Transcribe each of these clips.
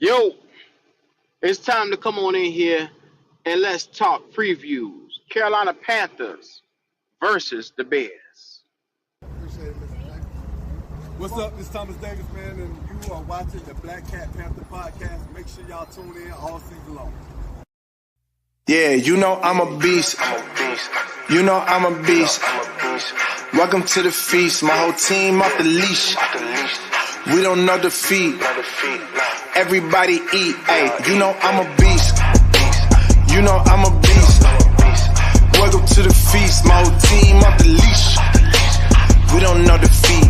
Yo, it's time to come on in here and let's talk previews. Carolina Panthers versus the Bears. Appreciate it, Mr. James. What's up? This is Thomas Davis, man, and you are watching the Black Cat Panther podcast. Make sure y'all tune in all season long. Yeah, you know I'm a beast. You know I'm a beast. Welcome to the feast. My whole team off the leash. We don't know defeat. Everybody eat. Ayy, you know I'm a beast. You know I'm a beast. Welcome to the feast. My whole team off the leash. We don't know defeat.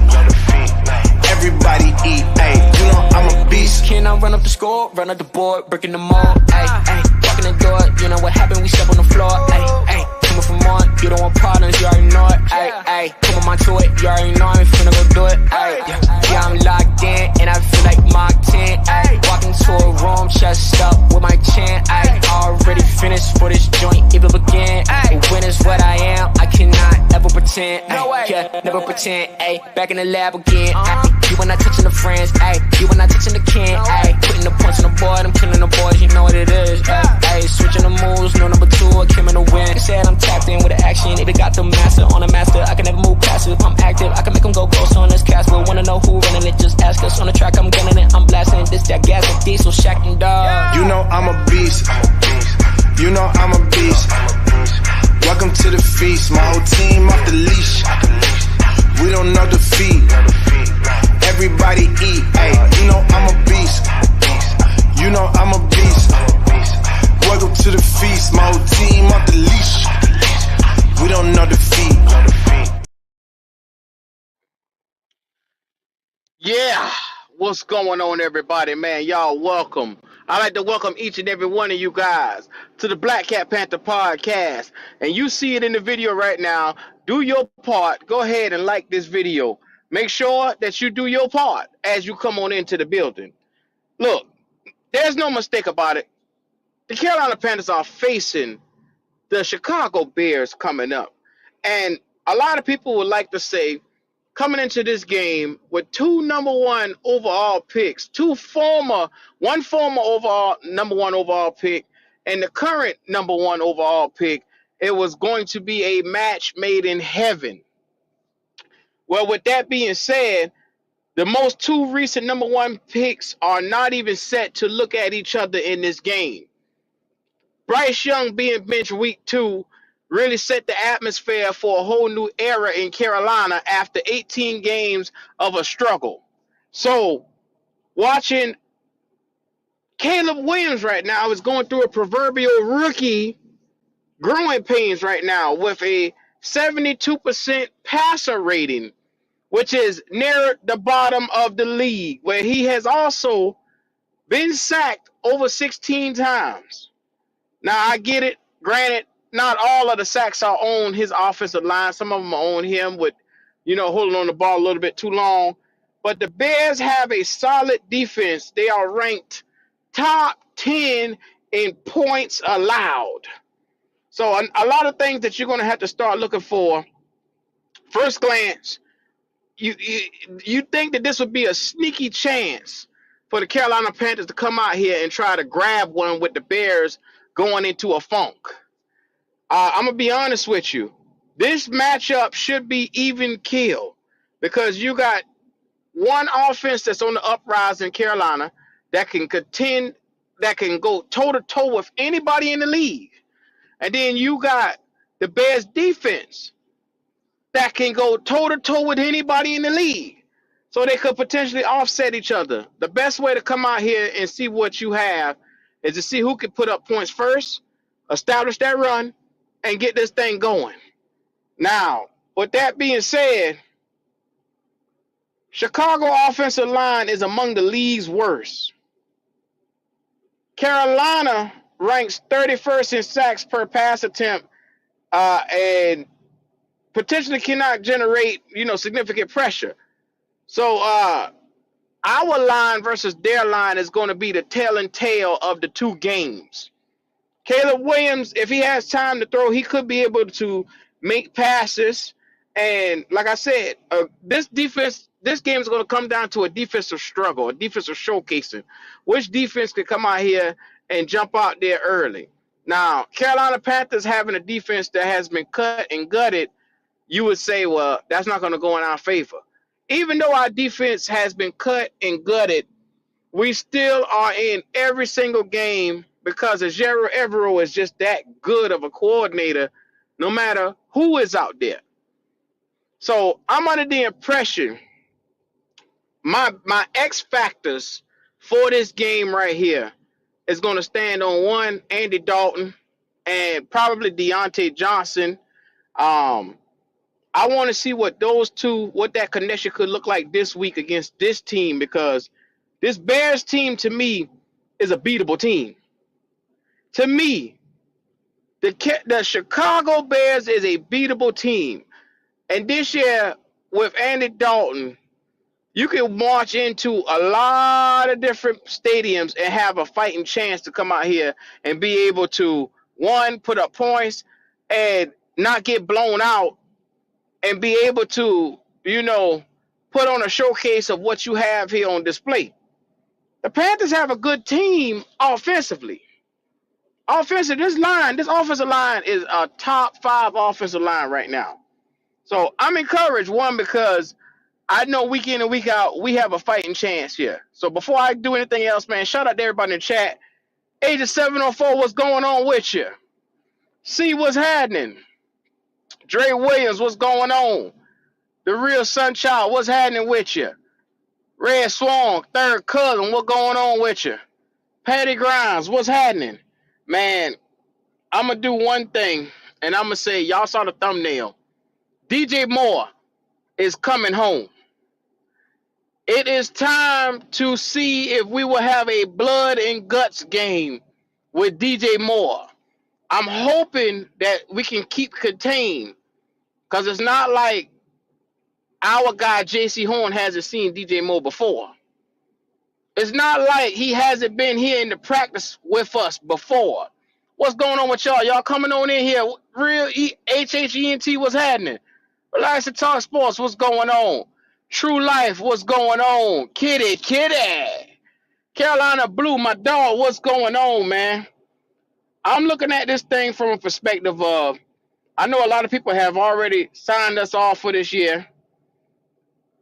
Everybody eat. Ayy, you know I'm a beast. Can I run up the score, run up the board, breaking them all? Ayy, ayy, walking the door. You know what happened? We step on the floor. Ayy, ayy, coming from on. You don't want partners, you already know it. Ayy, ayy, come on, to it. You already know I'm finna go do it. Ayy, yeah, I'm locked in and I feel like Mark 10. Ayy, walking to a room, chest up with my chin. Ayy, already finished for this joint, even begin. Ayy, when is what I am, I cannot ever pretend. Ayy, yeah, never pretend. Ayy, back in the lab again. Ayy, you when I touching the friends. Ayy, you when I touching the can. Ayy, putting the punch on the board, I'm killing the boys, you know what it is. Ayy, switching the moves, no number two, I came in the win. They said I'm tapped in with the action, if it got the master on the master, I can never move passive. I'm active, I can make them go close on this castle. Wanna know who running it, just ask us. On the track, I'm gunning it, I'm blasting this, that gas, and diesel, Shack and dog. You know I'm a beast. You know I'm a beast. Welcome to the feast. My whole team off the leash. We don't know defeat. Everybody eat. Ayy, you know I'm a beast. You know I'm a beast. Welcome to the feast. My whole team off the leash. We don't know defeat. Yeah, what's going on, everybody, man? Y'all welcome. I'd like to welcome each and every one of you guys to the Black Cat Panther podcast. And you see it in the video right now. Do your part. Go ahead and like this video. Make sure that you do your part as you come on into the building. Look, there's no mistake about it. The Carolina Panthers are facing the Chicago Bears coming up. And a lot of people would like to say, coming into this game with two number one overall picks, one former overall number one overall pick, and the current number one overall pick, it was going to be a match made in heaven. Well, with that being said, the most two recent number one picks are not even set to look at each other in this game. Bryce Young being benched week 2 really set the atmosphere for a whole new era in Carolina after 18 games of a struggle. So, watching Caleb Williams right now is going through a proverbial rookie growing pains right now with a 72% passer rating, which is near the bottom of the league, where he has also been sacked over 16 times. Now, I get it. Granted, not all of the sacks are on his offensive line. Some of them are on him with, holding on the ball a little bit too long. But the Bears have a solid defense. They are ranked top 10 in points allowed. So a lot of things that you're going to have to start looking for. First glance, you think that this would be a sneaky chance for the Carolina Panthers to come out here and try to grab one with the Bears going into a funk. I'm going to be honest with you. This matchup should be even kill because you got one offense that's on the uprise in Carolina that can contend, that can go toe-to-toe with anybody in the league. And then you got the Bears defense that can go toe-to-toe with anybody in the league. So they could potentially offset each other. The best way to come out here and see what you have is to see who can put up points first, establish that run, and get this thing going. Now, with that being said, Chicago offensive line is among the league's worst. Carolina ranks 31st in sacks per pass attempt and potentially cannot generate, significant pressure. So our line versus their line is going to be the telling tale of the two games. Caleb Williams, if he has time to throw, he could be able to make passes. And like I said, this defense this game is going to come down to a defensive struggle, a defensive showcasing. Which defense can come out here and jump out there early? Now, Carolina Panthers having a defense that has been cut and gutted, you would say, well, that's not going to go in our favor. Even though our defense has been cut and gutted, we still are in every single game because Ejiro Evero is just that good of a coordinator, no matter who is out there. So I'm under the impression my X factors for this game right here is going to stand on one, Andy Dalton, and probably Deontay Johnson. I want to see what that connection could look like this week against this team, because this Bears team to me is a beatable team. To me, the Chicago Bears is a beatable team. And this year with Andy Dalton, you can march into a lot of different stadiums and have a fighting chance to come out here and be able to, one, put up points and not get blown out, and be able to, put on a showcase of what you have here on display. The Panthers have a good team offensively. This offensive line is a top 5 offensive line right now. So I'm encouraged, one, because I know week in and week out we have a fighting chance here. So before I do anything else, man, shout out to everybody in the chat. Agent 704, what's going on with you? See what's happening. Dre Williams, what's going on? The Real Sunchild, what's happening with you? Red Swan, third cousin, what's going on with you? Patty Grimes, what's happening? Man, I'm going to do one thing, and I'm going to say, y'all saw the thumbnail. DJ Moore is coming home. It is time to see if we will have a blood and guts game with DJ Moore. I'm hoping that we can keep contained, because it's not like our guy JC Horn hasn't seen DJ Moore before. It's not like he hasn't been here in the practice with us before. What's going on with y'all? Y'all coming on in here? Real HHENT, what's happening? Relax and Talk Sports, what's going on? True Life, what's going on? Kitty. Carolina Blue, my dog, what's going on, man? I'm looking at this thing from a perspective of, I know a lot of people have already signed us off for this year.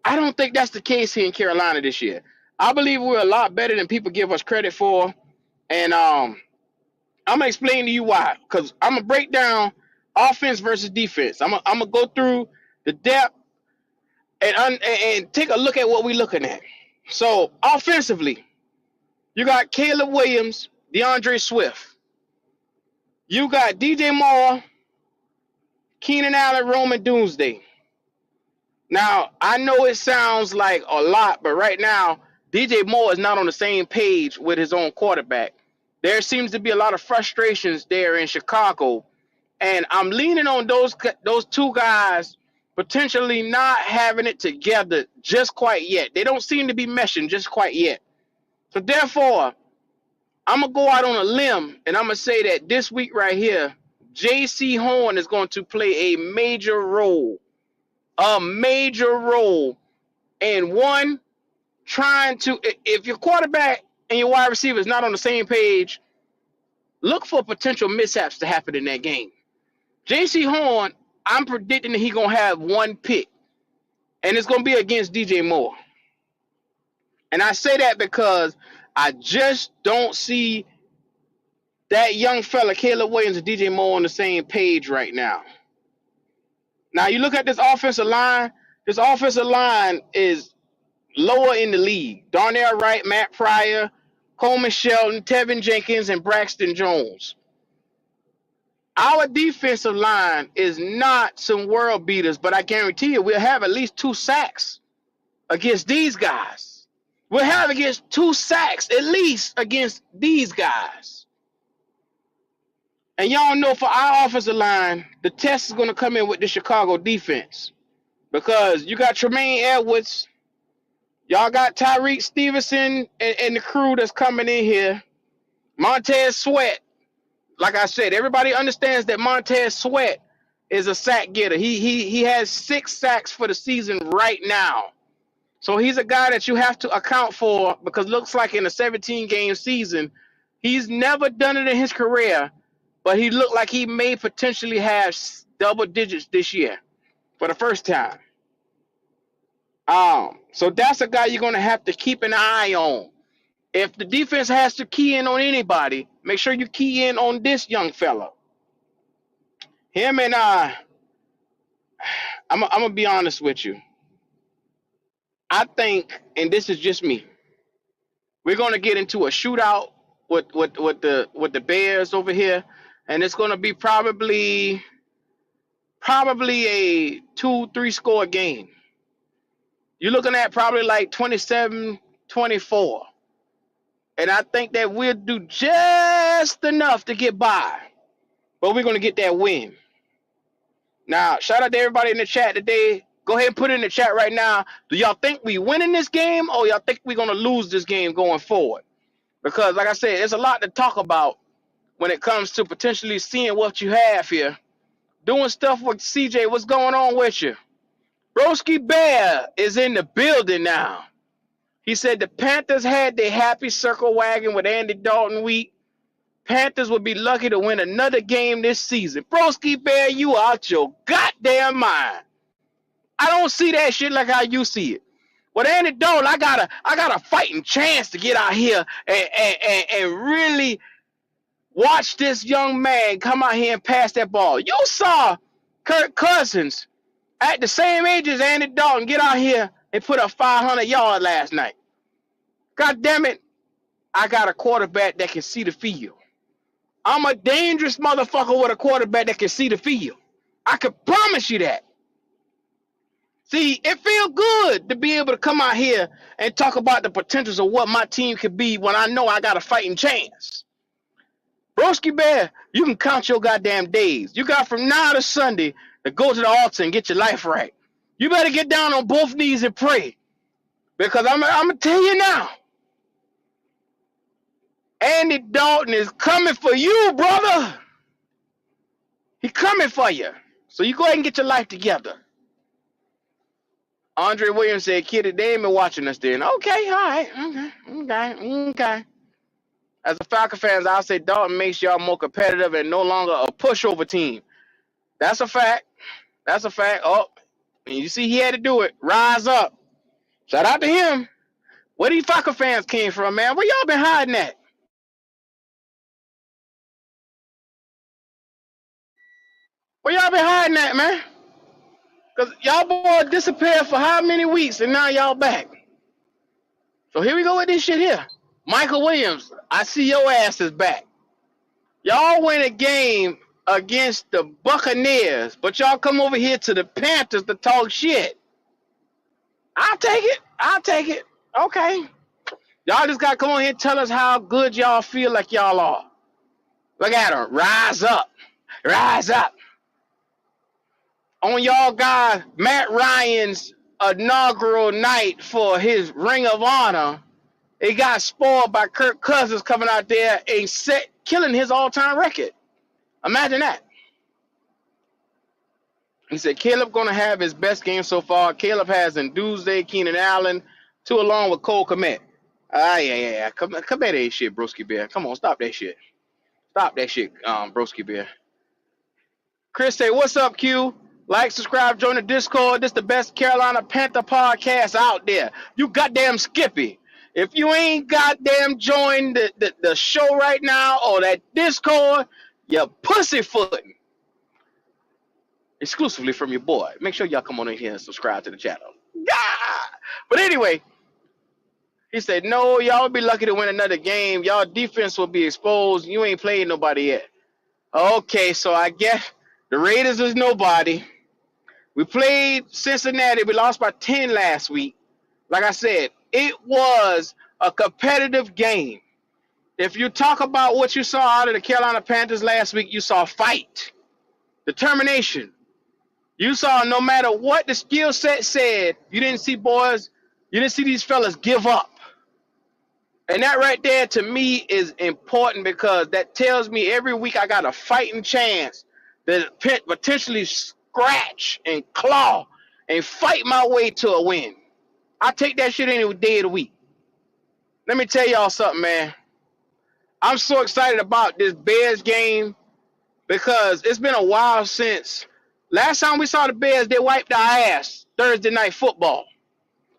I don't think that's the case here in Carolina this year. I believe we're a lot better than people give us credit for. And I'm going to explain to you why. Because I'm going to break down offense versus defense. I'm going to go through the depth and take a look at what we're looking at. So, offensively, you got Caleb Williams, DeAndre Swift. You got DJ Moore, Keenan Allen, Roman Doomsday. Now, I know it sounds like a lot, but right now, DJ Moore is not on the same page with his own quarterback. There seems to be a lot of frustrations there in Chicago, and I'm leaning on those two guys potentially not having it together just quite yet. They don't seem to be meshing just quite yet. So therefore, I'm going to go out on a limb, and I'm going to say that this week right here, J.C. Horn is going to play a major role in, one, trying to, if your quarterback and your wide receiver is not on the same page, look for potential mishaps to happen in that game. J.C. Horn, I'm predicting that he's going to have one pick, and it's going to be against DJ Moore. And I say that because I just don't see that young fella, Caleb Williams and DJ Moore, on the same page right now. Now, you look at this offensive line. This offensive line is lower in the league. Darnell Wright, Matt Pryor, Coleman Shelton, Tevin Jenkins, and Braxton Jones. Our defensive line is not some world beaters, but I guarantee you we'll have at least 2 sacks against these guys. We'll have against 2 sacks at least against these guys. And y'all know for our offensive line, the test is going to come in with the Chicago defense. Because you got Tremaine Edwards, y'all got Tyreek Stevenson and the crew that's coming in here. Montez Sweat. Like I said, everybody understands that Montez Sweat is a sack getter. He has 6 sacks for the season right now. So he's a guy that you have to account for because looks like in a 17-game season, he's never done it in his career, but he looked like he may potentially have double digits this year for the first time. So that's a guy you're going to have to keep an eye on. If the defense has to key in on anybody, make sure you key in on this young fella. Him and I'm gonna be honest with you. I think, and this is just me, we're gonna get into a shootout with the Bears over here, and it's gonna be probably a 2-3 score game. You're looking at probably like 27-24. And I think that we'll do just enough to get by. But we're going to get that win. Now, shout out to everybody in the chat today. Go ahead and put it in the chat right now. Do y'all think we winning this game, or y'all think we're going to lose this game going forward? Because, like I said, there's a lot to talk about when it comes to potentially seeing what you have here. Doing stuff with CJ. What's going on with you? Broski Bear is in the building now. He said the Panthers had their happy circle wagon with Andy Dalton week. Panthers would be lucky to win another game this season. Broski Bear, you out your goddamn mind. I don't see that shit like how you see it. With Andy Dalton, I got a fighting chance to get out here and really watch this young man come out here and pass that ball. You saw Kirk Cousins at the same age as Andy Dalton get out here and put up 500 yards last night. God damn it, I got a quarterback that can see the field. I'm a dangerous motherfucker with a quarterback that can see the field. I can promise you that. See, it feels good to be able to come out here and talk about the potentials of what my team could be when I know I got a fighting chance. Broski Bear, you can count your goddamn days. You got from now to Sunday to go to the altar and get your life right. You better get down on both knees and pray. Because I'm going to tell you now, Andy Dalton is coming for you, brother. He's coming for you. So you go ahead and get your life together. Andre Williams said, kid, they ain't been watching us then. Okay, all right. Okay. As a Falcon fans, I'll say Dalton makes y'all more competitive and no longer a pushover team. That's a fact. Oh, and you see he had to do it. Rise up. Shout out to him. Where these Falcon fans came from, man? Where y'all been hiding at? Where y'all been hiding at, man? Because y'all boys disappeared for how many weeks and now y'all back? So here we go with this shit here. Michael Williams, I see your ass is back. Y'all win a game against the Buccaneers, but y'all come over here to the Panthers to talk shit. I'll take it. Okay. Y'all just got to come on here and tell us how good y'all feel like y'all are. Look at them. Rise up. On y'all guys, Matt Ryan's inaugural night for his Ring of Honor, it got spoiled by Kirk Cousins coming out there and killing his all-time record. Imagine that. He said Caleb gonna have his best game so far. Caleb has in Doomsday, Keenan Allen, two along with Cole Kmet. Yeah. Kmet ain't shit, Broski Bear. Come on, stop that shit. Broski Bear. Chris say, what's up, Q? Like, subscribe, join the Discord. This the best Carolina Panther podcast out there. You goddamn Skippy. If you ain't goddamn joined the show right now or that Discord, you're pussyfooting. Exclusively from your boy. Make sure y'all come on in here and subscribe to the channel. Yeah! But anyway, he said, no, y'all be lucky to win another game. Y'all defense will be exposed. You ain't playing nobody yet. Okay, so I guess the Raiders is nobody. We played Cincinnati. We lost by 10 last week. Like I said, it was a competitive game. If you talk about what you saw out of the Carolina Panthers last week, you saw fight, determination. You saw no matter what the skill set said, you didn't see these fellas give up. And that right there to me is important because that tells me every week I got a fighting chance to potentially scratch and claw and fight my way to a win. I take that shit any day of the week. Let me tell y'all something, man. I'm so excited about this Bears game because it's been a while since last time we saw the Bears, they wiped our ass Thursday night football.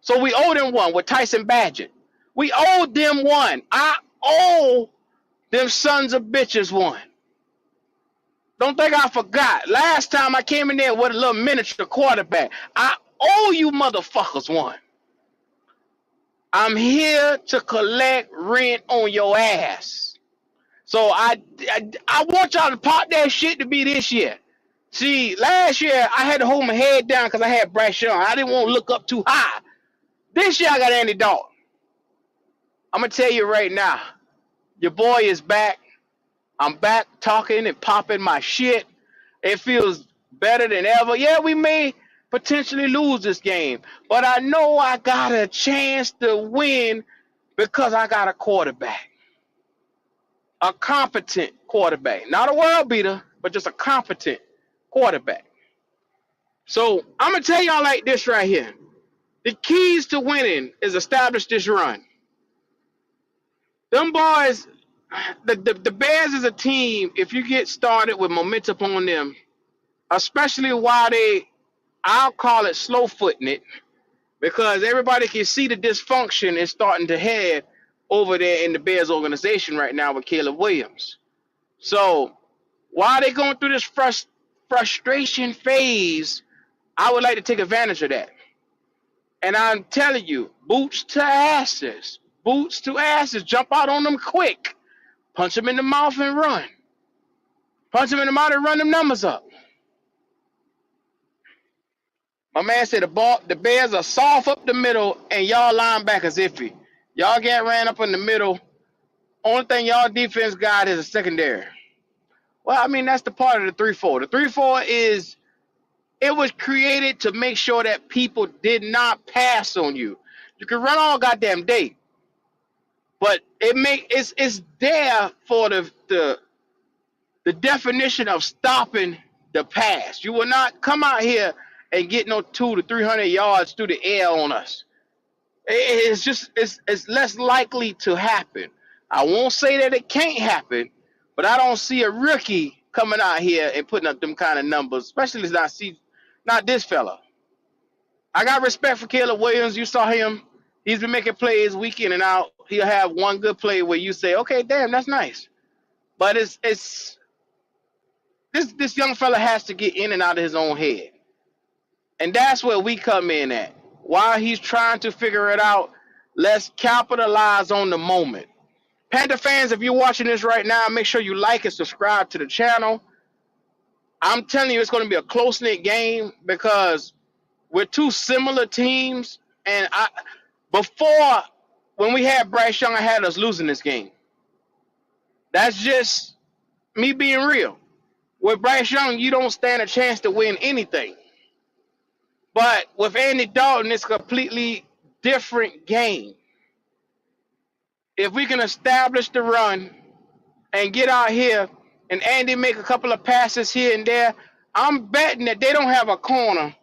So we owe them one with Tyson Badgett. We owed them one. I owe them sons of bitches one. Don't think I forgot. Last time I came in there with a little miniature quarterback. I owe you motherfuckers one. I'm here to collect rent on your ass. So I want y'all to pop that shit to be this year. See, last year I had to hold my head down because I had Bryce Young. I didn't want to look up too high. This year I got Andy Dalton. I'm going to tell you right now, your boy is back. I'm back talking and popping my shit. It feels better than ever. Yeah, we may potentially lose this game, but I know I got a chance to win because I got a quarterback. A competent quarterback. Not a world beater, but just a competent quarterback. So I'm going to tell y'all like this right here. The keys to winning is establish this run. Them boys, the Bears is a team, if you get started with momentum on them, especially while I'll call it slow footing it, because everybody can see the dysfunction is starting to head over there in the Bears organization right now with Caleb Williams. So while they're going through this frustration phase, I would like to take advantage of that. And I'm telling you, boots to asses, jump out on them quick. Punch them in the mouth and run. Punch them in the mouth and run them numbers up. My man said the Bears are soft up the middle and y'all linebackers iffy. Y'all get ran up in the middle. Only thing y'all defense got is a secondary. Well, I mean, that's the part of the 3-4. The 3-4 is, it was created to make sure that people did not pass on you. You can run all goddamn day, but it's there for the definition of stopping the pass. You will not come out here and get no 200 to 300 yards through the air on us. It's less likely to happen. I won't say that it can't happen, but I don't see a rookie coming out here and putting up them kind of numbers, especially not this fella. I got respect for Caleb Williams. You saw him. He's been making plays week in and out. He'll have one good play where you say, okay, damn, that's nice. But this young fella has to get in and out of his own head. And that's where we come in at. While he's trying to figure it out, let's capitalize on the moment. Panther fans, if you're watching this right now, make sure you like and subscribe to the channel. I'm telling you, it's going to be a close-knit game because we're two similar teams. And before, when we had Bryce Young, I had us losing this game. That's just me being real. With Bryce Young, you don't stand a chance to win anything. But with Andy Dalton, it's a completely different game. If we can establish the run and get out here and Andy make a couple of passes here and there, I'm betting that they don't have a corner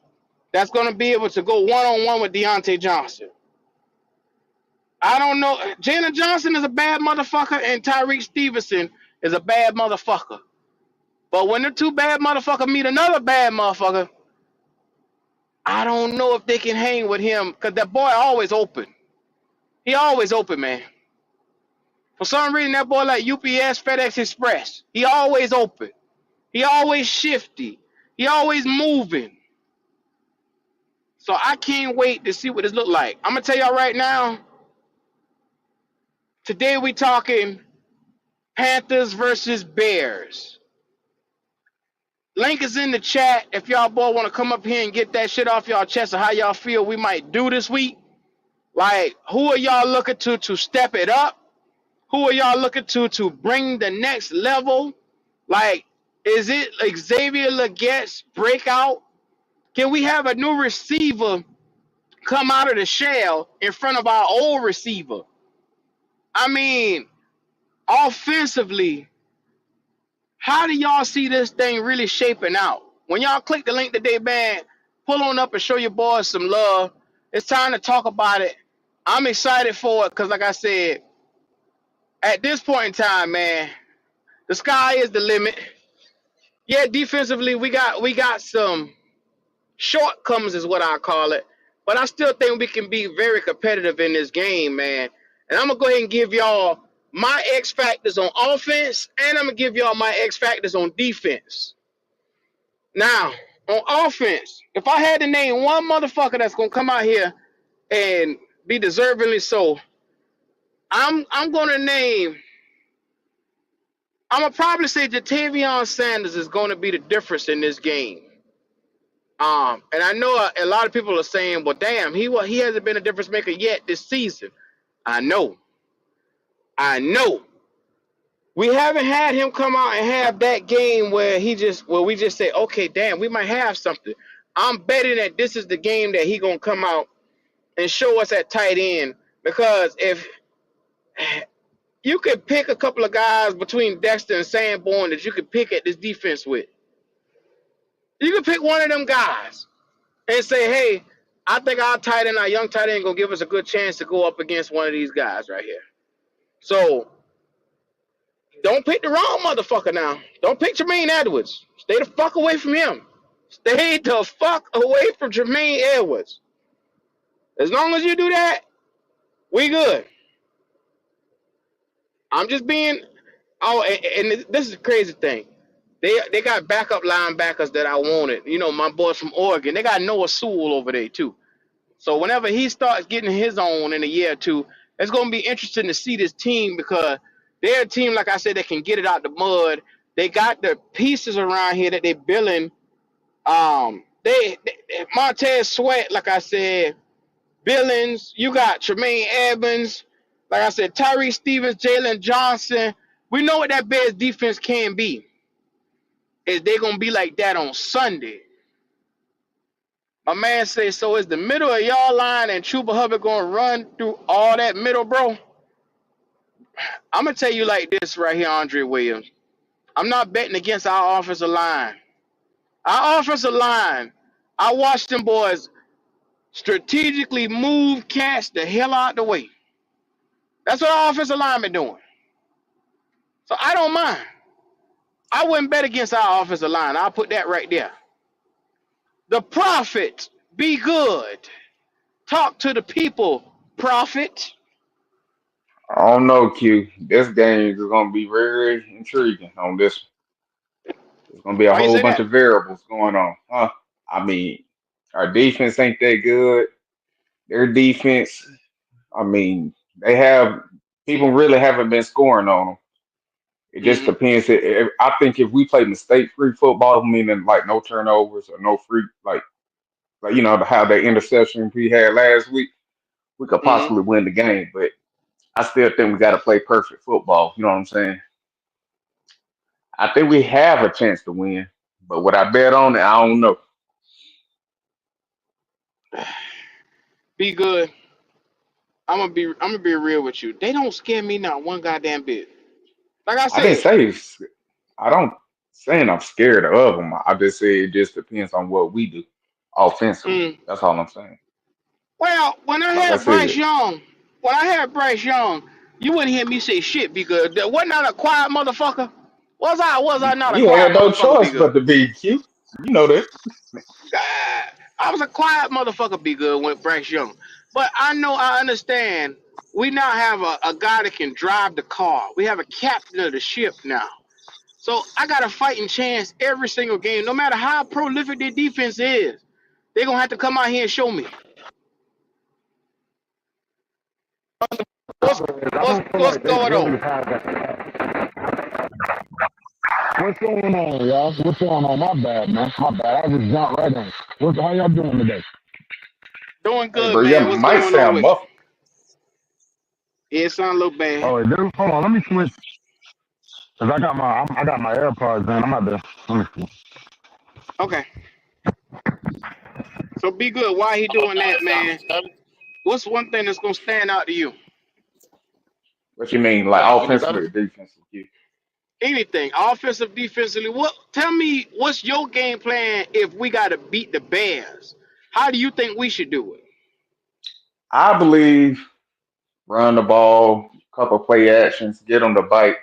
that's going to be able to go one-on-one with Deontay Johnson. I don't know. Jalen Johnson is a bad motherfucker and Tyreek Stevenson is a bad motherfucker. But when the two bad motherfuckers meet another bad motherfucker, I don't know if they can hang with him because that boy always open. He always open, man. For some reason, that boy like UPS, FedEx Express. He always open. He always shifty. He always moving. So I can't wait to see what this look like. I'm going to tell y'all right now, today we talking Panthers versus Bears. Link is in the chat if y'all boy want to come up here and get that shit off y'all chest of how y'all feel we might do this week. Like, who are y'all looking to step it up? Who are y'all looking to bring the next level? Like, is it Xavier Legette's breakout? Can we have a new receiver come out of the shell in front of our old receiver? I mean, offensively, how do y'all see this thing really shaping out? When y'all click the link today, man, pull on up and show your boys some love. It's time to talk about it. I'm excited for it because, like I said, at this point in time, man, the sky is the limit. Yeah, defensively, we got some shortcomings, is what I call it. But I still think we can be very competitive in this game, man. And I'm gonna go ahead and give y'all my X factors on offense, and I'm gonna give y'all my X factors on defense. Now, on offense, if I had to name one motherfucker that's gonna come out here and be deservingly so, I'm gonna name. I'm gonna probably say Jatavion Sanders is gonna be the difference in this game. And I know a lot of people are saying, "Well, damn, he hasn't been a difference maker yet this season." I know. We haven't had him come out and have that game where we just say, "Okay, damn, we might have something." I'm betting that this is the game that he gonna come out and show us at tight end, because if you could pick a couple of guys between Dexter and Sanborn that you could pick at this defense with, you could pick one of them guys and say, "Hey, I think our young tight end, gonna give us a good chance to go up against one of these guys right here." So don't pick the wrong motherfucker now. Don't pick Jermaine Edwards. Stay the fuck away from him. Stay the fuck away from Jermaine Edwards. As long as you do that, we good. I'm just being. Oh, and this is the crazy thing. They got backup linebackers that I wanted. You know, my boys from Oregon. They got Noah Sewell over there too. So whenever he starts getting his own in a year or two, it's going to be interesting to see this team, because they're a team, like I said, that can get it out the mud. They got the pieces around here that they're building. They Montez Sweat, like I said, Billings. You got Tremaine Evans, like I said, Tyree Stevens, Jalen Johnson. We know what that Bears defense can be. Is they gonna be like that on Sunday? My man says, so is the middle of y'all line and Chuba Hubbard gonna run through all that middle, bro? I'm gonna tell you like this right here, Andre Williams. I'm not betting against our offensive line. Our offensive line, I watched them boys strategically move cats the hell out the way. That's what our offensive line been doing. So I don't mind. I wouldn't bet against our offensive line. I'll put that right there. The prophet, be good. Talk to the people, prophet. I don't know, Q. This game is going to be very intriguing on this. There's going to be a Why you whole say bunch that? of variables going on. Huh? I mean, our defense ain't that good. Their defense, I mean, they have people really haven't been scoring on them. It just Mm-hmm. depends. I think if we play mistake-free football, meaning like no turnovers or no free, like how the interception we had last week, we could Mm-hmm. possibly win the game. But I still think we got to play perfect football. You know what I'm saying? I think we have a chance to win, but would I bet on it? I don't know. Be good. I'm gonna be real with you. They don't scare me not one goddamn bit. Like I I didn't said, say I don't saying I'm scared of them. I just say it just depends on what we do offensively. mm, That's all I'm saying. well, Like I said, When I had Bryce Young, you wouldn't hear me say shit. Be good. Wasn't I a quiet motherfucker? Was I not a you quiet had no motherfucker? Be choice good. but to be cute. You know that. God, I was a quiet motherfucker. Be good with Bryce Young, but I understand. We now have a guy that can drive the car. We have a captain of the ship now. So I got a fighting chance every single game, no matter how prolific their defense is. They're gonna have to come out here and show me what's I don't feel what's like they going really on. have that. What's going on, y'all? What's going on? My bad, man. My bad. I just jumped right in. How y'all doing today? Doing Hey, good, bro, your man. What's mic going on sound with you? muffled. Yeah, it sound a little bad. Oh, it do? Hold on. Let me switch. Cause I got my AirPods in. I'm about to. Let me see. Okay, so be good. Why he doing that, man? What's one thing that's gonna stand out to you? What you mean, like offensively or defensively? Anything, offensive, defensively. What? Tell me, what's your game plan if we gotta beat the Bears? How do you think we should do it? I believe run the ball, couple play actions, get them to bite.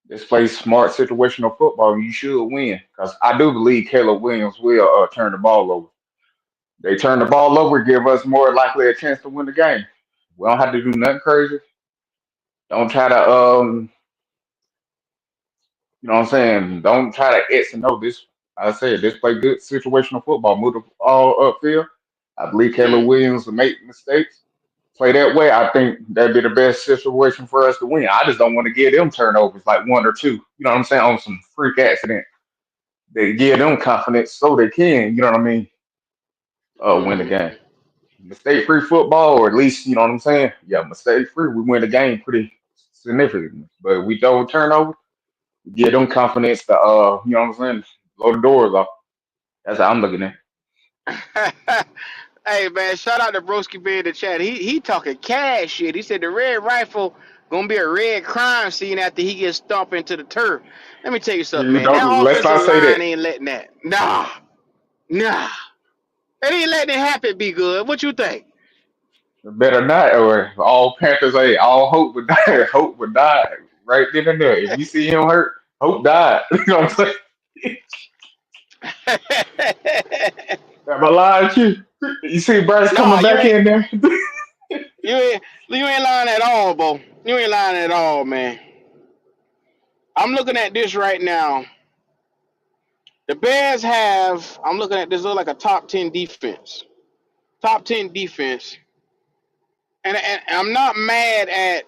Just play smart situational football, and you should win. Because I do believe Caleb Williams will turn the ball over. They turn the ball over, give us more likely a chance to win the game. We don't have to do nothing crazy. Don't try to you know what I'm saying? Don't try to X and O this. I said just play good situational football, move the ball upfield. I believe Caleb Mm. Williams will make mistakes. Play that way, I think that'd be the best situation for us to win. I just don't want to give them turnovers like one or two. You know what I'm saying? On some freak accident. They give them confidence so they can, you know what I mean, win the game. Mm-hmm. Mistake free football, or at least, you know what I'm saying? Yeah, mistake free, we win the game pretty significantly. But we don't turnover, give them confidence to you know what I'm saying, blow the doors off. That's how I'm looking at it. Hey man, shout out to Broski B in the chat. He talking cash shit. He said the red rifle gonna be a red crime scene after he gets stomped into the turf. Let me tell you something, You man. That don't let's offensive not say that. line ain't letting that. Nah. It ain't letting it happen. Be good. What you think? Better not, or all Panthers, hey, all hope would die. Hope would die right then and there. If you see him hurt, hope died. You know what I'm saying? Am I lying to you? You see Bryce Nah, coming you back ain't in there? you ain't lying at all, Bo. You ain't lying at all, man. I'm looking at this right now. The Bears have. I'm looking at this. Look like a top 10 defense. Top 10 defense. And I'm not mad at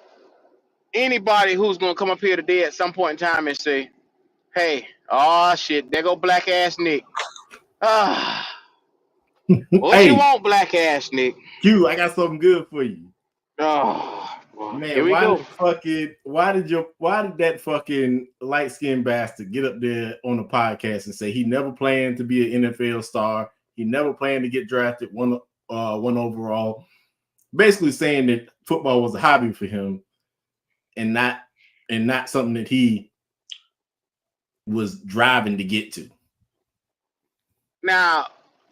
anybody who's gonna come up here today at some point in time and say, "Hey, oh shit, there go black ass Nick." Ah, what you Hey, want, black ass Nick? Q, I got something good for you. Oh, well, here Man, we go. why did that fucking light skinned bastard get up there on the podcast and say he never planned to be an NFL star? He never planned to get drafted one overall. Basically saying that football was a hobby for him and not something that he was driving to get to. Now,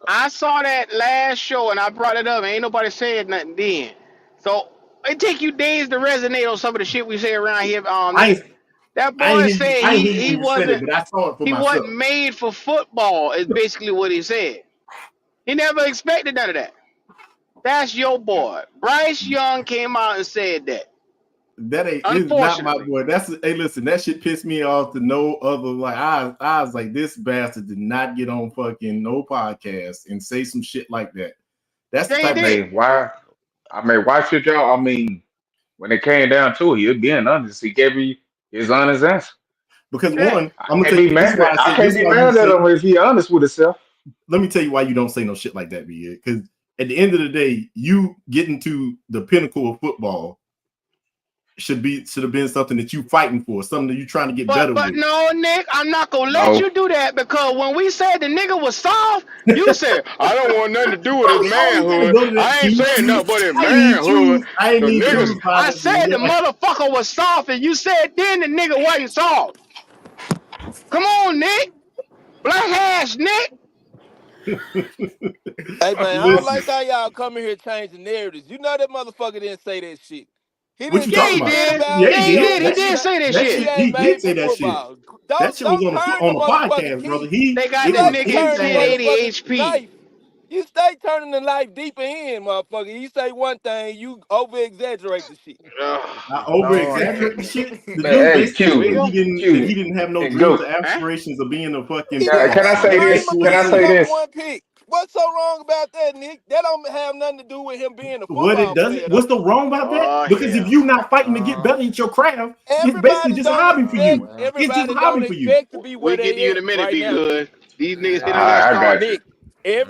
I saw that last show and I brought it up. And ain't nobody said nothing then. So it take you days to resonate on some of the shit we say around here, I Nick. That boy said I ain't hear you he when you said it, wasn't but I saw it for he myself. wasn't made for football. Is basically what he said. He never expected none of that. That's your boy. Bryce Young came out and said that. That ain't this is not my Unfortunately, boy. Hey, listen, that shit pissed me off to no other. Like I was like, this bastard did not get on fucking no podcast and say some shit like that. That's the they type I of did. shit. mean, why should y'all? I mean, when it came down to it, he was being honest. He gave me his honest answer. Because Yeah. one, I'm gonna tell you this is why I I said can't this is be why you mad at say. him if he honest with himself. Let me tell you why you don't say no shit like that, B. Because at the end of the day, you getting to the pinnacle of football should have been something that you fighting for, something that you trying to get better But with. no, Nick, I'm not gonna let No, you do that because when we said the nigga was soft, you said I don't want nothing to do with his You always gotta manhood. go to that I ain't Q. saying See, nothing but his I ain't manhood. choose. I ain't The even niggas, choose how I to be. said the motherfucker was soft, and you said then the nigga wasn't soft. Come on, Nick, black ass Nick. Hey man, I don't Listen, like how y'all come in here changing narratives. You know that motherfucker didn't say that shit. He what didn't you Yeah, say talking he about? shit did. about Yeah, Yeah, he he did. did. He That did shit. say that That shit. he shit. ain't He made did say for that shit. football. That Don't shit was don't turn the on the motherfucking podcast, brother. key. They You got the like to nigga His turn the 1080 motherfucking HP. life. You stay turning the life deeper in, motherfucker. You say one thing, you over exaggerate the shit. Ugh. I over Lord. exaggerate the shit. The man. dude Hey, basically Here we said Q, go. that he Q, didn't have no and dreams go. or Huh? aspirations of being a fucking He didn't Can I win say a professional game this? of Can I sports being say player. number this? one pick. What's so wrong about that, Nick? That don't have nothing to do with him being a What it football doesn't? player, What's though. so wrong about that? Oh Because if hell. you're not fighting to get Uh, better at your craft, it's basically Everybody just a don't hobby for oh expect you. well. It's just a everybody hobby don't for you. expect to be We where get to you they in at a minute. right Be now, Nick. good. These niggas Yeah. still don't got I got started. you. Nick,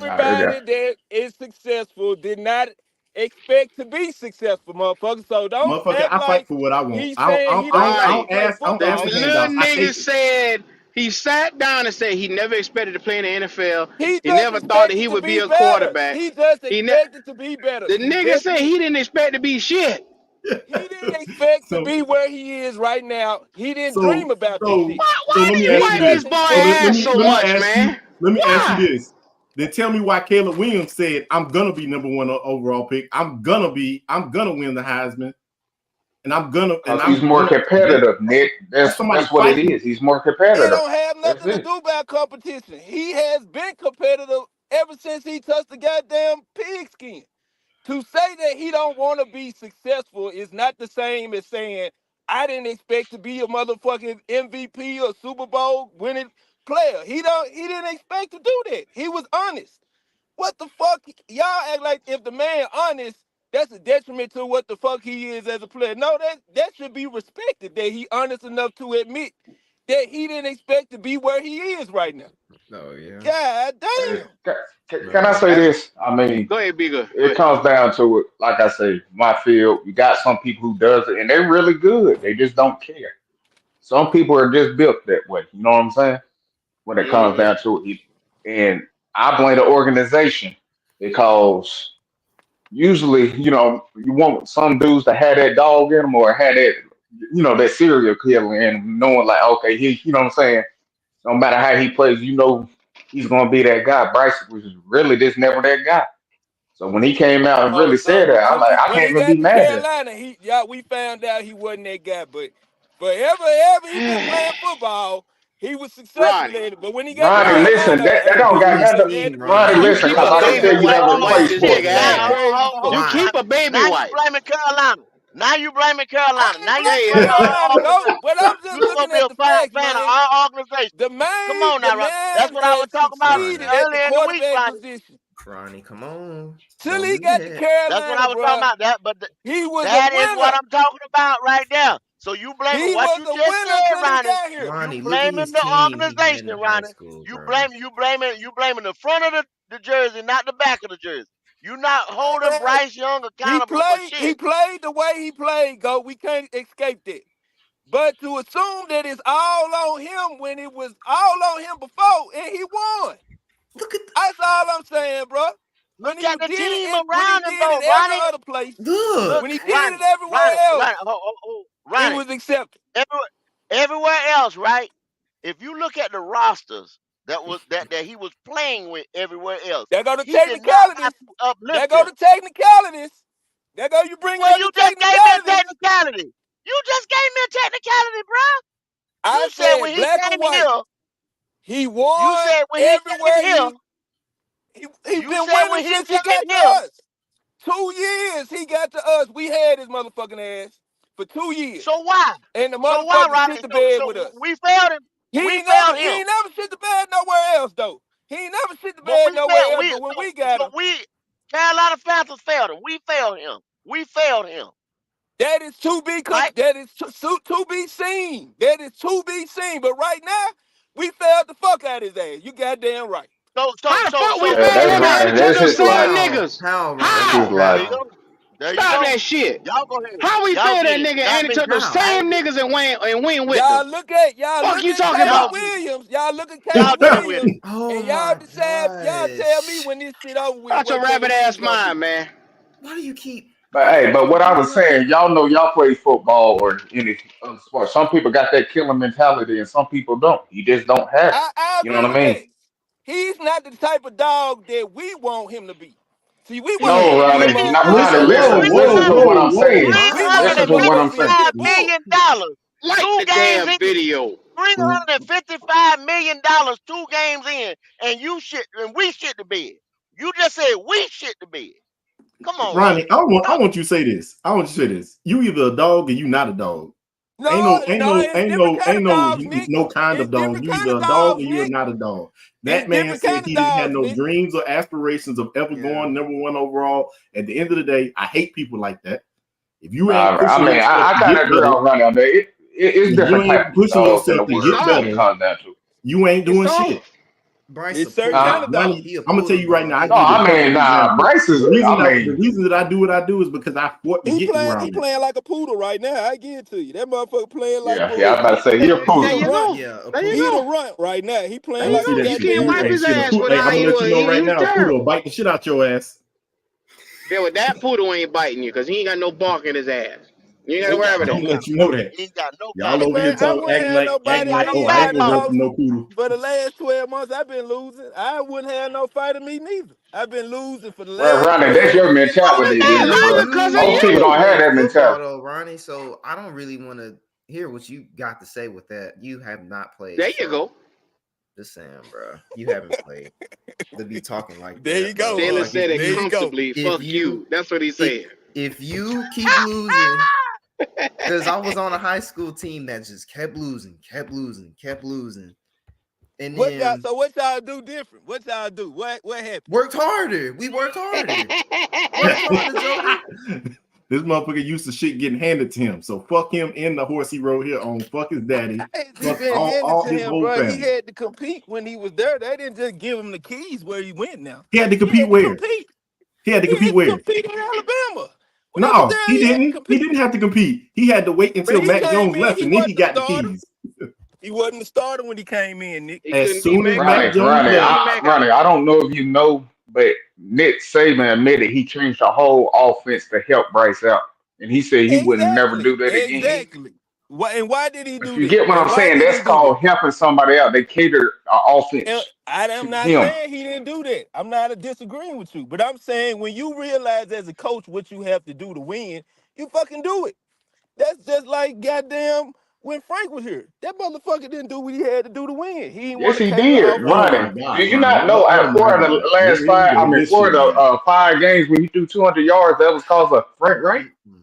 I Yeah. everybody got that is successful did not expect to be successful, motherfucker. So don't Motherfucker, act I fight like for what I want. he's saying he don't want to Right. play I don't ask The football. for little handouts. I nigga take it. said he sat down and said he never expected to play in the NFL. He He just never thought that he expected to would be be a better. quarterback. He just He ne- expected to be better. the nigga That's said it. he didn't expect to be shit. He didn't expect to So be where he is right now. He didn't so dream about this so shit. Why so why let do me you He ask you wipe this. this just boy So expected to ass be so let me better. much, ask you man? let me ask you Why? this. then tell me why Caleb Williams said, I'm gonna be number 1 overall pick. I'm gonna win the Heisman. And I'm gonna He's more competitive, Nick. That's what it is. He's more It competitive. don't have That's nothing to it. do about competition. He has been competitive ever since he touched the goddamn pigskin. To say that he don't want to be successful is not the same as saying I didn't expect to be a motherfucking MVP or Super Bowl winning player. He didn't expect to do that. He was honest. What the fuck? Y'all act like if the man honest, that's a detriment to what the fuck he is as a player. No, that should be respected, that he honest enough to admit that he didn't expect to be where he is right now. Oh yeah. God damn. Can I say this? I mean, Go ahead, Bigger. it comes down to it. Like I say, my field, you got some people who does it, and they're really good. They just don't care. Some people are just built that way. You know what I'm saying? When it comes down to it, and I blame the organization because usually, you want some dudes to have that dog in them or have that, that serial killer in them, knowing like, okay, you know what I'm saying? No matter how he plays, he's gonna be that guy. Bryce was really just never that guy. So when he came out and really said that, I'm like, I When can't he even be got to mad at him. Carolina, we found out he wasn't that guy. But ever he been playing football, he was successful Ronnie. at it. But when he got to Ronnie, listen, Carolina, that don't Who got you nothing. he had to seen, be Ronnie, Ronnie? You listen, keep because a I can baby tell you wipe never wipe played this he nigga sports. had ass. crazy You stuff. Ronnie. keep a baby Now you wipe. blaming Carolina. Now you blaming I Carolina. ain't Now you blaming There you supposed to go. Carolina, go. organization. But I'm You just supposed looking to be at a the facts, fan of man. our organization. The Come on man, now, the Ron. That's man what I was has talking about succeeded Ronnie. at the earlier in the week, quarterback Ronnie. position. Ronnie, come on. Till Don't he do got to that. That's what Carolina, I was talking bro, about. he was a That is what winner. I'm talking about right there. So you blaming He what was you a just winner said, till he Ronnie. got here. You Ronnie, look at blaming his the team he had in organization, the high Ronnie. school, You bro. blaming the front of the jersey, not the back of the jersey. You not Hey, holding man, Bryce Young accountable for he shit. played the way he played, go. We can't escape that. But to assume that it's all on him when it was all on him before and he won. Look at That's all I'm saying, bro. When Look he at the did team when he around him, did it though, every Ronnie. other place, Look, when he look. did it Ronnie, everywhere Ronnie, else, Ronnie, it Ronnie. was accepted. Everywhere else, right? If you look at the rosters that he was playing with everywhere else, There go the he did not have technicalities. to uplift There go them. the technicalities. There go you bringing Well, up you the just gave me a technicalities. technicality. You just gave me a technicality, bro. I You said said when he black or came white. here. He You won said when he everywhere came here. he You been said winning when he since he came got to here. us. 2 years he got to us. We had his motherfucking ass for 2 years. So why? And the So why, motherfucker Ronnie? shit the bed with So us. we failed him. We failed He him. ain't never shit the bed nowhere else though. He ain't never shit the But bed we nowhere failed. else. But when we got So him, we Carolina Panthers failed him. We failed him. We failed him. that is Right? that is to be seen. That is to be seen. But right now, we failed the fuck out of his ass. You goddamn right. How the fuck we So failed That's him and had to Ronnie. play That's them his same lie. niggas? How, That's Ronnie? his How? there lie. you go. How? There you Stop go. that shit. Y'all go ahead. How we Y'all failed that get it. nigga Not and it me. took the How? I same ain't get it. niggas and win with them? Y'all Fuck look you at talking Caleb Y'all about? get it. Williams. Y'all look at Y'all Caleb get with Williams, it. Oh and y'all my decide. Y'all tell me gosh. when this shit over with Out your what rabbit Caleb ass Williams gonna be. mind, man. Why do you keep But why do hey, you but keep what I bringing was up saying, y'all know y'all play football or any other sport. Some people got that killer mentality and some people don't. You just don't have it. I You know agree what I with mean? that. He's not the type of dog that we want him to be. See, we want him No, to be a Ronnie, not motherfucking Ronnie. Listen, Listen, whoa, bully. listen whoa, to whoa, what I'm whoa. saying. We Ronnie? want Listen him to to what be I'm a saying. pit $355 bull. million dollars. Like Two the games damn in. video. $355 million 2 games in, and we shit the bed. You just said we shit the bed. Come on, Ronnie, Ronnie. I Stop. want you to say this. I want you to say this. You either a dog or you not a dog. No, it's different kind Ain't of dogs, Nick. no kind It's of dog. different You kind either of a dog dogs, or you're Nick. not a dog. It's That man different said kind of he didn't have dogs, no Nick. dreams or aspirations of ever Yeah. going number 1 overall. At the end of the day, I hate people like that. If you ain't Nah, I pushing mean, yourself I to kind get of agree better, on Ronnie on that. It's if you different type ain't of pushing dogs in the yourself to get world when it Some. better, comes down to it. you ain't It's doing some. shit. Bryce It's a certain kind poodle. of Ronnie, dogs. He a I'm gonna tell you poodle, right bro. now. I No, give you a I perfect mean, nah, example. Bryce is. I The mean, reason that I do what I do is because I fought to get to where He I'm at. playing like a poodle right now. I give it to you. That motherfucker playing like yeah. I was bullshit. about to say he a Yeah, He There the poodle. you runt. go. yeah, a There you He the go. poodle. runt right now. He There playing you like a go. See that You shit. can't goddamn wipe runt. his ass, but Hey, I'm nah, gonna he let was you know he right was now. Poodle will terrible. bite the shit out your ass. Yeah, with that poodle ain't biting you because he ain't got no bark in his ass. You ain't He gotta ain't worry got about I'm no that. gonna kind let of you know faith. that. He ain't got no kind Y'all of over here faith. Man, I talking, wouldn't have nobody. Ain't got no I oh, ain't faith, fighting Agnew boss. working Boss. no poodle. For the last 12 months, I've been losing. I wouldn't have no fight of me neither. I've been losing for the Well, last Ronnie, that's 12 your months. mentality, They then, But bro. losing because of Most you people don't don't you. have play that football mentality. though, Ronnie. So I don't really want to hear what you got to say with that. You have not There played, you so go. just saying, bro. You haven't played to be talking like There you that, go, bro. Taylor Like Hawk. said it There you go. comfortably. if Fuck you you. That's what he if said. if you keep losing, because I was on a high school team that just kept losing, and then What y'all do different? What y'all do? What happened? worked harder. We worked harder. Worked harder, Jody. This motherfucker used to shit getting handed to him. So fuck him in the horse he rode here on. Fuck his daddy. He Fuck been handed all to his him, whole bro. He family. had to compete when he was there. They didn't just give him the keys where he went now. He had to He compete had to where? compete. He had to He compete had to where? compete in Alabama. When he was No, there, he he had to didn't. He compete. didn't have to compete. He had to wait until When he Mac came Jones in, left, he and then he wasn't the got the starter. keys. He wasn't the starter when he came in, Nick. He As couldn't beat soon as Mac Mac out. Jones He couldn't left, beat Mac out. Ronnie, I don't know if you know, but Nick Saban admitted he changed the whole offense to help Bryce out, and he said he would never Exactly. do that again. Exactly. Why did he But do you that? get what And I'm why saying? did he That's do that? called helping somebody out. They cater offense I to am not him. saying he didn't do that. I'm not disagreeing with you. But I'm saying when you realize as a coach what you have to do to win, you fucking do it. That's just like goddamn when Frank was here. That motherfucker didn't do what he had to do to win. He didn't want Yes, to he cater did, oh offense. my Ronnie. Do God, you Ronnie. not know? Oh my For the God. last Here we five, go with this for shit, the man. 5 games when he threw 200 yards, that was cause of Frank Wright. Mm-mm.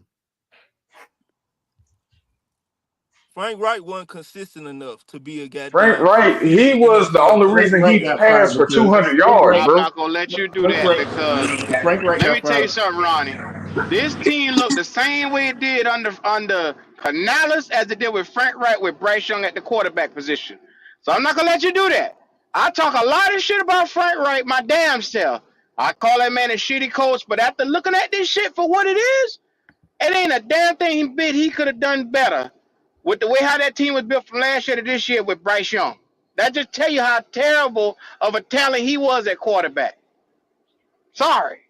Frank Wright wasn't consistent enough to be a Frank goddamn Wright, he consistent was the NFL only coach. Frank reason Wright he got passed fired for because 200 Frank yards, Wright, I'm bro. not gonna let you do Frank that Wright, because Frank Wright let got me tell you fired. something, Ronnie. This team looked the same way it did under Canales as it did with Frank Wright with Bryce Young at the quarterback position. So I'm not gonna let you do that. I talk a lot of shit about Frank Wright, my damn self. I call that man a shitty coach, but after looking at this shit for what it is, it ain't a damn thing he could have done better with the way how that team was built from last year to this year with Bryce Young. That just tell you how terrible of a talent he was at quarterback. Sorry.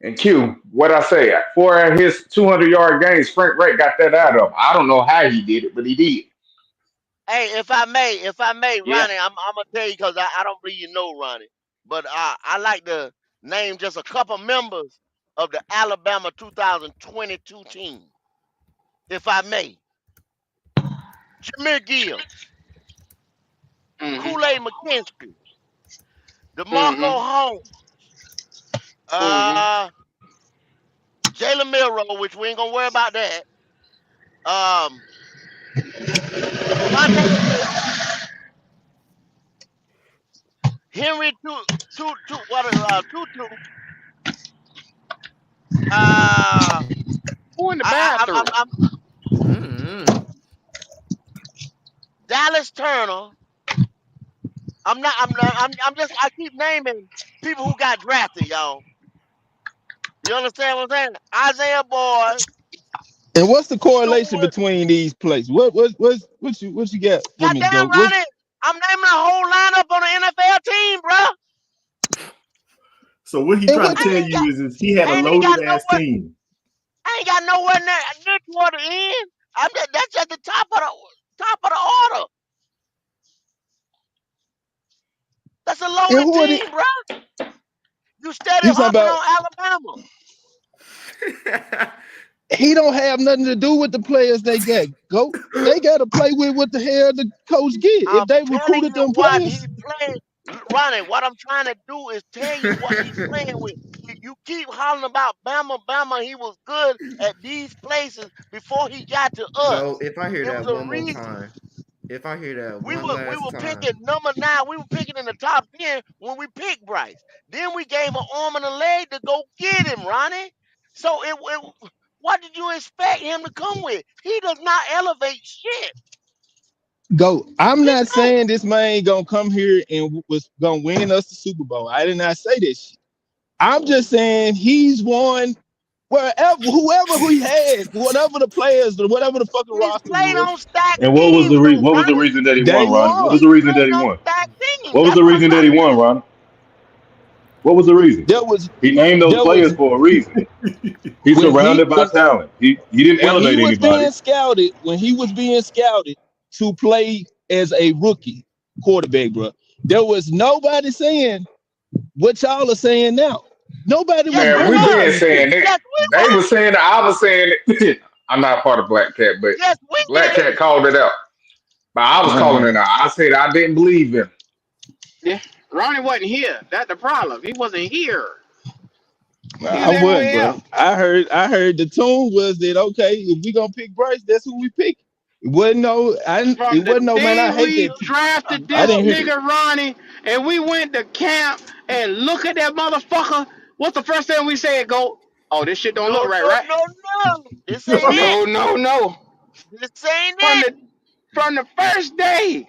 And Q, what I say, for his 200-yard games, Frank Wright got that out of him. I don't know how he did it, but he did. Hey, if I may, Yeah. Ronnie, I'm gonna tell you because I don't really know Ronnie, but I like to name just a couple members of the Alabama 2022 team, if I may. Jameer Gibbs, Mm-hmm. Kool-Aid McKinstry, DeMarco Mm-hmm. Holmes, Mm-hmm. uh, Jalen Milrow, which we ain't gonna worry about that. Um, Devontae Smith, Henry Tutu. Uh, Who in the I'm bathroom? Mm-mm. Dallas Turner. I'm just I keep naming people who got drafted, y'all. You understand what I'm saying? Isaiah Boyd, And what's the correlation Stewart. between these plays? What you got for me, Goddamn Goat? What's Ronnie. I'm naming a whole lineup on the NFL team, bro. So what he and trying what to the, tell you is he had a I ain't even got loaded ass nowhere. team. I ain't got nowhere near toward the end. That's at the top of the order. That's a and loaded who are the, team, bro. You steady you talking harping about? on Alabama. He don't have nothing to do with the players they got. Go. They got to play with what the hell the coach get. If I'm they telling recruited you them what he's players, playing. Ronnie, what I'm trying to do is tell you what he's playing with. You keep hollering about Bama, Bama. He was good at these places before he got to Go. us. If I hear It was that a one more reason. time, if I hear that We one were we last were time, picking number 9. We were picking in the top 10 when we picked Bryce. Then we gave an arm and a leg to go get him, Ronnie. So what did you expect him to come with? He does not elevate shit. go. I'm He not don't. saying this man gonna come here and was gonna win us the Super Bowl. I did not say this shit. I'm just saying he's won wherever, whoever he had, whatever the players, whatever the fucking He's roster played was, on stacked And teams, though, what was the Ronnie. reason that he they won, Ronnie? What was won. the He's reason that played he on won? stacked teams. What was That's the what I'm reason that trying he to tell won, you. Ronnie? What was the reason? There was He named those there was players for a reason. He's when he surrounded by when talent. He didn't when he elevate was anybody. being scouted, to play as a rookie quarterback, bro. There was nobody saying what y'all are saying now. Nobody Yes, was we Man, we bringing were. out been this shit. saying that. Yes, we They were. were saying that. I was saying it. I'm not part of Black Cat, but Yes, we Black did. Cat called it out. But I was calling it out. I said I didn't believe him. Yeah, Ronnie wasn't here. That's the problem. He wasn't here. He I was wasn't, everywhere bro. else. I heard the tune was that okay, if we gonna pick Bryce, that's who we pick. It wasn't no, it From the wasn't no man. day I hate we that. drafted I this didn't hear. nigga Ronnie and we went to camp and look at that motherfucker, what's the first thing we said? Go, oh, this shit don't look No, right, no, right? no, no. This ain't it. No, no, no. This ain't From it. the first day.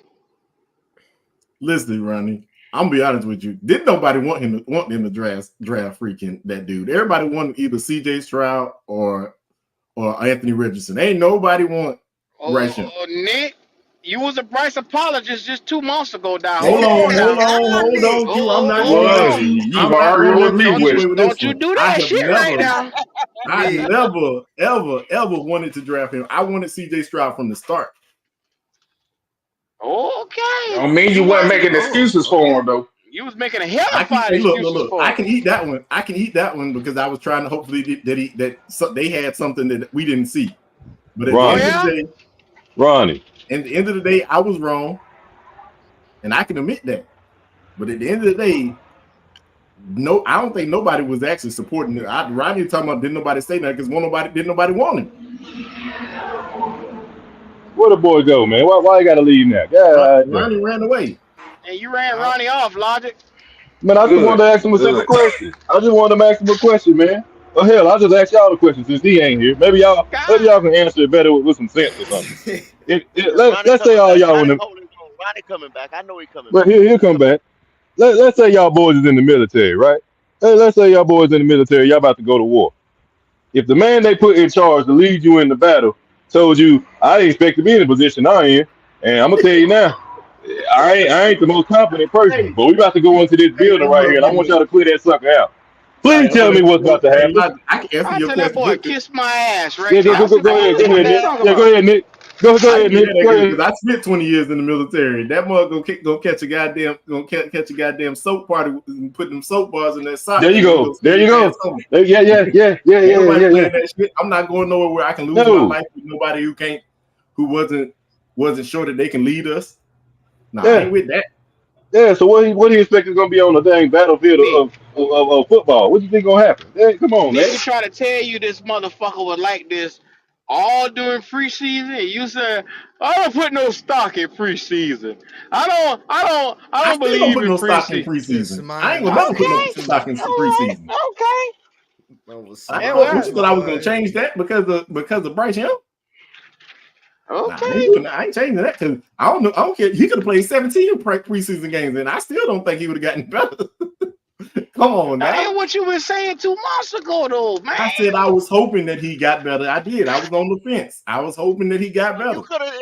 Listen, Ronnie, I'm gonna be honest with you. Didn't nobody want them to draft freaking that dude? Everybody wanted either C.J. Stroud or Anthony Richardson. Ain't nobody want Bryce Young. Oh, Nick, you was a Bryce apologist just 2 months ago, now. Hold Hold on on, hold now. on, hold Golly. on, Q. I'm Oh, not He gonna let was. oh, you. You I'm were not gonna arguing with let you me get with it. away with this don't you one. do I that have shit right never, now. I Nick, never, ever wanted to draft him. I wanted C.J. Stroud from the start. Okay. Don't mean you You wasn't wasn't making oh, excuses for okay. him though. you was making a hell I of can five hey, excuses look. I for can him. eat that one. I can eat that one because I was trying to hopefully they had something that we didn't see. But at the Oh end Ronnie, of the yeah? day, Ronnie. I was wrong, and I can admit that. But at the end of the day, no, I don't think nobody was actually supporting it. Rodney talking about didn't nobody say that because didn't nobody want him. Where the boy go, man? Why you gotta leave now? God damn. Ronnie ran away. And you ran I, Ronnie off, Logic. Man, I just wanted Good, to ask him a simple good. question. I just wanted to ask him a question, man. Oh hell, I'll just ask y'all the question since he ain't here. Maybe God. y'all can answer it better with some sense or something. Yeah, Ronnie Let's say coming all back. y'all in Ronnie the holding on. Ronnie coming back. I know he coming but back. he'll He come coming back. Let's say y'all boys is in the military, right? Let's say y'all boys in the military, y'all about to go to war. If the man they put in charge to lead you in the battle told you, I didn't expect to be in the position I'm in, and I'm gonna tell you now, I ain't the most confident person, Hey, but we about to go into this hey, building right here, and I want y'all to clear that sucker out. Please tell me what's about to hey, happen. I can answer I your tell that question. boy Good. kiss my ass right Yeah, now. I said, go boy, ahead, what you Nick. talking Yeah, go about? ahead, Nick. Go I ahead, can get Nick. that Go good ahead. because I spent 20 years in the military. That mug gonna catch a goddamn soap party and put them soap bars in that sock, There you and then he gonna go. send There his you ass go. home. Ain't nobody Yeah. playing that shit. I'm not going nowhere where I can lose my No. life with nobody who wasn't sure that they can lead us. Nah, I Yeah. ain't with that. Yeah. So what do you expect is gonna be on the dang battlefield Nick. of football? What do you think gonna happen? Hey, come on, man. Nigga try to tell you this motherfucker was like this all during preseason. You said, I don't put no stock in preseason. I I don't still don't believe put in no stock in preseason. preseason. I ain't Samaya gonna was never put no saying Okay. too. stock in All right. preseason. Okay. That was And You well, Samaya thought I was gonna boy. change that because of Bryce Young? Nah, I ain't okay. doing that. I ain't changing that because I don't know. I don't care. He could have played 17 preseason games, and I still don't think he would have gotten better. Come on That now. ain't what you been saying 2 months ago, though, man. I said I was hoping that he got better. I did. I was on the fence. I was hoping that he got Well, you better. could have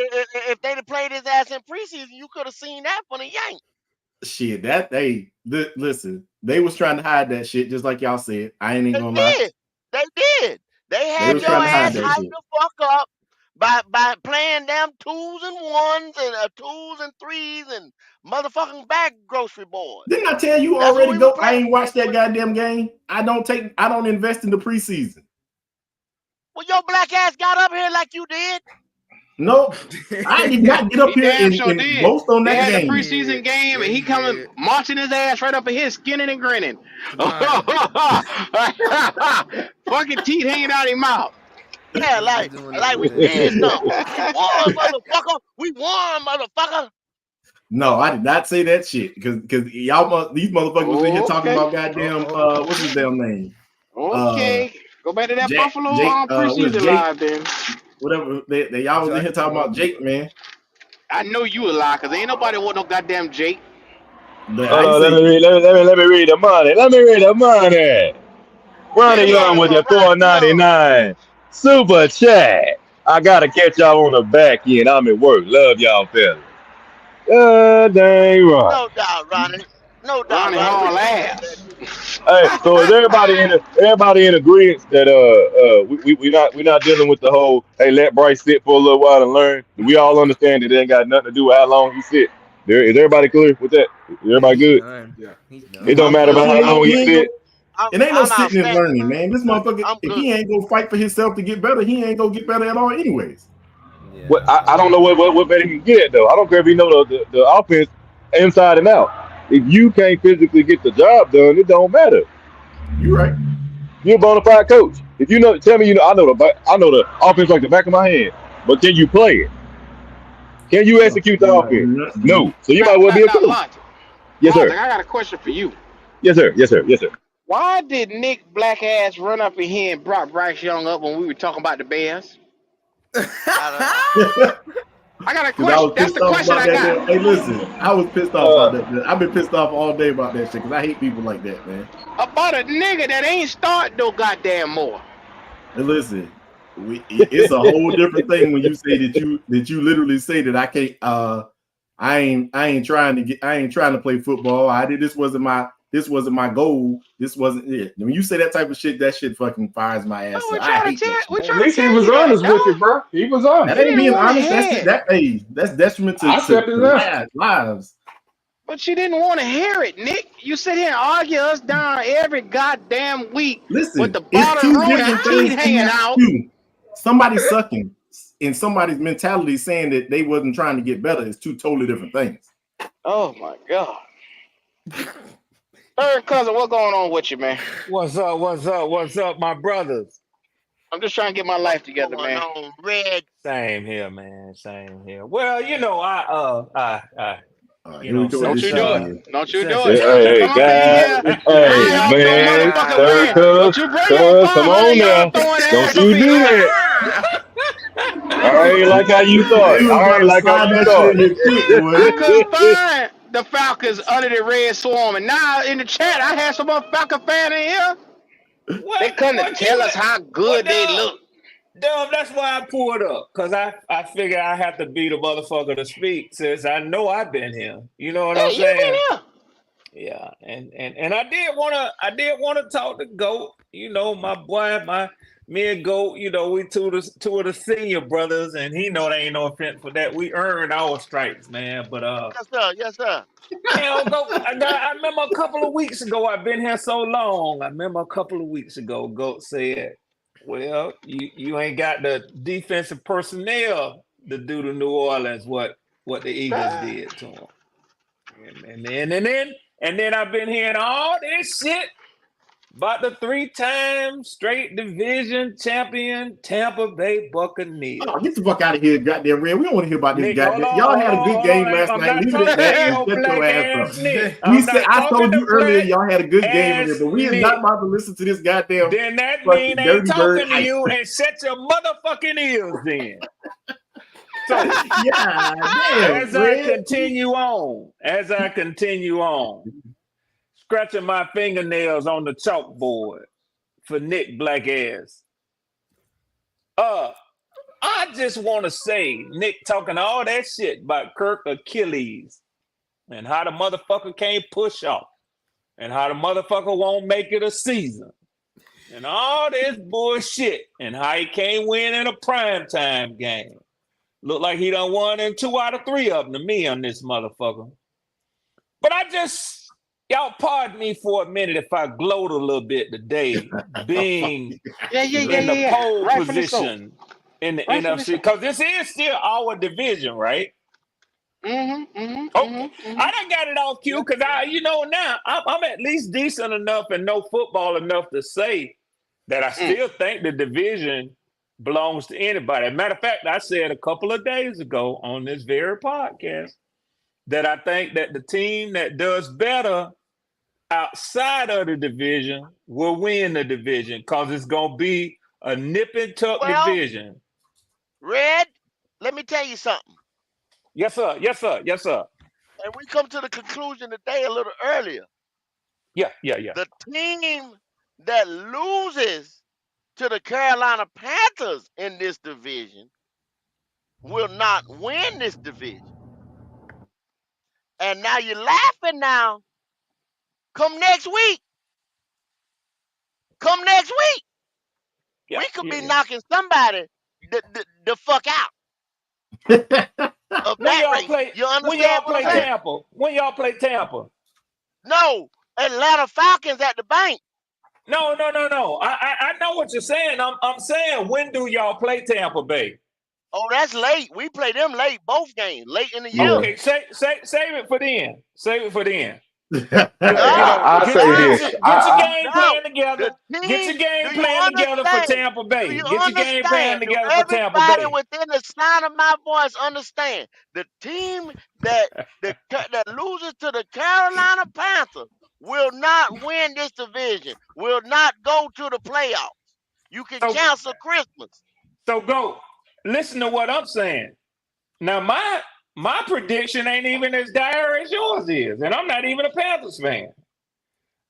if they'd have played his ass in preseason, you could have seen that from the Yank. Shit, listen, they was trying to hide that shit, just like y'all said. I ain't even They gonna lie. did. They did. They They had was your trying to hide ass that hyped shit. the fuck up by playing them 2s and 1s and 2s and 3s and motherfucking bag grocery boys. Didn't I tell you That's what already? we were Go. I playing. ain't watched that goddamn game. I don't invest in the preseason. Well, your black ass got up here like you did. No, I did not get up He here damn and, sure and did. boast on They that had the Yeah, he game. preseason did. game, Yeah, and he he coming did. marching his ass right up in here, skinning and grinning. Samaya, Fucking teeth hanging out his mouth. Yeah, just be doing that like with we that. did something. We won, motherfucker. We won, motherfucker. No, I did not say that shit because these motherfuckers was in here talking Okay. about goddamn Oh, what's his damn name? Uh Okay. Go back to that Jake Buffalo Jake what is preseason Jake live then. whatever they y'all was in here Jockey talking about Plum. Jake, man. I know you a lie, cause ain't nobody want no goddamn Jake. But Hold I on, say let me read the money. Let me read the money. Read Ronnie the Young money with for your Ronnie Young. 4.99 super chat. I gotta catch y'all on the back end. I'm at work. Love y'all fellas. Dang right. No doubt, Ronnie. No doubt, Ronnie Ronnie. We haul agree with that ass. too. Hey, so is everybody in agreement that we not dealing with the whole hey let Bryce sit for a little while and learn? We all understand that it ain't got nothing to do with how long he sit. Is everybody clear with that? Is Yeah, everybody he's good? done. Yeah. He's It done. don't I'm matter good. about He how ain't, long he he ain't sit. go. It ain't no I'm sitting and outstanding. learning, man. This motherfucker, I'm if good. he ain't gonna fight for himself to get better, he ain't gonna get better at all, anyways. What Yeah, I don't know what better he can get though. I don't care if he know the offense inside and out. If you can't physically get the job done, it don't matter. You right. You're a bona fide coach. If you know, tell me you know. I know the offense like the back of my hand. But can you play it? Can you Oh, execute the you not offense? doing nothing, No. man. So you Now, might well now, be a now, coach. Logic. Yes, sir. Logic, I got a question for you. Yes, sir. Yes, sir. Yes, sir. Why did Nick Black ass run up in here and brought Bryce Young up when we were talking about the Bears? I, I got a Because I question. was That's pissed the off question about I that. got. Hey, listen, I was pissed off about Uh, that. I've been pissed off all day about that shit because I hate people like that, man. About a nigga that ain't start no goddamn more. And listen, it's a whole different thing when you say that you literally say that I can't. I ain't trying to play football. This wasn't my goal. This wasn't it. When you say that type of shit, that shit fucking fires my Well, ass up. I hate that we shit. At trying to least he tell was you that, honest with dog. you, bro. He was That He honest. ain't didn't being want to honest. hear it. That's detriment I to accepted that. lives. But you didn't want to hear it, Nick. You sit here and argue us down every goddamn week with Listen, the it's bottom two row of your different teeth things in hanging that out. too. Somebody sucking and somebody's mentality saying that they wasn't trying to get better is two totally different things. Oh my god. Third cousin, what's going on with you, man? What's up? What's up? What's up, my brothers? I'm just trying to get my what's life together, going man. on, Red? Same here, man. Same here. Well, Here we go with Don't this you shit do it. again. Don't you since do Hey, it. Don't you hey, come up in God, here hey, high off your man, motherfucking third win. cuz, Don't you bring your come 500 on yard now. throwing Don't ass up you in do here. that. I ain't like how you thought. He was I about ain't to like how slide you that shit thought. in here quick, boy. I couldn't find the Falcons under the red swarm. And now in the chat, I had some more Falcon fan in here. They come to what tell you us how what good they look. Dub, that's why I pulled up. Cause I figured I have to be the motherfucker to speak since I know I've been here. You know what Yeah, I'm you been saying? here. Yeah. And I did wanna talk to Goat. You know, my boy, me and Goat, we two of the senior brothers, and he know there ain't no offense for that. We earned our stripes, man. But Yes, sir. Yes, sir. Go. I remember a couple of weeks ago. I've been here so long. I remember a couple of weeks ago, Goat said, "Well, you ain't got the defensive personnel to do to New Orleans what the Eagles did to them." And then I've been hearing all this shit about the 3-time straight division champion Tampa Bay Oh, Buccaneers. get the fuck out of here, goddamn Red. We don't want to hear about this Nick, hold goddamn. on, Y'all hold had a on, good hold game on. last I'm night. not Leave it at talking to that and your shut your black ass ass up. Nick. We I'm said not I talking told to you earlier black y'all had a good game in there, ass but we is not Nick. about to listen to this goddamn Then that mean fucking I ain't dirty bird talking to hype. you and shut your motherfucking ears then. So Yeah, damn, as I Red. continue on, scratching my fingernails on the chalkboard for Nick Black ass. Uh, I just want to say, Nick talking all that shit about Kirk Achilles and how the motherfucker can't push off and how the motherfucker won't make it a season and all this bullshit and how he can't win in a primetime game. Look like he done won in 2 out of 3 of them to me on this motherfucker. But y'all pardon me for a minute if I gloat a little bit today, being Yeah, yeah, yeah, in yeah, the yeah. pole Rightfully so. position in the Rightfully NFC, so. because this is still our division, right? Okay, I done got it off cue Yeah, because yeah. now I'm at least decent enough and know football enough to say that I Mm. still think the division belongs to anybody. Matter of fact, I said a couple of days ago on this very podcast that I think that the team that does better outside of the division will win the division because it's gonna be a nip and tuck Well, division. Red, let me tell you something. Yes, sir. Yes, sir. Yes, sir. And we come to the conclusion today a little earlier. Yeah, yeah, yeah. The team that loses to the Carolina Panthers in this division will not win this division. And now you're laughing now Come next week, Yeah, we could be yeah. knocking somebody the fuck out of When that y'all race. play, You when understand y'all what I'm play saying? Tampa, when y'all play Tampa. No, Atlanta Falcons at the bank. No, no, no, no. I know what you're saying. I'm saying, when do y'all play Tampa Bay? Oh, that's late. We play them late, both games, late in the year. Yeah. Okay, save it for then. Save it for then. Hey, You No, know, I say this. get your game no. plan together. The Get team, your do game you plan together for understand? Tampa Do Bay. you Get your game plan understand? Do together for Tampa everybody Bay. within the sound of my voice understand? The team that loses to the Carolina Panthers will not win this division, will not go to the playoffs. You can So cancel Christmas. go. Listen to what I'm saying. Now my prediction ain't even as dire as yours is, and I'm not even a Panthers fan.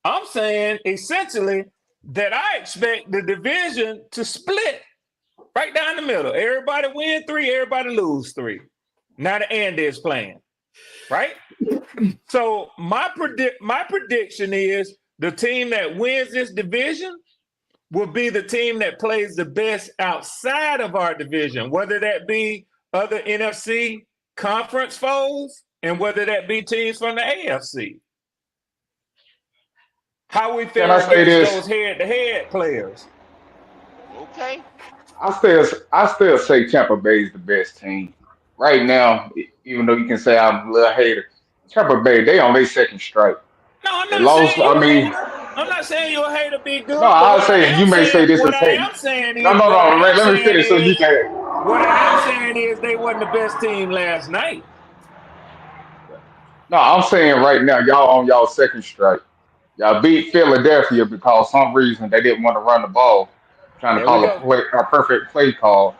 I'm saying essentially that I expect the division to split right down the middle. Everybody win 3, everybody lose 3. Now the end is playing, right? So my prediction is the team that wins this division will be the team that plays the best outside of our division, whether that be other NFC conference foes and whether that be teams from the AFC. How we Can I fare say against this? those head-to-head players. Okay. I still say Tampa Bay is the best team right now. Even though you can say I'm a little hater, Tampa Bay they on their second strike. No, I'm They not saying lost. you I a mean, hater. I'm not saying you a hater be no, good, but I'll say you may say this as hate. No, no, what I no, am man. Let me saying finish so you is can. they wasn't the best team last night. No, I'm saying right now, y'all on y'all second strike. Y'all beat Philadelphia because some reason they didn't want to run the ball, trying to There we call go. a perfect play call,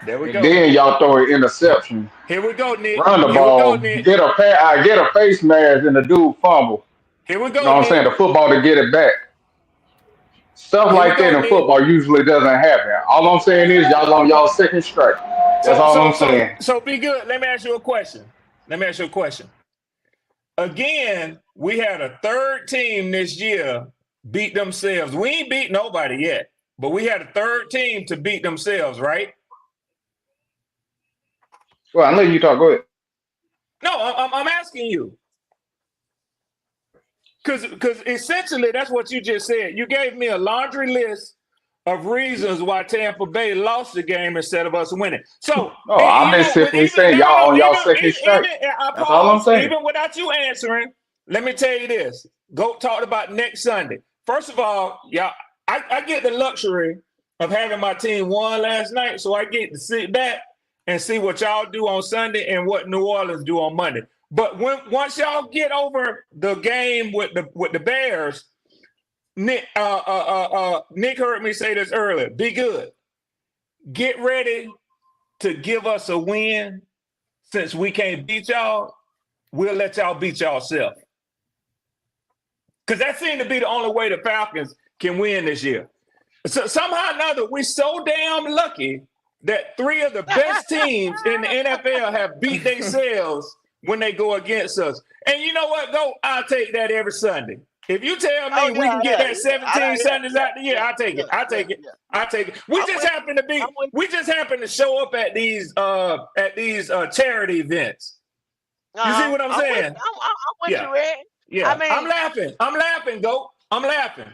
There we and go. then y'all throw an interception, Here we go, Nick. run the Here we go, ball, Nick. get a face mask, and the dude fumble. Here we You know go, what I'm saying? Nick. The football to get it back. Stuff Here we like that go, in Nick. football usually doesn't happen. All I'm saying is y'all on y'all second strike. That's So all so I'm so saying. so be good. Let me ask you a question. Again, we had a third team this year beat themselves. We ain't beat nobody yet, but we had a third team to beat themselves, right? Well, I know you talk. Go ahead. No, I'm asking you because essentially that's what you just said. You gave me a laundry list of reasons why Tampa Bay lost the game instead of us winning. So, No, and, I'm you just know, with simply even saying no, no, y'all no, on y'all second strike. I That's all I'm pause, saying. even without you answering. Let me tell you this. Go talk about next Sunday. First of all, y'all, I get the luxury of having my team won last night, so I get to sit back and see what y'all do on Sunday and what New Orleans do on Monday. But once y'all get over the game with the Bears, Nick heard me say this earlier. Be good. Get ready to give us a win. Since we can't beat y'all, we'll let y'all beat y'allself. Because that seemed to be the only way the Falcons can win this year. So somehow or another, we're so damn lucky that 3 of the best teams in the NFL have beat themselves when they go against us. And you know what, though? I'll take that every Sunday. If you tell Oh me we yeah, can get yeah, that yeah. I 17 like, yeah, Sundays yeah, out the year, yeah, I'll take it. yeah, I'll yeah, take it. yeah. I'll take it. I'm with We just happen to show up at these charity events. You see what I'm I'm with saying? I'm with Yeah. you, Red. I Yeah. I'm mean, laughing. Goat. I'm laughing.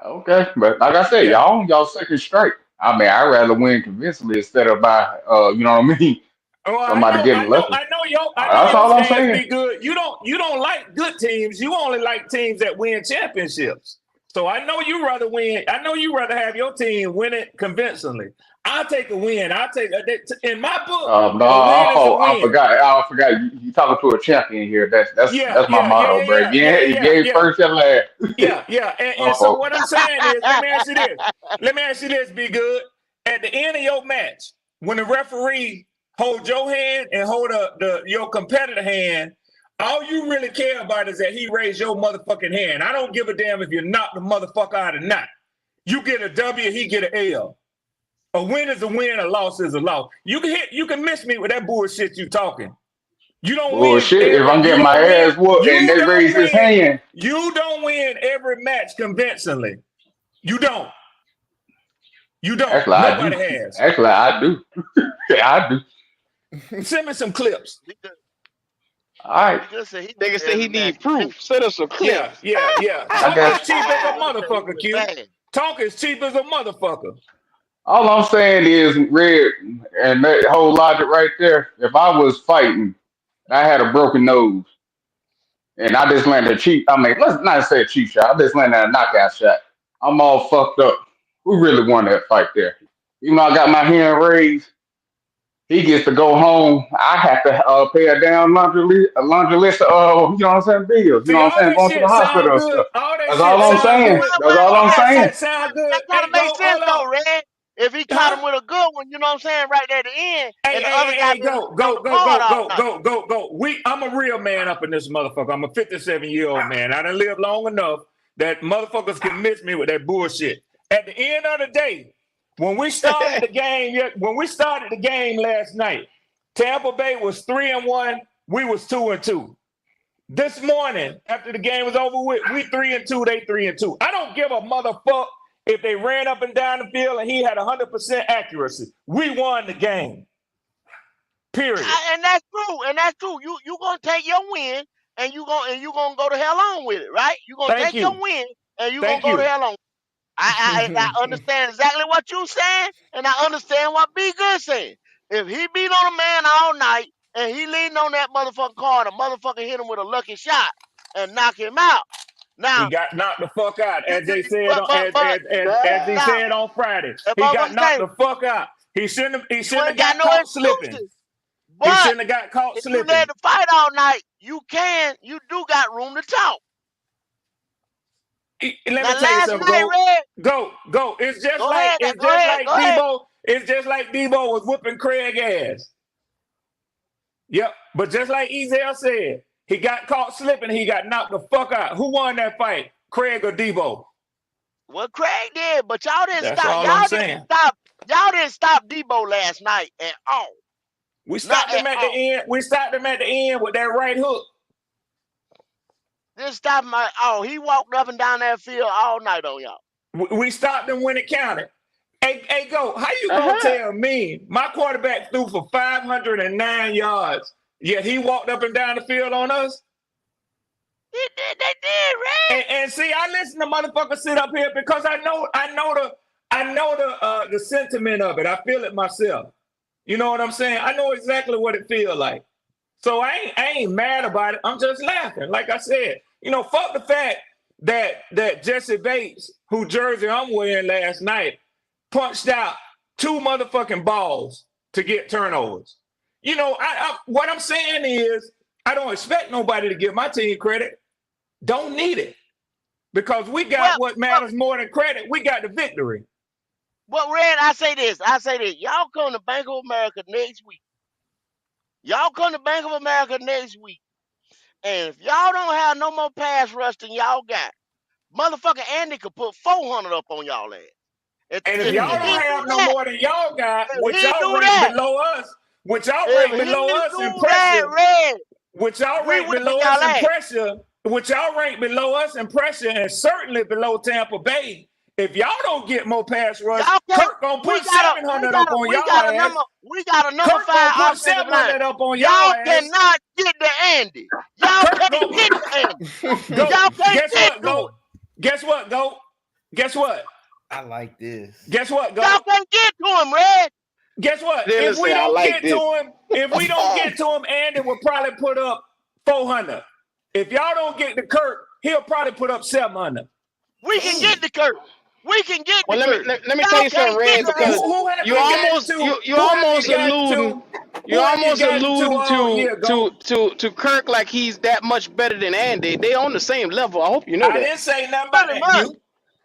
Okay, but like I said, Yeah. y'all on y'all second strike. I mean, I'd rather win convincingly instead of by, you know what I mean, Well, somebody getting lucky. I know That's your all I'm stance saying. be good. You don't like good teams. You only like teams that win championships. So I know you rather win. I know you rather have your team win it convincingly. I'll take a win. In my book, No, a win is a I win. forgot. I forgot. You talking to a champion here. Yeah, That's my yeah, yeah, motto, yeah, bro. yeah, yeah, You yeah, gave yeah, first and last. yeah, yeah. My And so fault. what I'm saying is, let me ask you this. Let me ask you this, be good. At the end of your match, when the referee hold your hand and hold your competitor hand, all you really care about is that he raised your motherfucking hand. I don't give a damn if you knock the motherfucker out or not. You get a W, he get an L. A win is a win, a loss is a loss. You can miss me with that bullshit you talking. You don't win Bullshit. If every. I'm You getting my don't win. ass whooped and You they don't raise his win. hand, You don't win every match convincingly. You don't. You don't. actually I Nobody do. has. Actually I do. Yeah, I do. Send me some clips. All right. He just said he won Nigga say he every match. need proof. Send us some Yeah, clips. yeah, yeah. I Talk is got you. cheap as a Brother said he motherfucker, went Q. bad. Talk is cheap as a motherfucker. All I'm saying is, Red, and that whole logic right there. If I was fighting, and I had a broken nose, and I just landed a cheap. I mean, let's not say a cheap shot. I just landed a knockout shot. I'm all fucked up. Who really won that fight there? Even though I got my hand raised, he gets to go home. I have to pay a down laundry list. You know what I'm saying? Bills. You know See, what I'm all saying? that Going to the shit sound hospital and good. stuff. All that That's shit all I'm Hey, sound saying. good. That's all All I'm that saying. shit sound that good. kind of Hey, makes go, sense hold on. though, Red. If he caught him Huh? with a good one, you know what I'm saying, right there at the end, Hey, and the hey, other hey, guy hey, been go, laying on go, the go, card go, all go, night. go, go, go. I'm a real man up in this motherfucker. I'm a 57-year-old man. I done lived long enough that motherfuckers can miss me with that bullshit. At the end of the day, when we started the game last night, Tampa Bay was 3-1. We was 2-2. This morning, after the game was over with, we 3-2, they 3-2. I don't give a motherfucker if they ran up and down the field and he had 100% accuracy. We won the game. Period. And that's true. And that's true. You gonna take your win, and you gonna go to hell on with it, right? You gonna Thank take your you. win, and you gonna Thank go to you. hell on. I understand exactly what you saying, and I understand what B Good saying. If he beat on a man all night and he leaning on that motherfucking car, and a motherfucker hit him with a lucky shot and knock him out. He Now, got knocked the fuck out, you, as you they said but on but but as he now, said on Friday. the He got motherfucker knocked say the fuck out. He shouldn't you have ain't got got no caught slipping. excuses. He But shouldn't have got caught if you led slipping. the fight all night, you do got room to talk. Let me Now tell you last something, night, Red, go. It's just go like ahead, go ahead, go ahead. Debo. It's just like Debo was whooping Craig ass. Yep. But just like Ezel said, he got caught slipping. He got knocked the fuck out. Who won that fight? Craig or Debo? Well, Craig did, but y'all didn't That's stop. all I'm saying. Y'all didn't stop Debo last night at all. We Not stopped at him at the all. end. We stopped him at the end with that right hook. Didn't stop him at all. He walked up and down that field all night on y'all. We stopped him when it counted. Hey, go. How you gonna Uh-huh. tell me my quarterback threw for 509 yards, yet he walked up and down the field on us? They did, Red. And see, I listen to motherfuckers sit up here because I know the sentiment of it. I feel it myself. You know what I'm saying? I know exactly what it feels like. So I ain't mad about it. I'm just laughing. Like I said, fuck the fact that Jesse Bates, who jersey I'm wearing last night, punched out 2 motherfucking balls to get turnovers. What I'm saying is I don't expect nobody to give my team credit. Don't need it. Because we got what matters more than credit. We got the victory. Well, Red, I say this. Y'all come to Bank of America next week. And if y'all don't have no more pass rush than y'all got, motherfucker Andy could put 400 up on y'all ass. And if If y'all he don't do have no that, more than y'all got, if he do that, if he in do that, pressure, Red, which y'all we rank whipping below us y'all in ass. pressure, and certainly below Tampa Bay. If y'all don't get more pass rush, Y'all can't. Kirk gonna We put got a 700 up on we y'all got a ass. number we got a number Kirk gonna 5 put offensive line. 700 up on y'all Y'all ass. cannot get to Andy. Y'all Kirk can't gonna get to Andy. go. Y'all can't Guess get what? to him. Go. Guess what? Go. Guess what? I like this. Guess what? Go. Y'all can't get to him, Red. Guess what? Dylan say I like this. If we don't get to him, Andy will probably put up 400. If y'all don't get to Kirk, he'll probably put up 700. We can get to Kirk. We can get Well, to Kirk. let me tell Y'all you something, can't get Red, to Andy. because Who have you he gotten almost to? you Who have he almost gotten alluding to? Who have he gotten to all year ago? to Kirk like he's that much better than Andy. They on the same level. I hope you know I that. didn't say nothing about Pretty that, much. you.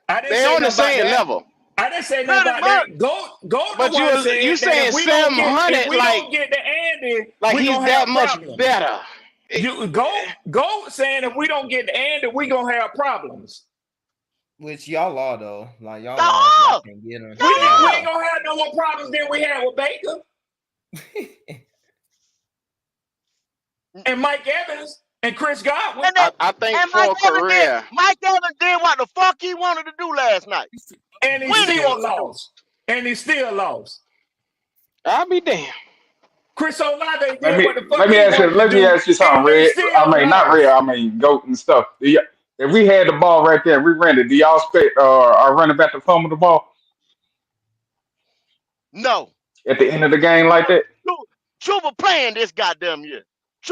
I didn't They say on the nothing about same that. level. I didn't say nothing Pretty about much. that. Go the But one you said that saying if 700 we don't get the Andy, like we he's gonna that have much problems. better. You go saying if we don't get the Andy, we gonna have problems. Which y'all are though. Like y'all are if y'all Y'all can get them. We Yeah. ain't gonna have no more problems than we had with Baker. and Mike Evans and Chris Godwin. And, I think and for a career. Mike Evans did what the fuck he wanted to do last night. And he When he still wanted to do. lost. And he still lost. I'll be damned. Chris Olave did Let me what the fuck let me he ask you wanted to do, something, and they Red. I still mean, not lost. Red. I mean, Goat and stuff. If we had the ball right there, we ran it. Do y'all expect our running back to fumble the ball No. at the end of the game like that? Chuba playing this goddamn year.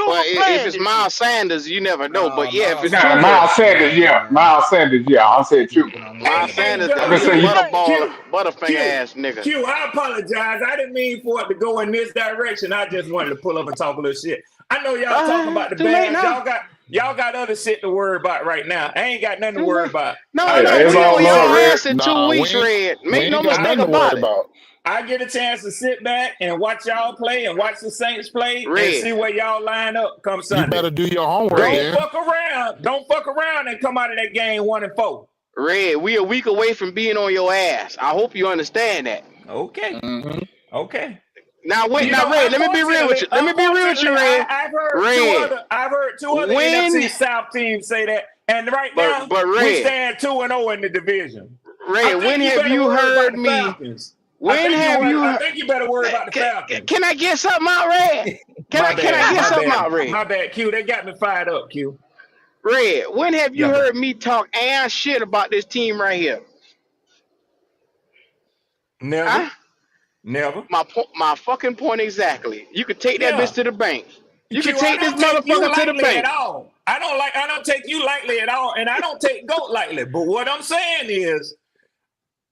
Well, Chuba if playing it's this year. Miles Sanders, you never know. No, But yeah, if Miles it's Nah, Sanders Chuba, Miles ain't Sanders, playing, yeah. man. Miles Sanders, yeah. I said He Cuba. been on the Hey, Miles bench. hey, Sanders, go, I'm just saying them you. butterfinger ass nigga. Q, I apologize. I didn't mean for it to go in this direction. I just wanted to pull up and talk a little shit. I know y'all talking about the Too late Bears. now. Y'all got other shit to worry about right now. I ain't got nothing to Too worry late. about. No. Hey, it's We all on love, y'all Red. ass in 2 Nah, weeks, Red. we Make no ain't got mistake nothing to worry about it. about. I get a chance to sit back and watch y'all play and watch the Saints play and Red, see where y'all line up come You Sunday. better do your homework Red, Don't then. fuck around. Don't fuck around and come out of that game 1-4. Red. We a week away from being on your ass. I hope you understand that. Okay. Mm-hmm. Okay. Now wait, You now know, Red. Let me be real with you. Let me be real with you, Red. I've heard Red. I've heard two other When, NFC South teams say that. And right now, but we Red, stand 2-0 in the division. Red. I think When you have better you worry about heard the me? Falcons. When have you? I think you better worry about the Can, Falcons. can I get something out, Red? Can I get something out, Red? My bad, Q. They got me fired up, Q. Red, when have you Yeah, bro. heard me talk ass shit about this team right here? Never. Huh? Never. My fucking point exactly. You could take that bitch Yeah. to the bank. You could Q, I take this don't take you motherfucker to the lightly at bank. all. I don't take you lightly at all, and I don't take GOAT lightly. But what I'm saying is,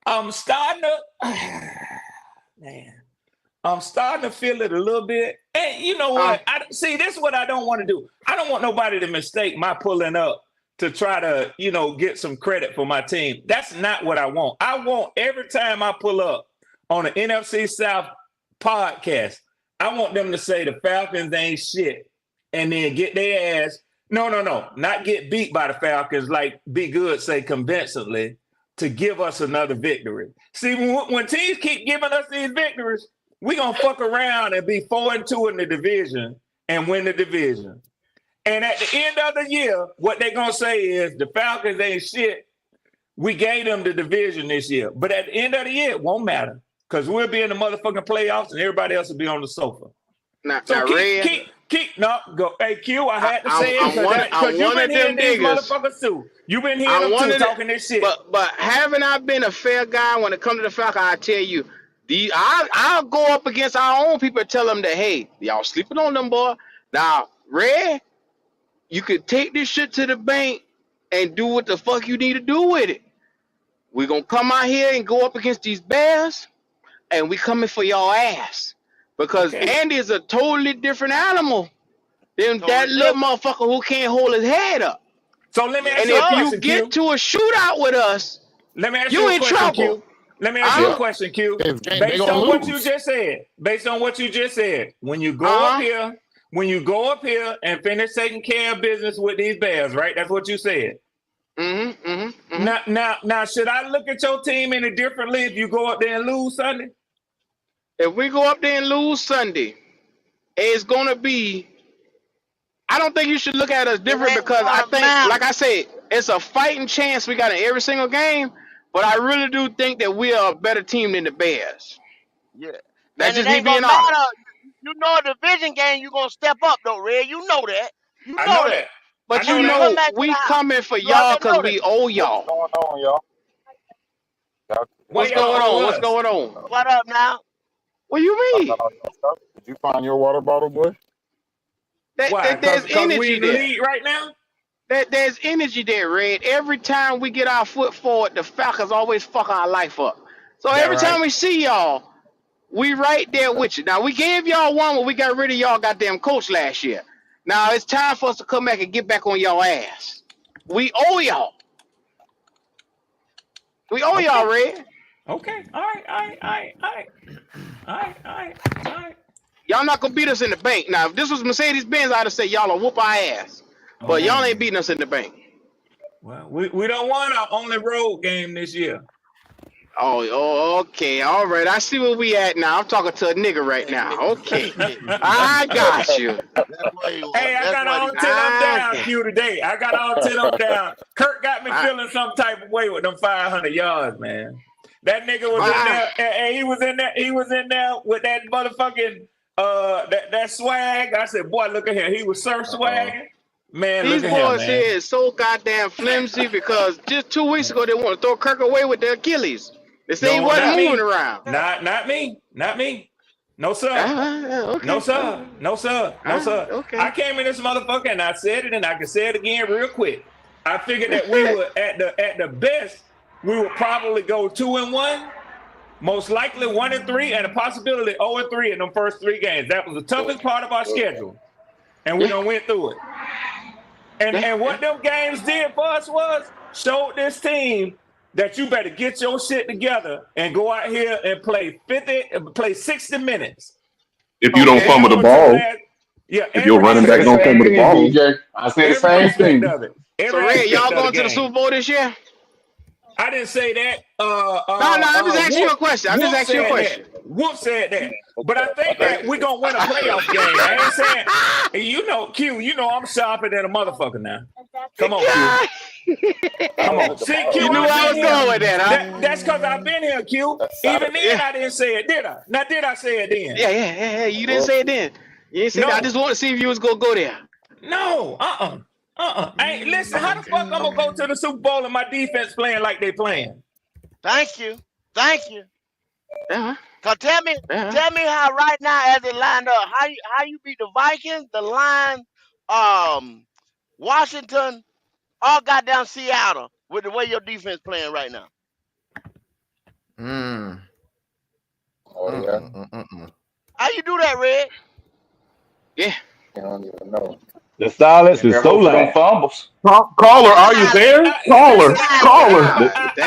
I'm starting to, man, I'm starting to feel it a little bit. And you know what? See, this is what I don't want to do. I don't want nobody to mistake my pulling up to try to, get some credit for my team. That's not what I want. I want every time I pull up on an NFC South podcast, I want them to say the Falcons ain't shit and then get their ass. No, not get beat by the Falcons like Be Good say convincingly to give us another victory. See, when teams keep giving us these victories, we're going to fuck around and be 4-2 in the division and win the division. And at the end of the year, what they're going to say is the Falcons ain't shit. We gave them the division this year. But at the end of the year, it won't matter because we'll be in the motherfucking playoffs and everybody else will be on the sofa. Now, So Red, go. Hey, Q, I had to say I'm because you've one been of them hearing these niggas. motherfuckers too. You've been hearing I'm them one too of the, talking this shit. but haven't I been a fair guy when it comes to the Falcons? I tell you, I'll go up against our own people and tell them that, hey, y'all sleeping on them, boy. Now, Red, you could take this shit to the bank and do what the fuck you need to do with it. We're gonna come out here and go up against these Bears, and we coming for y'all ass. Because Okay. Andy is a totally different animal than that little motherfucker who can't hold his head up. So let me ask And you a if you question, get Q. to a shootout with us, Let me ask you you a in question, trouble. Q. Let me ask you a Yep. question, Q. They Based gonna on what you lose. just said, when you go up here and finish taking care of business with these Bears, right? That's what you said. Now, should I look at your team any differently if you go up there and lose Sunday? If we go up there and lose Sunday, it's gonna be. I don't think you should look at us different because I think, like I said, it's a fighting chance we got in every single game. But I really do think that we are a better team than the Bears. Yeah. That's And it just me ain't gonna being honest. matter. You know a division game, you're gonna step up though, Red. You know that. You I know know that. that. But So you when it come know, back to the we house, coming for you y'all already because know that. we owe What's y'all. going on, y'all? Why What's y'all going owe on? What's us? going on? What up now? What do you Y'all mean? got all your stuff? Did you find your water bottle, boy? Why? There's Because we energy in the there. lead right now? There's energy there, Red. Every time we get our foot forward, the Falcons always fuck our life up. So That every right. time we see y'all, we right there with you. Now we gave y'all one when we got rid of y'all goddamn coach last year. Now it's time for us to come back and get back on y'all ass. We owe y'all. We owe y'all, Okay. Red. Okay. All right. Y'all not gonna beat us in the bank. Now if this was Mercedes Benz, I'd have said y'all will whoop our ass. But Okay. y'all ain't beating us in the bank. Well, we don't want our only road game this year. Okay. All right. I see where we at now. I'm talking to a nigga right now. Okay. I got you. That's what he want. Hey, I That's got what he all want. 10 of them I down, got Q, today. I got all 10 of them down. Kirk got me I, feeling some type of way with them 500 yards, man. That nigga was in I, there, and he was in there. He was in there with that motherfucking that swag. I said, boy, look at him. He was surf swagging. Man, these look at him, boys here man. is so goddamn flimsy because just 2 weeks ago they want to throw Kirk away with the Achilles. They say he No, wasn't not moving me. around. Not me. Not me. No, sir. Okay. No, sir. No, sir. No, sir. Okay. I came in this motherfucker and I said it, and I can say it again real quick. I figured that we would at the best, we would probably go 2-1, most likely 1-3, and a possibility 0-3 in them first 3 games. That was the toughest part of our schedule, and we done went through it. And what them games did for us was showed this team that you better get your shit together and go out here and play 60 minutes. If you don't Okay. fumble the ball, Yeah, if your every running I back said the aspect don't same fumble the thing, ball, DJ. I said the every same aspect thing. of it. So Every Red, y'all aspect of going the to the game. Super Bowl this year? I didn't say that. No, I'm just asking you a question. I'm just asking you a question. Whoop said that. But I think that we're going to win a playoff game. I ain't saying, you know, Q, you know I'm sharper than a motherfucker now. Come on, Q. Come on. See, Q, You knew I've I was been going here. with that, huh? That's because I've been here, Q. Even then, Yeah. I didn't say it, did I? Now, did I say it then? Yeah. You didn't say it then. You didn't say that. I No. just want to see if you was gonna go there. No. Hey, listen, how the fuck I'm going to go to the Super Bowl and my defense playing like they playing? Thank you. Thank you. Uh-huh. Cause tell me how right now as it lined up, how you beat the Vikings, the Lions, Washington, all goddamn Seattle with the way your defense playing right now. Oh yeah. How you do that, Red? Yeah. I don't even know. the silence And is they're so hoping them loud. fumbles. Caller, are you there? Caller, Listen, caller.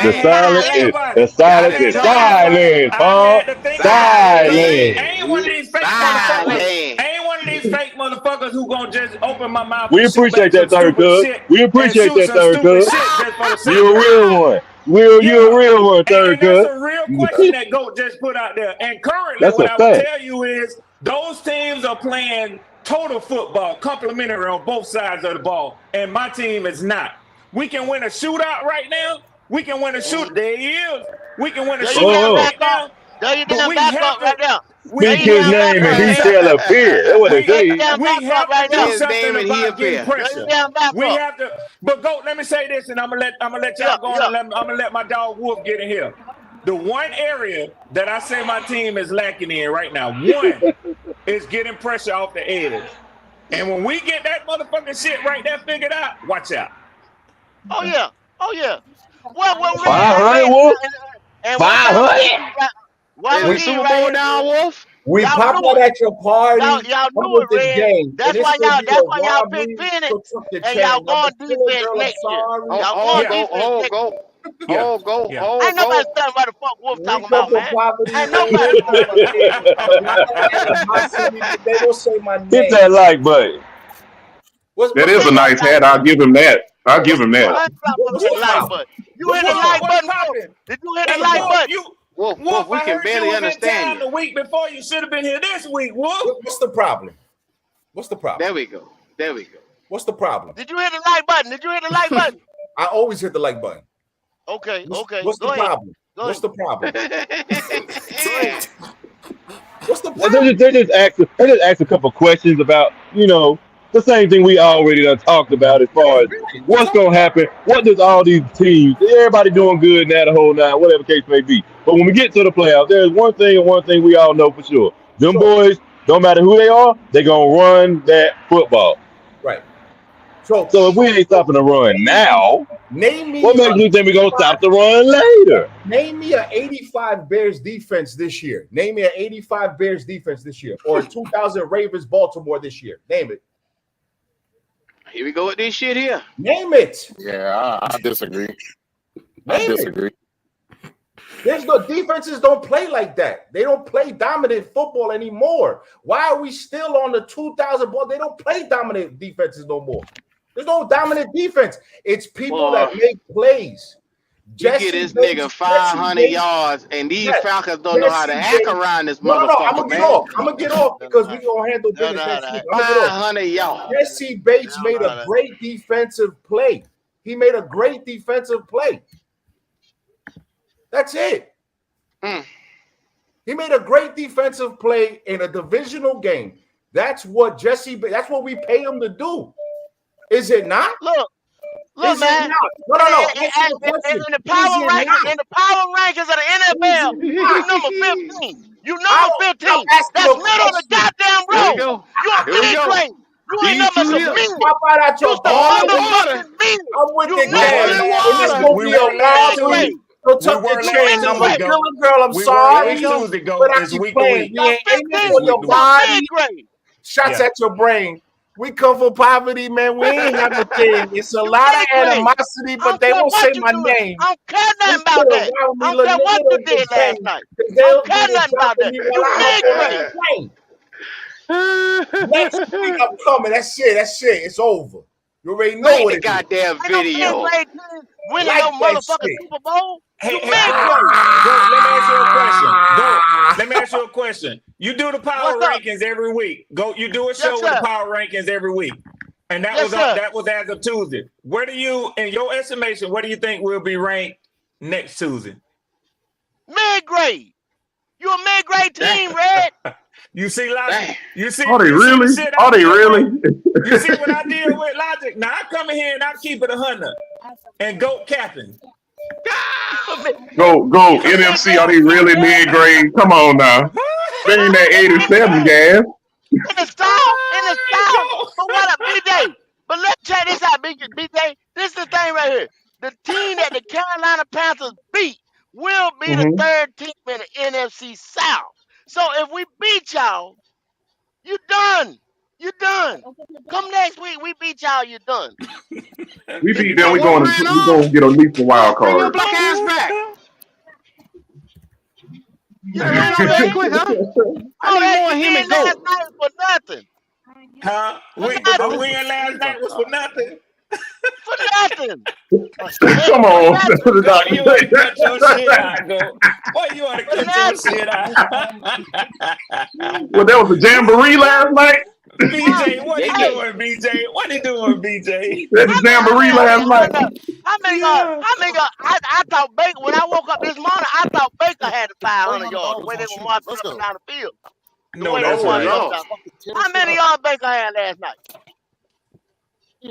The Damn. silence think is about the it. silence is silence, I huh? had to think about it because Silence. I ain't one of these fake motherfuckers. Silent. I ain't one of these fake motherfuckers who gonna just open my mouth We and shoot appreciate back some that, third stupid cuz. shit We and appreciate shoot that, some third stupid cuz. shit just for the sake You a of it. real one. You Yeah, a real one, third and that's cuz. a real question that GOAT just put out there. And currently, That's what a I would fact. tell you is those teams are playing total football, complementary on both sides of the ball, and my team is not. We can win a shootout right now. We can win a shoot. There he is. We can win a There you shootout damn Oh, right back up. now. There you But damn we back have up right to. there. There speak you We his damn have back name to and up do he right there. shall something. appear. That's what they We There you say. damn back we up have right to do there. His name something and he about getting appear. There you pressure. damn back We up. have to. But GOAT, let me say this, and I'm gonna let Yeah, y'all go on, yeah. and I'm gonna let my dog Wolf get in here. The one area that I say my team is lacking in right now, one is getting pressure off the edge. And when we get that motherfucking shit right there figured out, watch out. Oh yeah. Oh yeah. Well, Red, 500 Wolf? and one thing I'm gonna give 500? you right, what I'm Is gonna the We give you Super right Bowl here, down, Red. Wolf? we Y'all pop knew out it. at your party. Y'all I'm knew with it, the Red. gang, and That's it's why gonna be a y'all pick robbery. Penny So took the and y'all chain. I'm going a killer defense girl. I'm next year. sorry. Y'all Hold, going Yeah, go, defense hold, next go, year. yeah, Ain't yeah. nobody go. studying what the fuck Wolf We talking come about, for man. property, Ain't man. nobody studying what the fuck Hey, Wolf talking when I about. come to my city, they don't say my Hit name. that like button. What's That the is Hit a that nice problem? like hat. I'll button. give him that. I'll give What's him the that. I problem? ain't talking What's about the the like problem? button. You What's hit the the Wolf, like problem? what's button, Wolf? poppin'? Did you hit the Hey, like Wolf, button? Wolf, Wolf, we I can heard you barely was in understand town you. the week before. You should have been here this week, Wolf. What's the problem? What's the problem? There we go. What's the problem? Did you hit the like button? Did you hit the like button? I always hit the like button. Okay, okay. What's the Go ahead. problem? Go What's ahead. the problem? Go ahead. What's the They problem? just, they just asked. They just asked a couple questions about, the same thing we already done talked about as far as Right. what's Talk gonna about happen. What does all these teams, everybody doing good now, the whole nine, whatever case may be. But when we get to the playoffs, there's one thing and one thing we all know for sure: it. them Sure. boys, don't matter who they are, they gonna run that football. Right. So So if we ain't stopping the run now, name what me makes you think we gonna stop the run later? name me a 85 Bears defense this year. Name me an 85 Bears defense this year, or a 2000 Ravens Baltimore this year. Name it. Here we go with this shit here. Name it. Yeah, I disagree. Name it. There's no defenses don't play like that. They don't play dominant football anymore. Why are we still on the 2000 ball? They don't play dominant defenses no more. There's no dominant defense. It's people that make plays. You get this nigga 500 yards, and these Falcons don't know how to act around this motherfucker, I'm man. gonna get off because we gonna handle business next week. 500 yards. Jesse Bates made a great defensive play. He made a great defensive play. That's it. He made a great defensive play in a divisional game. That's what that's what we pay him to do. Is it not? Look, Is man. it not? No. In the power rankings of the NFL, you number 15. You number 15. That's middle of the goddamn road. You a mid-grade. You ain't nothing but some mid. How about at your motherfucking mid. I'm with You the mid-grade. we were so tuck the chain number. Girl, I'm sorry. But I keep playing. We ain't aiming for your body. Shots at your brain. We come from poverty, man. We ain't have a thing. It's a lot of animosity, but they won't say my name. I don't care nothing about that. I don't care what you did last night. I don't care nothing about that. You mid-grade. Next week I'm coming. That's it. It's over. You already know what it is. Goddamn video. Winning no motherfucking Super Bowl. Hey, let me ask you a question. Let me ask you a question. You do the power rankings every week. You do a show with the power rankings every week. And that was as of Tuesday. Where do you, in your estimation, where do you think we'll be ranked next Tuesday? Mid-grade. You a mid-grade team, Red. You see, Logic? You see? Are they really? Are they really? You see what I deal with, Logic? Now I come in here and I keep it 100 and go capping. Go NFC. Are they really mid-grade? Come on now. They ain't that 87 gas. In the style. But what up, BJ? But let's check this out, BJ. This is the thing right here. The team that the Carolina Panthers beat will be the third team in the NFC South. So if we beat y'all, you done. You done. Come next week, we beat y'all, you done. We beat them, we going to get at least a wild card. Bring your black ass back. You know that quick, huh? I need more of him and go. Last night for nothing. Huh? The win last night was for nothing. For nothing. Come on. Why you want to cut your shit out, go? Why you want to cut your shit out? Well, there was a jamboree last night. BJ, what you doing, BJ? What you doing, BJ? There's a jamboree last night. I thought Baker, when I woke up this morning, I thought Baker had the 500 yards the way they were marching up and down the field. No, that's right. How many yards Baker had last night?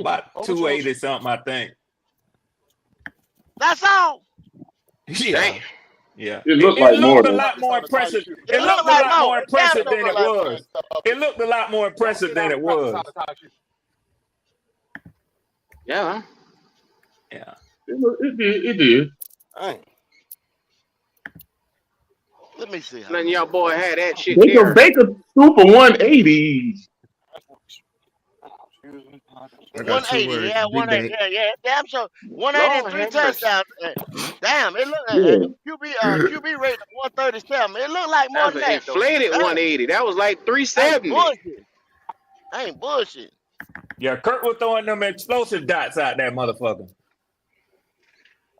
About 280 something, I think. That's all. Yeah. Yeah. It looked like more. A lot more impressive. It looked a lot more impressive than it was. It looked a lot more impressive than it was. Yeah. Yeah. It did. Let me see. Letting y'all boy had that shit Baker Super 180. 180, yeah, 180, yeah, damn sure. 183 touchdowns. Damn, it looked like QB rate of 137. It looked like more than that. Inflated 180. That was like 370. I ain't bullshit. Yeah, Kurt was throwing them explosive dots out that motherfucker.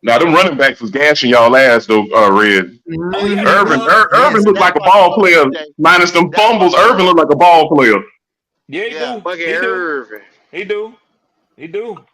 Now them running backs was gashing y'all ass though, Red. Irvin looked like a ball player. Minus them fumbles, Irvin looked like a ball player. Yeah, he do. He do.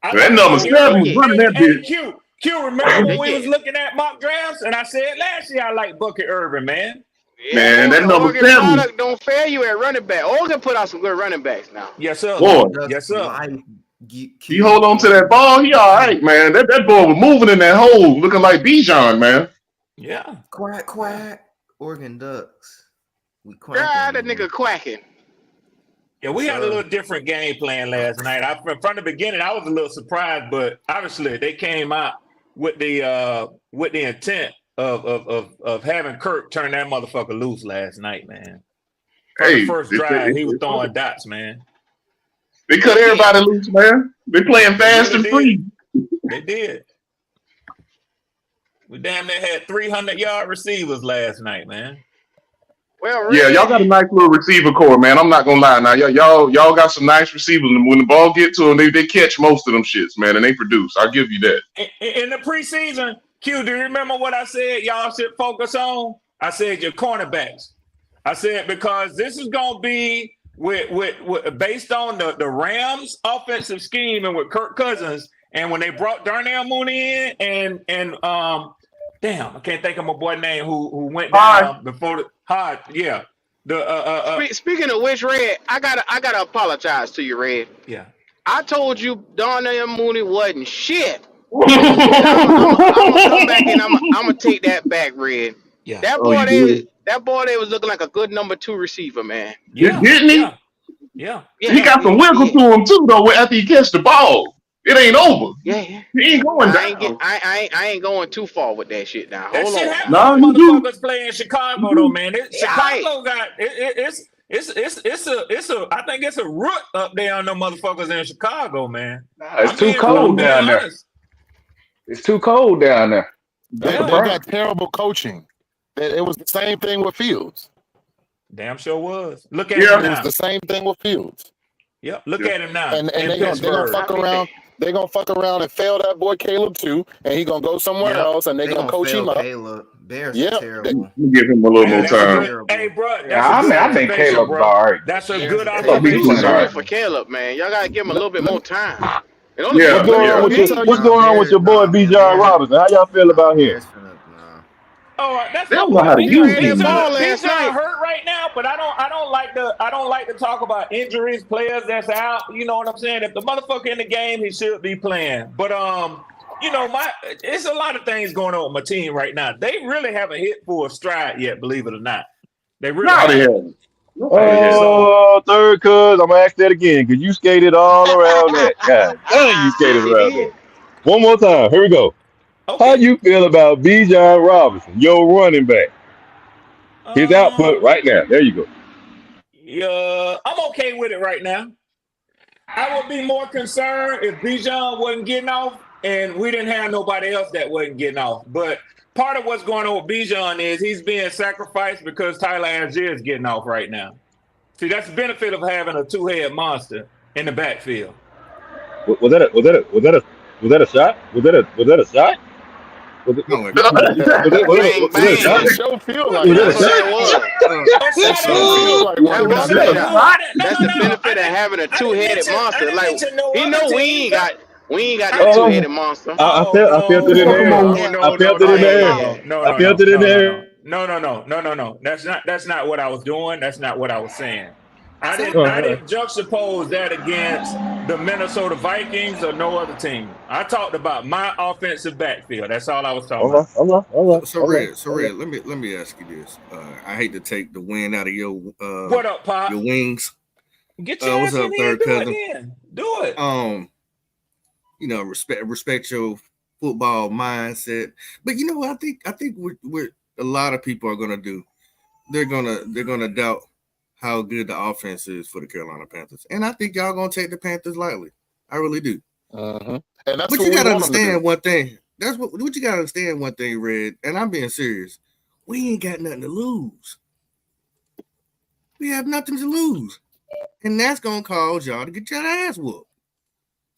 That number 7 was running that bitch. Q, remember when we was looking at mock drafts and I said last year I like Bucket Irvin, man. Yeah, man, that number Oregon 7 don't fail you at running back. Oregon put out some good running backs now. Yes, sir. Boy. Yes, sir. He hold on to that ball, he all right, man. That boy was moving in that hole, looking like Bijan, man. Yeah. Quack. Oregon Ducks. We quacking. That nigga quacking. Yeah, we had a little different game plan last night. From the beginning, I was a little surprised, but obviously they came out with the intent of having Kirk turn that motherfucker loose last night, man. From the first drive, he was throwing dots, man. They cut everybody loose, man. They playing fast and free. They did. We damn near had 300-yard receivers last night, man. Well, Yeah, y'all got a Red, nice little receiver core, man. I'm not gonna lie. Now, y'all got some nice receivers. And when the ball get to them, they catch most of them shits, man, and they produce. I'll give you that. In the preseason, Q, do you remember what I said y'all should focus on? I said your cornerbacks. I said because this is gonna be with based on the Rams offensive scheme and with Kirk Cousins, and when they brought Darnell Mooney in and damn, I can't think of my boy name who went Hi. down before the yeah. The speaking of which, Red, I gotta apologize to you, Red. yeah. I told you Darnell Mooney wasn't shit. And I'm come back and I'm gonna take that back, Red. Yeah. That Oh, you boy did. they was looking like a good number two receiver, man. Yeah. Didn't he? Yeah. Yeah. He Yeah, got some wiggle yeah, to him too, though. After he catch the ball, it ain't over. yeah. He ain't going down. I ain't going too far with that shit now. That Hold shit on happen now. No, when you do. motherfuckers play in You Chicago though, do. man. Yeah, I Chicago got it's a I think it's a root up there on them motherfuckers in Chicago, man. Nah, it's too I'm cold being down there. honest. It's too cold down there. That's the Yeah, They problem. got terrible coaching. It was the same thing with Fields. damn sure was. Look at him Yeah. It was now. the same thing with Fields. Yep, look Yeah. at him now And in they're gonna Pittsburgh. fuck I'll be around. back. They're gonna fuck around and fail that boy Caleb too, and he gonna go somewhere Yep. else, and they're They gonna gonna coach fail him up. Caleb. Bears are Yep. terrible. We'll give him a little Hey, more Bears that's a are time. good. terrible. Hey, bro, Yeah, that's a good I think observation, Caleb's bro. all right. That's a Bears good are He gonna They be too terrible. pretty observation, all soon right. bro. for Caleb, man. Y'all gotta give him a Let, little bit let more me time. In order for Yeah, What's him to let going me on yeah. let with me your tell What's you. Nah, going on with Bears. your boy Nah, B. man. John Robinson? How y'all feel about him? Bears finna. Nah. Oh, that's They my don't know boy. how to he use ran these that niggas. ball last Bijan night. hurt right now, but I don't like to talk about injuries, players that's out. You know what I'm saying? If the motherfucker in the game, he should be playing. But it's a lot of things going on with my team right now. They really haven't hit full stride yet, believe it or not. They really No, they haven't. haven't. No, they haven't. So Third cuz, I'm gonna ask that again because you skated all around that. God dang, you skated Yes, he around that. did. One more time. Here we go. How okay. you feel about B. John Robinson, your running back? His output Um right now. There you go. yeah, I'm okay with it right now. I would be more concerned if Bijan wasn't getting off and we didn't have nobody else that wasn't getting off. But part of what's going on with Bijan is he's being sacrificed because Tyler Algier is getting off right now. See, that's the benefit of having a two-head monster in the backfield. Was that a shot? Was that a shot? No, like, Bang Was that a bang. shot? it sure feel like Was that That's a what one. that shot? was. A It shot sure is feel good. like That's one. what I'm No, saying. no, That's the benefit of having a I two didn't headed mention. I monster. didn't Like mention no he other know teams. we ain't got I no didn't. two Oh, headed monster. I Oh felt no, it in no, the no, air. no, Yeah. I no, no, felt it no, in Yeah, the no, yeah, no, air. yeah. no, no, I no, felt no, it in no, the no, air. no, no, no, no, no, no, no. That's not what I was doing. That's not what I was saying. I Uh, didn't juxtapose that against the Minnesota Vikings or no other team. I talked about my offensive backfield. That's all I was talking all right, about. all right, all So, right, so all right, Red, so all right. Red, let me ask you this. I hate to take the wind out of What up, Pop? your wings. Get your What's ass in up, here and third do it cousin? then. Do it. Respect your football mindset. But you know what I think what a lot of people are gonna do. They're gonna doubt how good the offense is for the Carolina Panthers. And I think y'all gonna take the Panthers lightly. I really do. And that's But what you we gotta want them to do. understand one thing. That's what you gotta understand one thing, Red. And I'm being serious. We ain't got nothing to lose. We have nothing to lose. And that's gonna cause y'all to get your ass whooped.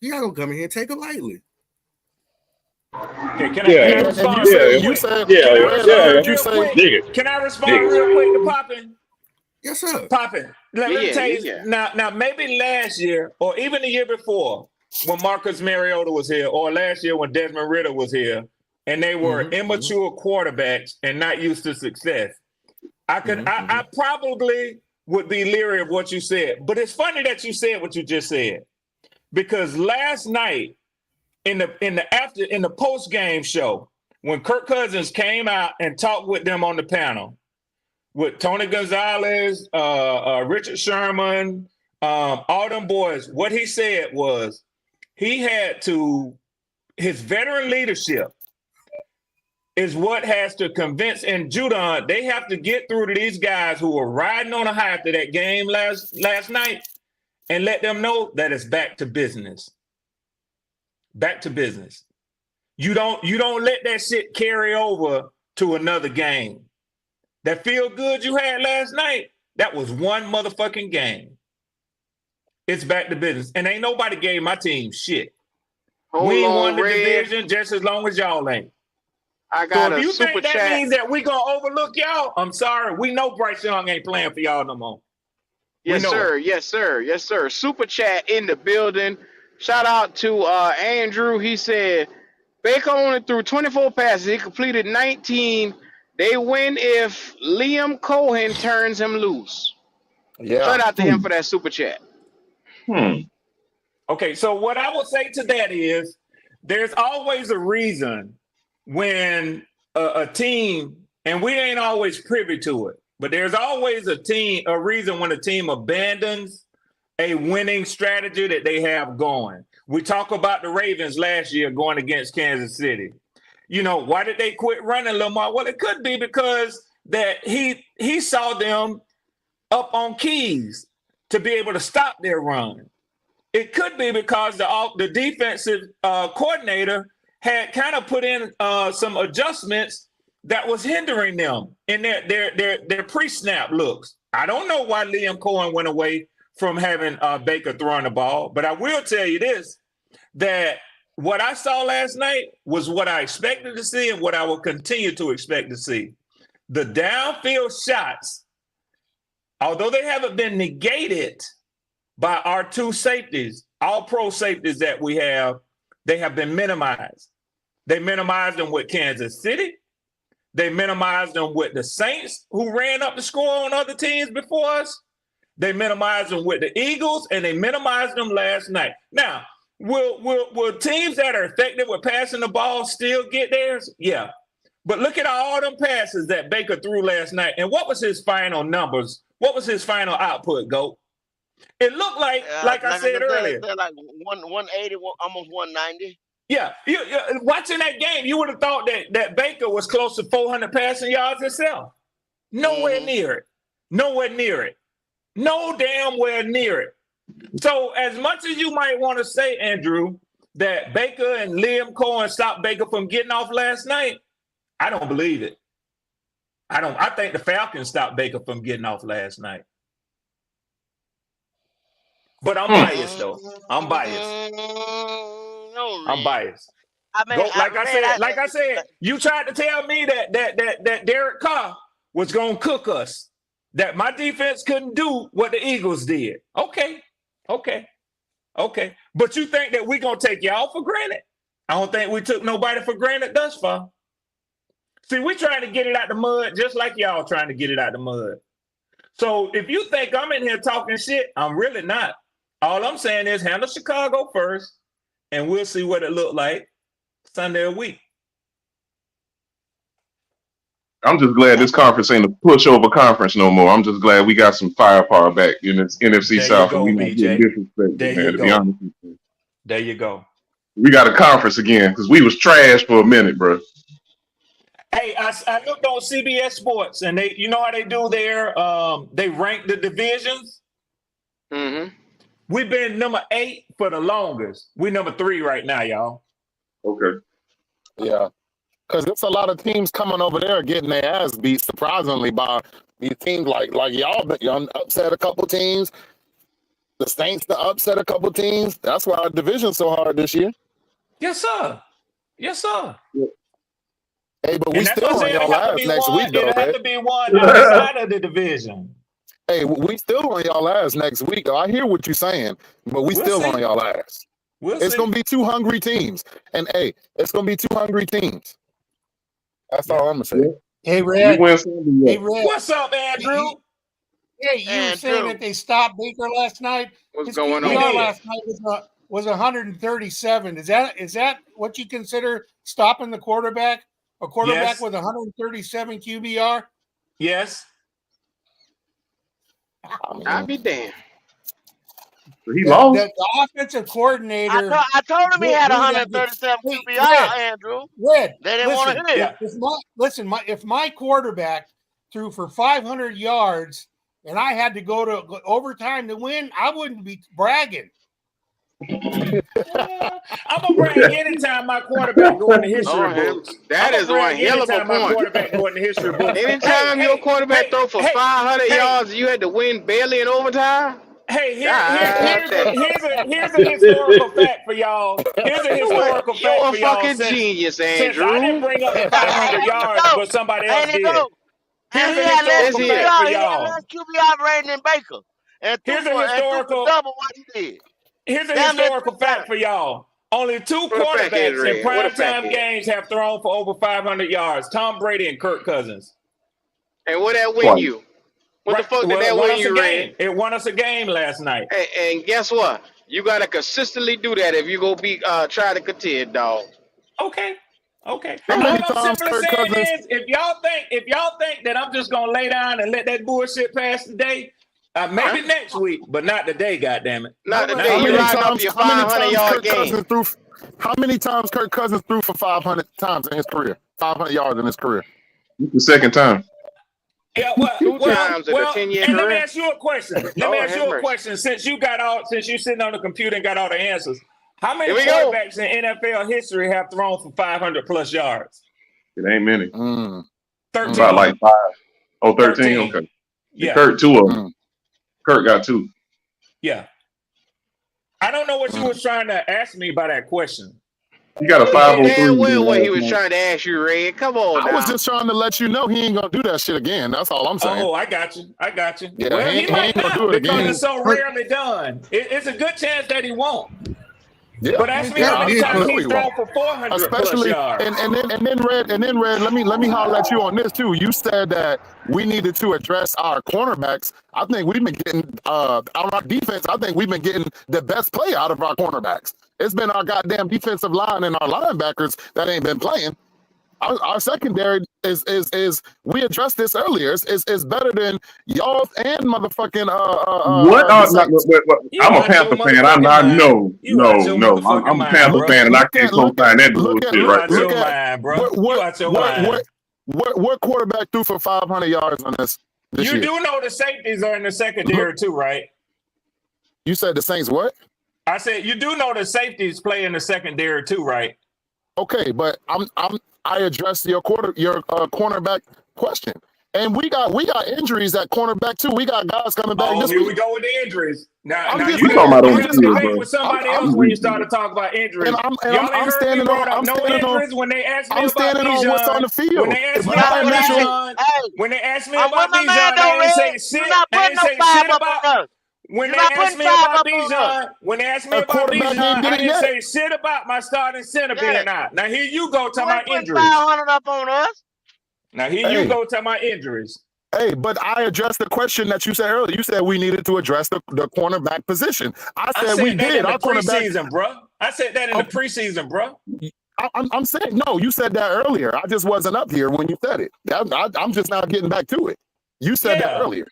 Y'all gonna come in here and take it lightly. Okay, can I Yeah, And you respond yeah, real said yeah, you quick? said yeah, Can I Red. I yeah. respond heard you real say quick? Niggas, Can I respond niggas. real quick to Poppin? Yes, sir. Poppin. Let Yeah, me yeah, tell yeah, you yeah. now maybe last year or even the year before when Marcus Mariota was here, or last year when Desmond Ritter was here, and they were immature quarterbacks and not used to success. I probably would be leery of what you said. But it's funny that you said what you just said. Because last night in the post game show, when Kirk Cousins came out and talked with them on the panel, with Tony Gonzalez, Richard Sherman, all them boys, what he said was his veteran leadership is what has to convince, and Judon, they have to get through to these guys who were riding on a high after that game last night and let them know that it's back to business. Back to business. You don't let that shit carry over to another game. That feel good you had last night, that was one motherfucking game. It's back to business. And ain't nobody gave my team shit. We ain't won the division just as long as y'all ain't. I got so if a you super think that chat. means that we gonna overlook y'all, I'm sorry. We know Bryce Young ain't playing for y'all no more. Yes, sir. Yes, sir. Yes, sir. Super chat in the building. Shout out to Andrew. He said Baker only threw 24 passes. He completed 19. They win if Liam Cohen turns him loose. Yeah. Shout out to him for that super chat. Okay, so what I will say to that is there's always a reason when a team, and we ain't always privy to it, but there's always a reason when a team abandons a winning strategy that they have going. We talk about the Ravens last year going against Kansas City. You know, why did they quit running, Lamar? Well, it could be because that he saw them up on keys to be able to stop their run. It could be because the defensive coordinator had kind of put in some adjustments that was hindering them in their pre-snap looks. I don't know why Liam Cohen went away from having Baker throwing the ball, but I will tell you this, that what I saw last night was what I expected to see and what I will continue to expect to see. The downfield shots, although they haven't been negated by our two safeties, all pro safeties that we have, they have been minimized. They minimized them with Kansas City. They minimized them with the Saints, who ran up the score on other teams before us. They minimized them with the Eagles, and they minimized them last night. Now, will teams that are effective with passing the ball still get theirs? Yeah. But look at all them passes that Baker threw last night. And what was his final numbers? What was his final output, Goat? It looked like I said earlier. Like 180, almost 190. Yeah, watching that game, you would have thought that Baker was close to 400 passing yards himself. Nowhere near it. Nowhere near it. No damn where near it. So as much as you might want to say, Andrew, that Baker and Liam Cohen stopped Baker from getting off last night, I don't believe it. I think the Falcons stopped Baker from getting off last night. But I'm biased, though. I'm biased. I'm biased. I mean, like I said, you tried to tell me that Derek Carr was gonna cook us, that my defense couldn't do what the Eagles did. Okay. But you think that we're gonna take y'all for granted? I don't think we took nobody for granted thus far. See, we're trying to get it out the mud just like y'all trying to get it out the mud. So if you think I'm in here talking shit, I'm really not. All I'm saying is handle Chicago first, and we'll see what it looked like Sunday a week. I'm just glad this conference ain't a pushover conference no more. I'm just glad we got some firepower back in this NFC South, and we not getting disrespected, man. To be honest with you. There you go. We got a conference again because we was trash for a minute, bro. Hey, I looked on CBS Sports, and they, you know how they do their, they rank the divisions. Mm-hmm. We've been number 8 for the longest. We number 3 right now, y'all. Okay. Yeah. Because there's a lot of teams coming over there getting their ass beat, surprisingly, by these teams like y'all upset a couple teams. The Saints to upset a couple teams. That's why our division's so hard this year. Yes, sir. Yes, sir. Hey, but we still on y'all ass next week, though, It'll have man. to be one outside of the division. Hey, we still on y'all ass next week, though. I hear what you're saying, but we'll still on y'all ass. It's going to be 2 hungry teams. And, hey, it's going to be 2 hungry teams. That's all I'm going to say. Hey, Red. Hey, Red. What's up, Andrew? Hey, you were saying that they stopped Baker last night. What's His going QBR on? last night was 137. Is that what you consider stopping the quarterback? A quarterback with 137 QBR? Yes. I'll be damned. He lost. The offensive coordinator. I told him he had 137 QBR, Andrew. Red, they didn't want to hear it. If my quarterback threw for 500 yards and I had to go to overtime to win, I wouldn't be bragging. I'm gonna brag anytime my quarterback go in the history books. That is one hell of a Anytime my point. quarterback go in the history books. Anytime your quarterback throw for 500 yards, you had to win barely in overtime. Here's a historical fact for y'all. Here's a historical fact You're a for y'all. fucking genius, Andrew. Since I didn't bring up the 500 yards, but somebody else did. And Here's a historical fact for he had y'all. less QB operating than Baker. And threw for double what he did. Here's a historical fact for y'all. Only two quarterbacks in primetime games have thrown for over 500 yards. Tom Brady and Kirk Cousins. And what that win you? What the fuck did that win you, Ray? It won us a game last night. And guess what? You gotta consistently do that if you go be try to contend, dog. Okay. All How many I'm times simply Kirk saying Cousins? is, if y'all think that I'm just gonna lay down and let that bullshit pass today, maybe next week, but not today, goddammit. Not today. You riding off your 500-yard game. How many times Kirk Cousins threw for 500 times in his career? 500 yards in his career. The second time. Yeah, Two times in a 10-year career. Let me ask you a question. Since you sitting on the computer and got all the answers. How many quarterbacks in NFL history have thrown for 500 plus yards? It ain't many. 13. About like 5. Oh, 13? Okay. Yeah. Kirk, 2 of them. Kirk got 2. Yeah. I don't know what you was trying to ask me by that question. You got a 503. Damn well what he was trying to ask you, Ray. Come on, I was just trying to let you know he ain't gonna do that shit again. That's all I'm saying. Oh, I got you. Yeah, well, he might ain't gonna do it because again. it's so rarely done. It's a good chance that he won't. Yeah. But ask me how many times he's thrown for 400 especially, plus yards. And then Red, let me holler at you on this too. You said that we needed to address our cornerbacks. I think we've been getting on our defense. I think we've been getting the best play out of our cornerbacks. It's been our goddamn defensive line and our linebackers that ain't been playing. Our secondary is we addressed this earlier. Is better than y'all and motherfucking what? I'm a Panther fan. I'm not. No. I'm a Panther fan, and I can't co-sign that bullshit right there. What quarterback threw for 500 yards on this year? You do know the safeties are in the secondary too, right? You said the Saints what? I said you do know the safeties play in the secondary too, right? Okay, but I addressed your cornerback question, and we got injuries at cornerback too. We got guys coming back. Oh, here we go with the injuries. Now you just debate with somebody else when you start to talk about injuries. I'm standing on. When they asked me I'm standing on what's on the field. When they asked me about Bijan, when they asked me about Bijan, I didn't say shit. I didn't say shit about. When they asked me about Bijan, I didn't say shit about my starting center being out. Now here you go to my injuries. 500 up on us. Now here you go to my injuries. Hey, but I addressed the question that you said earlier. You said we needed to address the cornerback position. I said we did. Our preseason, bro. I said that in the preseason, bro. I'm saying no. You said that earlier. I just wasn't up here when you said it. I'm just now getting back to it. You said that earlier.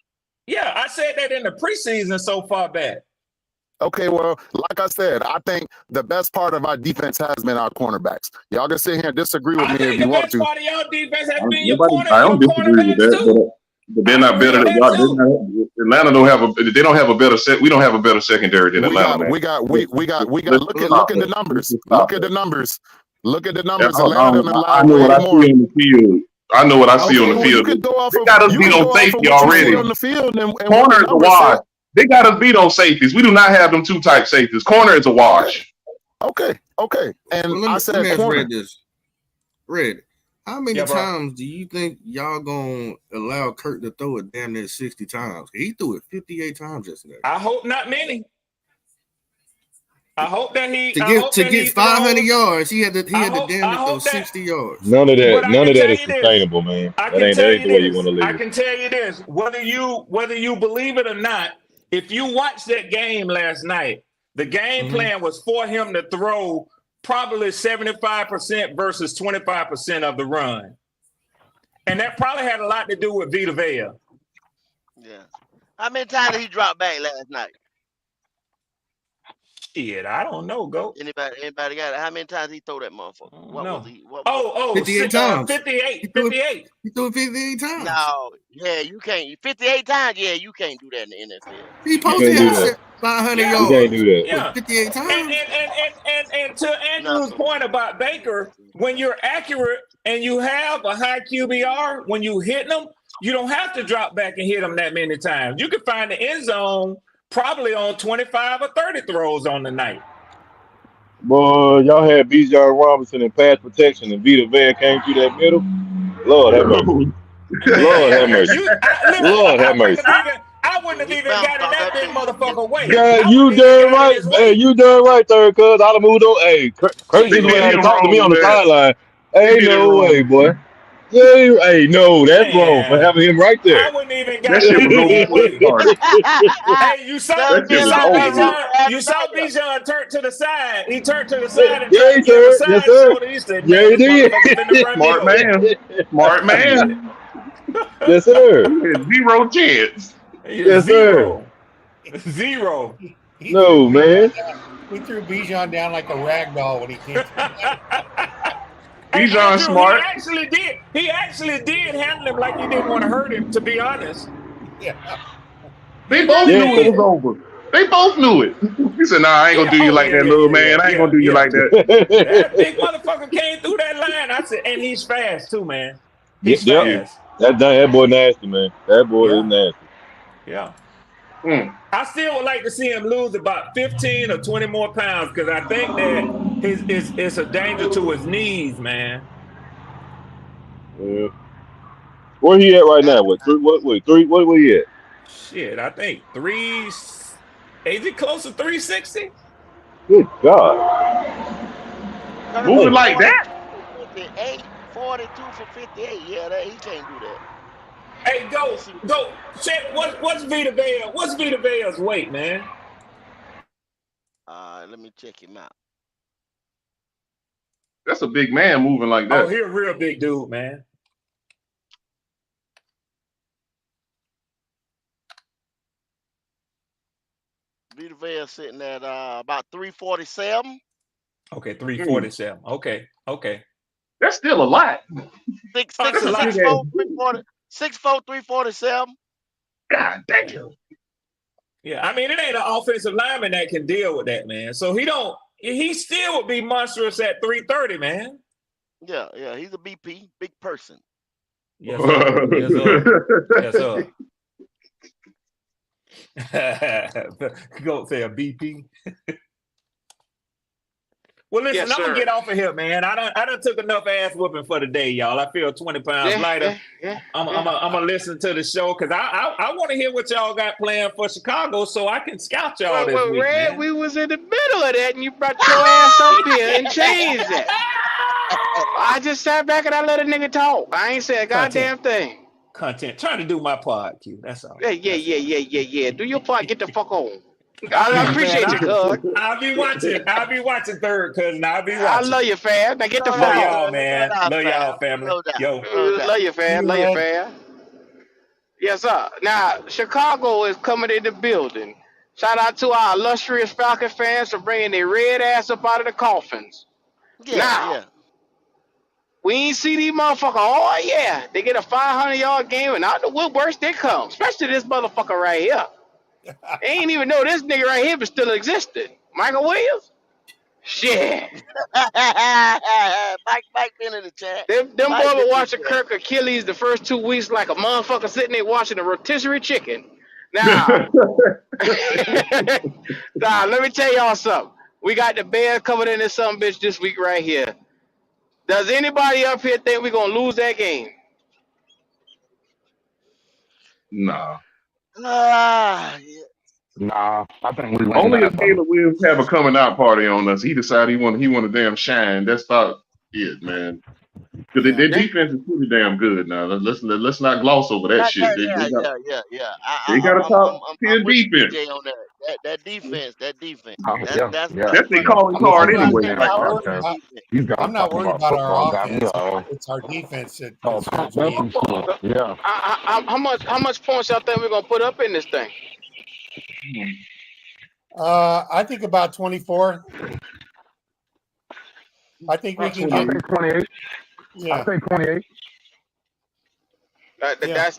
Yeah, I said that in the preseason so far back. Okay, well, like I said, I think the best part of our defense has been our cornerbacks. Y'all can sit here and disagree with me if you want to. The best part of y'all defense has been your I don't disagree with that, but they're not better than y'all. Atlanta don't have a better set. We don't have a better secondary than Atlanta. We got. Look at the numbers. Look at the numbers. I know what I see on the field. I know what I see on the field. They got us beat on safety already. Corner is a wash. They got us beat on safeties. We do not have them 2-type safeties. Corner is a wash. Okay. And I said corner. Red, how many times do you think y'all gonna allow Kirk to throw it damn near 60 times? He threw it 58 times yesterday. I hope not many. I hope that he to get 500 yards. He had to damn near throw 60 yards. None of that is sustainable, man. That ain't the way you want to live. I can tell you this: whether you believe it or not, if you watched that game last night, the game plan was for him to throw probably 75% versus 25% of the run, and that probably had a lot to do with Vita Vea. Yeah, how many times did he drop back last night? Shit, I don't know, Go. Anybody got it? How many times he throw that motherfucker? Was he? 58 times. 58. He threw it 58 times. No, yeah, you can't. 58 times, yeah, you can't do that in the NFL. He posted. 500 Yeah. We yards. can't do that. Yeah. 58 times. And to Andrew's point about Baker, when you're accurate and you have a high QBR, when you hit them, you don't have to drop back and hit them that many times. You can find the end zone probably on 25 or 30 throws on the night. Boy, y'all had Bijan Robinson in pass protection, and Vita Vea came through that middle. Lord have mercy. Lord have mercy. Lord have mercy. I wouldn't have even got in that big motherfucker way. Yeah, you damn right. Hey, you damn right, third cuz. I'd have moved on. Hey, Kurt They just went did out him and talked to me wrong, on the man. sideline. They Hey, did him no way, wrong. boy. Hey, no, that's wrong for Man, having him right there. I wouldn't even That got in shit that was big over. way. Sorry. Hey, you saw That shit was over. Bijan turn to the side. He turned to the side and Yeah, tried to give him a sir. Yes, side sir. shoulder. He said, Yeah, "Man, he this did. motherfucker finna run me Smart over." man. Smart man. Yes, sir. He had 0 chance. Yes, sir. Zero. He No, man. We threw Bijan down like a rag doll when he came through. Hey, Bijan Andrew, he smart. actually did. He actually did handle him like he didn't want to hurt him, to be honest. Yeah. They He both really Yeah. knew it did. was over. They both knew it. He said, "Nah, I ain't gonna Yeah. do you Oh, like yeah, that, yeah, little yeah, man. yeah, I ain't yeah, gonna do you yeah. like that." That big motherfucker came through that line. I said, and he's fast too, man. He's Yep. fast. That boy nasty, man. That boy is Yeah. nasty. Yeah. Mm. I still would like to see him lose about 15 or 20 more pounds because I think that it's a danger to his knees, man. Yeah. Where he at right now? What? Three? What he at? Shit, I think is it close to 360? Good God. Moving Currently like that. 58, 42 for 58. Yeah, he can't do that. Hey, Let me go. see. Check what's Vita Vea? What's Vita Vea's weight, man? Let me check him out. That's a big man moving like Oh, that. he a real big dude, man. Vita Vea sitting at about 347. Okay, 347. Okay. That's still a lot. Six Oh, six that's a lot. six four 340 6'4", 347. God damn. Yeah, I mean, it ain't an offensive lineman that can deal with that, man. So he still would be monstrous at 330, man. Yeah, he's a BP, big person. Yes, sir. Yes, sir. Yes, sir. Go say a BP. Well, listen, Yes, I'm gonna sir. get off of here, man. I done took enough ass whooping for the day, y'all. I feel 20 pounds lighter. I'm gonna listen to the show because I want to hear what y'all got planned for Chicago so I can scout y'all this week, Red, man. we was in the middle of that, and you brought your ass up here and changed that. I just sat back and I let a nigga talk. I ain't said a goddamn thing. Content. Trying to do my pod, Q. That's all. Yeah. Do your part. Get the fuck on. All I right, man. appreciate you, cuz. I'll be watching third, cousin. I'll be watching. I love you, fam. Now get the No fuck Love doubt, y'all, on. man. Love y'all, family. No doubt. Yo. No doubt. Love you, fam. Love you, fam. Yes, sir. Now, Chicago is coming in the building. Shout out to our illustrious Falcon fans for bringing their red ass up out of the coffins. Yeah. We ain't see these motherfuckers. Oh, yeah. They get a 500-yard game, and out the woodworks they come. Especially this motherfucker right here. They ain't even know this nigga right here was still existed. Michael Williams? Shit. Mike been in the chat. Them Mike boys been were in watching the chat. Kirk Achilles the first 2 weeks like a motherfucker sitting there watching a rotisserie chicken. Now, let me tell y'all something. We got the Bears coming in this some bitch this week right here. Does anybody up here think we're going to lose that game? Nah. Yeah. Nah, I think we win Only that if though. Caleb Williams have a coming out party on us. He decided he want to damn shine. That's about it, man. Because their defense is pretty damn good now. Let's not gloss over that shit. They got Yeah. they got a top I'm tier with you, defense. BJ, on that. That defense. Yeah. That's their One calling I'm card thing I anyway say right about now. Oregon defense. These guys I'm not talking worried about about football our got me offense. all It's our defense that pumped concerns me. up and shit. Yeah. How much points y'all think we're going to put up in this thing? I think about 24. I think we can I get. think 28. Yeah. I think 28.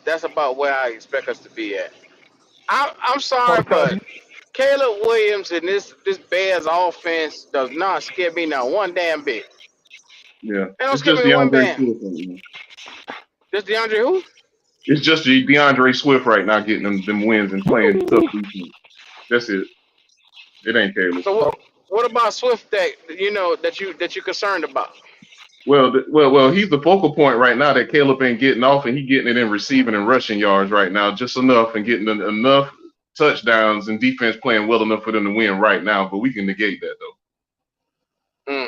That's about where I expect us to be at. I'm sorry, Coach but Cousins. Caleb Williams and this Bears offense does not scare me now one damn bit. Yeah, They don't it's scare just me one DeAndre bit. Swift right now. Just DeAndre who? It's just DeAndre Swift right now getting them wins and playing tough defense. That's it. It ain't Caleb. So what about Swift that that you concerned about? Well, he's the focal point right now that Caleb ain't getting off, and he getting it in receiving and rushing yards right now, just enough, and getting enough touchdowns and defense playing well enough for them to win right now. But we can negate that though,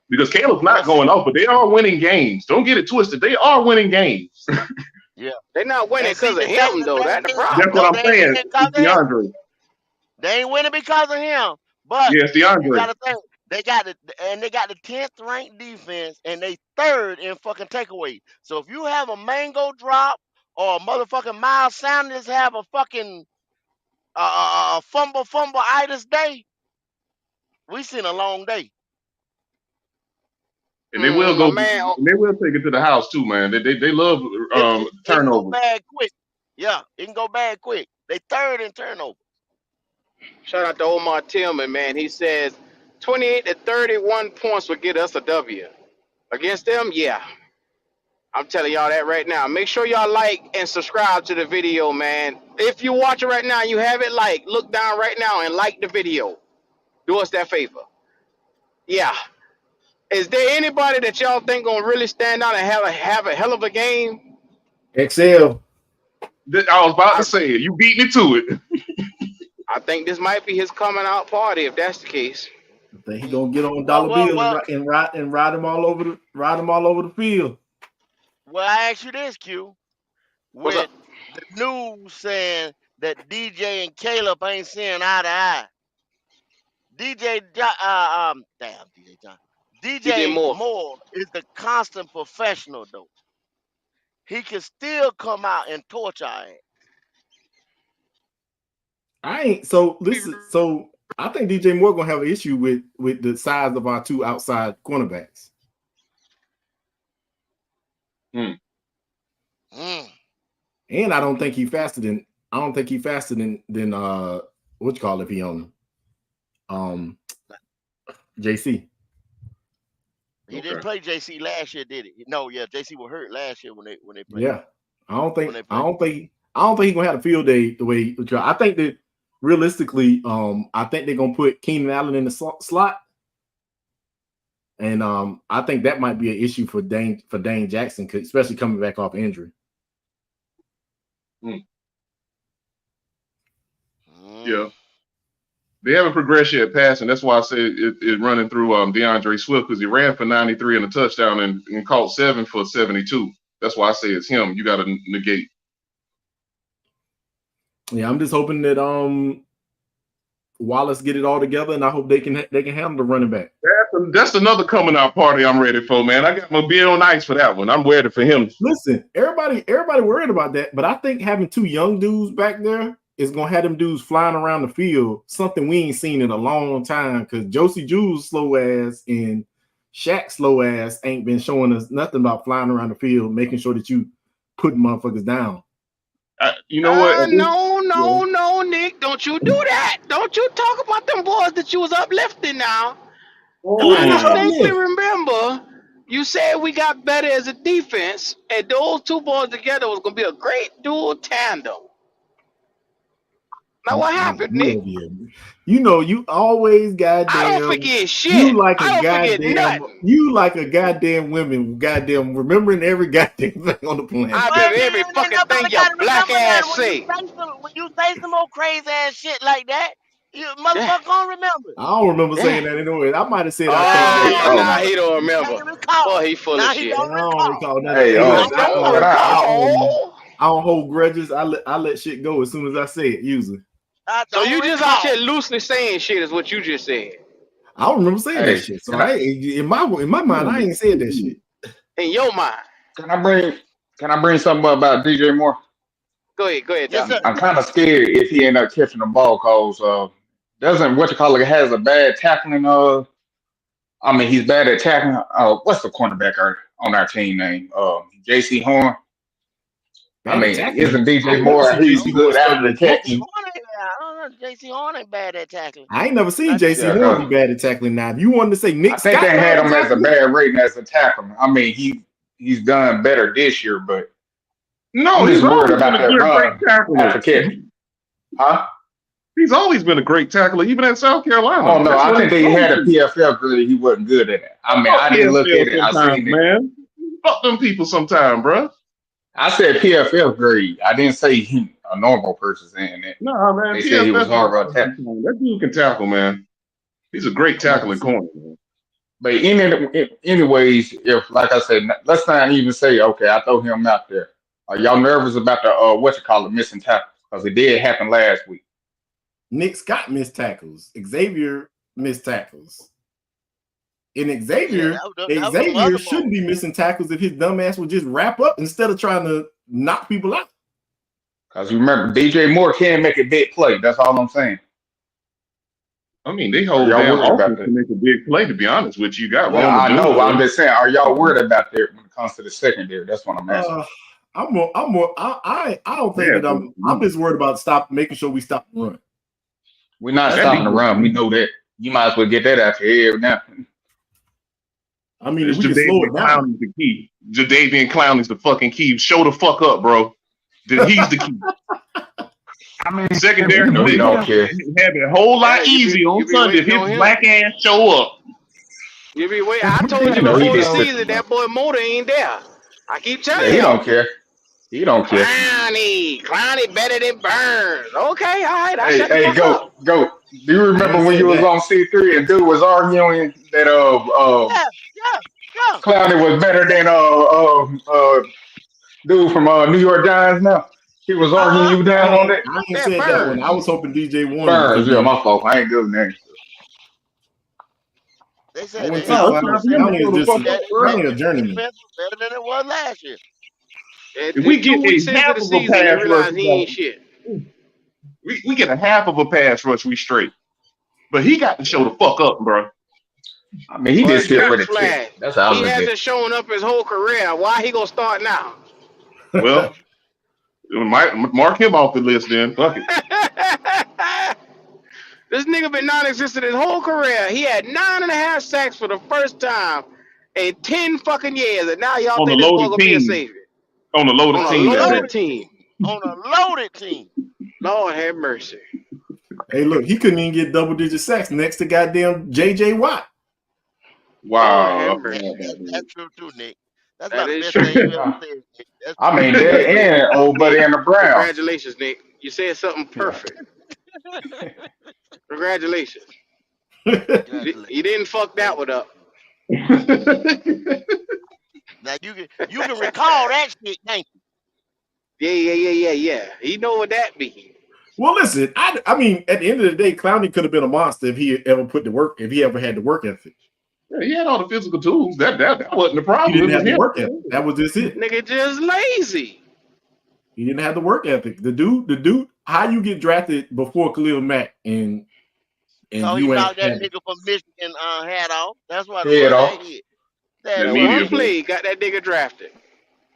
because Caleb's not going off, but they are winning games. Don't get it twisted; they are winning games. Yeah, they're not winning because of the thing, him though. That's the problem. That's what I'm they ain't saying. winning because It's of him. DeAndre. They ain't winning because of him. But Yes, you DeAndre. gotta think they got the 10th ranked defense and they third in fucking takeaway. So if you have a mango drop or a motherfucking Miles Sanders have a fucking fumble itis day, we seen a long day. And they will go. Man, And they will take it to the house too, man. They love It can go turnovers. bad quick. Yeah, it can go bad quick. They third in turnover. Shout out to Omar Tillman, man. He says 28 to 31 points would get us a W. Against them, yeah. I'm telling y'all that right now. Make sure y'all like and subscribe to the video, man. If you watch it right now, you have it like, look down right now and like the video. Do us that favor. Yeah. Is there anybody that y'all think gonna really stand out and have a hell of a game? XL. I was about to say it. You beat me to it. I think this might be his coming out party if that's the case. I think he gonna get on dollar bill and ride him all over the field. Well, I ask you this, Q. With the news saying that DJ and Caleb ain't seeing eye to eye. DJ Moore is the constant professional though. He can still come out and torch our ass. So I think DJ Moore gonna have an issue with the size of our two outside cornerbacks. And I don't think he's faster than what you call it, if he on JC. He didn't play JC last year, did he? No, yeah, JC was hurt last year when they played. Yeah, I don't think he's gonna have a field day the way. I think that realistically, I think they're gonna put Keenan Allen in the slot, and I think that might be an issue for Dane Jackson, especially coming back off injury. Yeah. They haven't progressed yet passing. That's why I say it's running through DeAndre Swift, because he ran for 93 and a touchdown and caught 7 for 72. That's why I say it's him. You got to negate. Yeah, I'm just hoping that Wallace get it all together, and I hope they can handle the running back. That's another coming out party I'm ready for, man. I got my beer on ice for that one. I'm ready for him. Listen, everybody worried about that, but I think having two young dudes back there is gonna have them dudes flying around the field, something we ain't seen in a long time, because Josie Jules slow ass and Shaq slow ass ain't been showing us nothing about flying around the field, making sure that you put motherfuckers down. You know what? No, Nick, don't you do that. Don't you talk about them boys that you was uplifting now. I distinctly remember you said we got better as a defense, and those two boys together was gonna be a great dual tandem. Now what happened, Nick? You know, you always goddamn. I don't forget shit. You like a goddamn women, goddamn remembering every goddamn thing on the planet. I remember every fucking thing your black ass say. When you say some old crazy ass shit like that, you motherfucker don't remember. I don't remember saying that anyway. I might have said. Nah, he don't remember. Boy, he full of shit. I don't recall that. Hey, I don't hold grudges. I let shit go as soon as I say it. Usually. So you just out here loosely saying shit is what you just said. I don't remember saying that shit. So in my mind, I ain't said that shit. In your mind. Can I bring something up about DJ Moore? Go ahead. Yes, I'm kind of scared if he end up catching the ball, cause has a bad tackling. He's bad at tackling. What's the cornerback on our team name? J.C. Horn. Isn't DJ Moore? He's good out of the catch. J.C. Horn ain't bad at tackling. I ain't never seen Not this J.C. year. Horn be bad at tackling. Now, if you wanted to say I Nick think Scott they bad had at him as a tackling, bad rating as a tackle. I mean, he's done better this year, but No, I'm he's just worried always been about a that good, great run tackler. after catch. Huh? He's always been a great tackler, even at South I Carolina. don't know. That's I what think he's they known had a to. PFF grade. He wasn't good at it. I mean, Fuck I didn't look at PFL it. I sometimes, seen it. man. Fuck them people sometime, bro. I said PFF grade. I didn't say a normal person saying that. Nah, man, They said he was PFF hard is on attack. that dude can tackle, man. He's a great I'm about to tackling see. corner, man. But anyways, if like I said, let's not even say okay. I throw him out there. Are y'all nervous about the missing tackles? Because it did happen last week. Nick Scott missed tackles. Xavier missed tackles. And Yeah, Xavier that was the other shouldn't be missing tackles if his dumb ass would just wrap up instead of trying to knock people out. Because remember, DJ Moore can make a big play. That's all I'm saying. I mean, they Are whole y'all damn worried about offense that? to make a big play. To be honest with you, got Yeah, Roma I know. I'm Dunlap. just saying. Are y'all worried about that when it comes to the secondary? That's what I'm asking. I don't think Yeah, that I'm just worried about making sure we stop the run. We're not That stopping the defense, run. We know that. You might as well get that out your head now. I mean, if it's we can slow Jadeveon it down. Clowney's the key. Jadeveon Clowney's the fucking key. Show the fuck up, bro. He's the key. I mean, Secondary, No, he don't care. have it a whole lot easy on Sunday if his black ass show up. You be waiting. I told you No, he before the just sits season around. that boy Motor ain't there. I keep telling Yeah, he y'all. don't care. He don't care. Clowney better than Burns. Okay, all right, I shut the Hey, fuck up. go. Do you I remember ain't when you said was that. on C3 and dude was arguing that Yeah. Clowney was better than dude from New York Giants now? He was arguing you down on that? I ain't That said that one. I Burns. was hoping DJ Warner was Burns, gonna yeah, be. my fault. I ain't good names. They I said wouldn't that say No, it's time for him to Clowney show is the just fuck up, bro. Clowney a journeyman. defense was better than it was last year. If we It's get 2 a weeks into half the of a season, they pass rush, realize he ain't shit. we get a half of a pass rush, we straight. But he got to show the fuck up, bro. I mean, he Well, just here for the check. newsflash, That's how I he look at it. hasn't shown up his whole career. Why he gonna start now? Well, mark him off the list then. Fuck it. This nigga been non-existent his whole career. He had 9.5 sacks for the first time in 10 fucking years, and now y'all On a think this boy loaded gonna be a team. savior On a loaded on a team at loaded that. team. On a loaded team. Lord have mercy. Hey, look, he couldn't even get double-digit sacks next to goddamn J.J. Watt. Lord have Wow. mercy. That's true too, Nick. That's That about the is best true. thing you ever said, Nick. That's I true. mean, that and old buddy Nick, and the Browns. congratulations, Nick. You said something perfect. Congratulations. Congratulations. You didn't fuck that one up. Now you can recall that shit, can't you? Yeah. He know what that means. Well, listen, I mean, at the end of the day, Clowney could have been a monster if he ever if he ever had the work ethic. Yeah, he had all the physical tools. That wasn't the He problem. didn't It have was the him. work ethic. That was just it. Nigga just lazy. He didn't have the work ethic. The dude, how you get drafted before Khalil Mack and So he you ain't knocked that had it. nigga from Michigan hat off. That's why the Head boy off. that hit. That That one boy. play got that nigga drafted.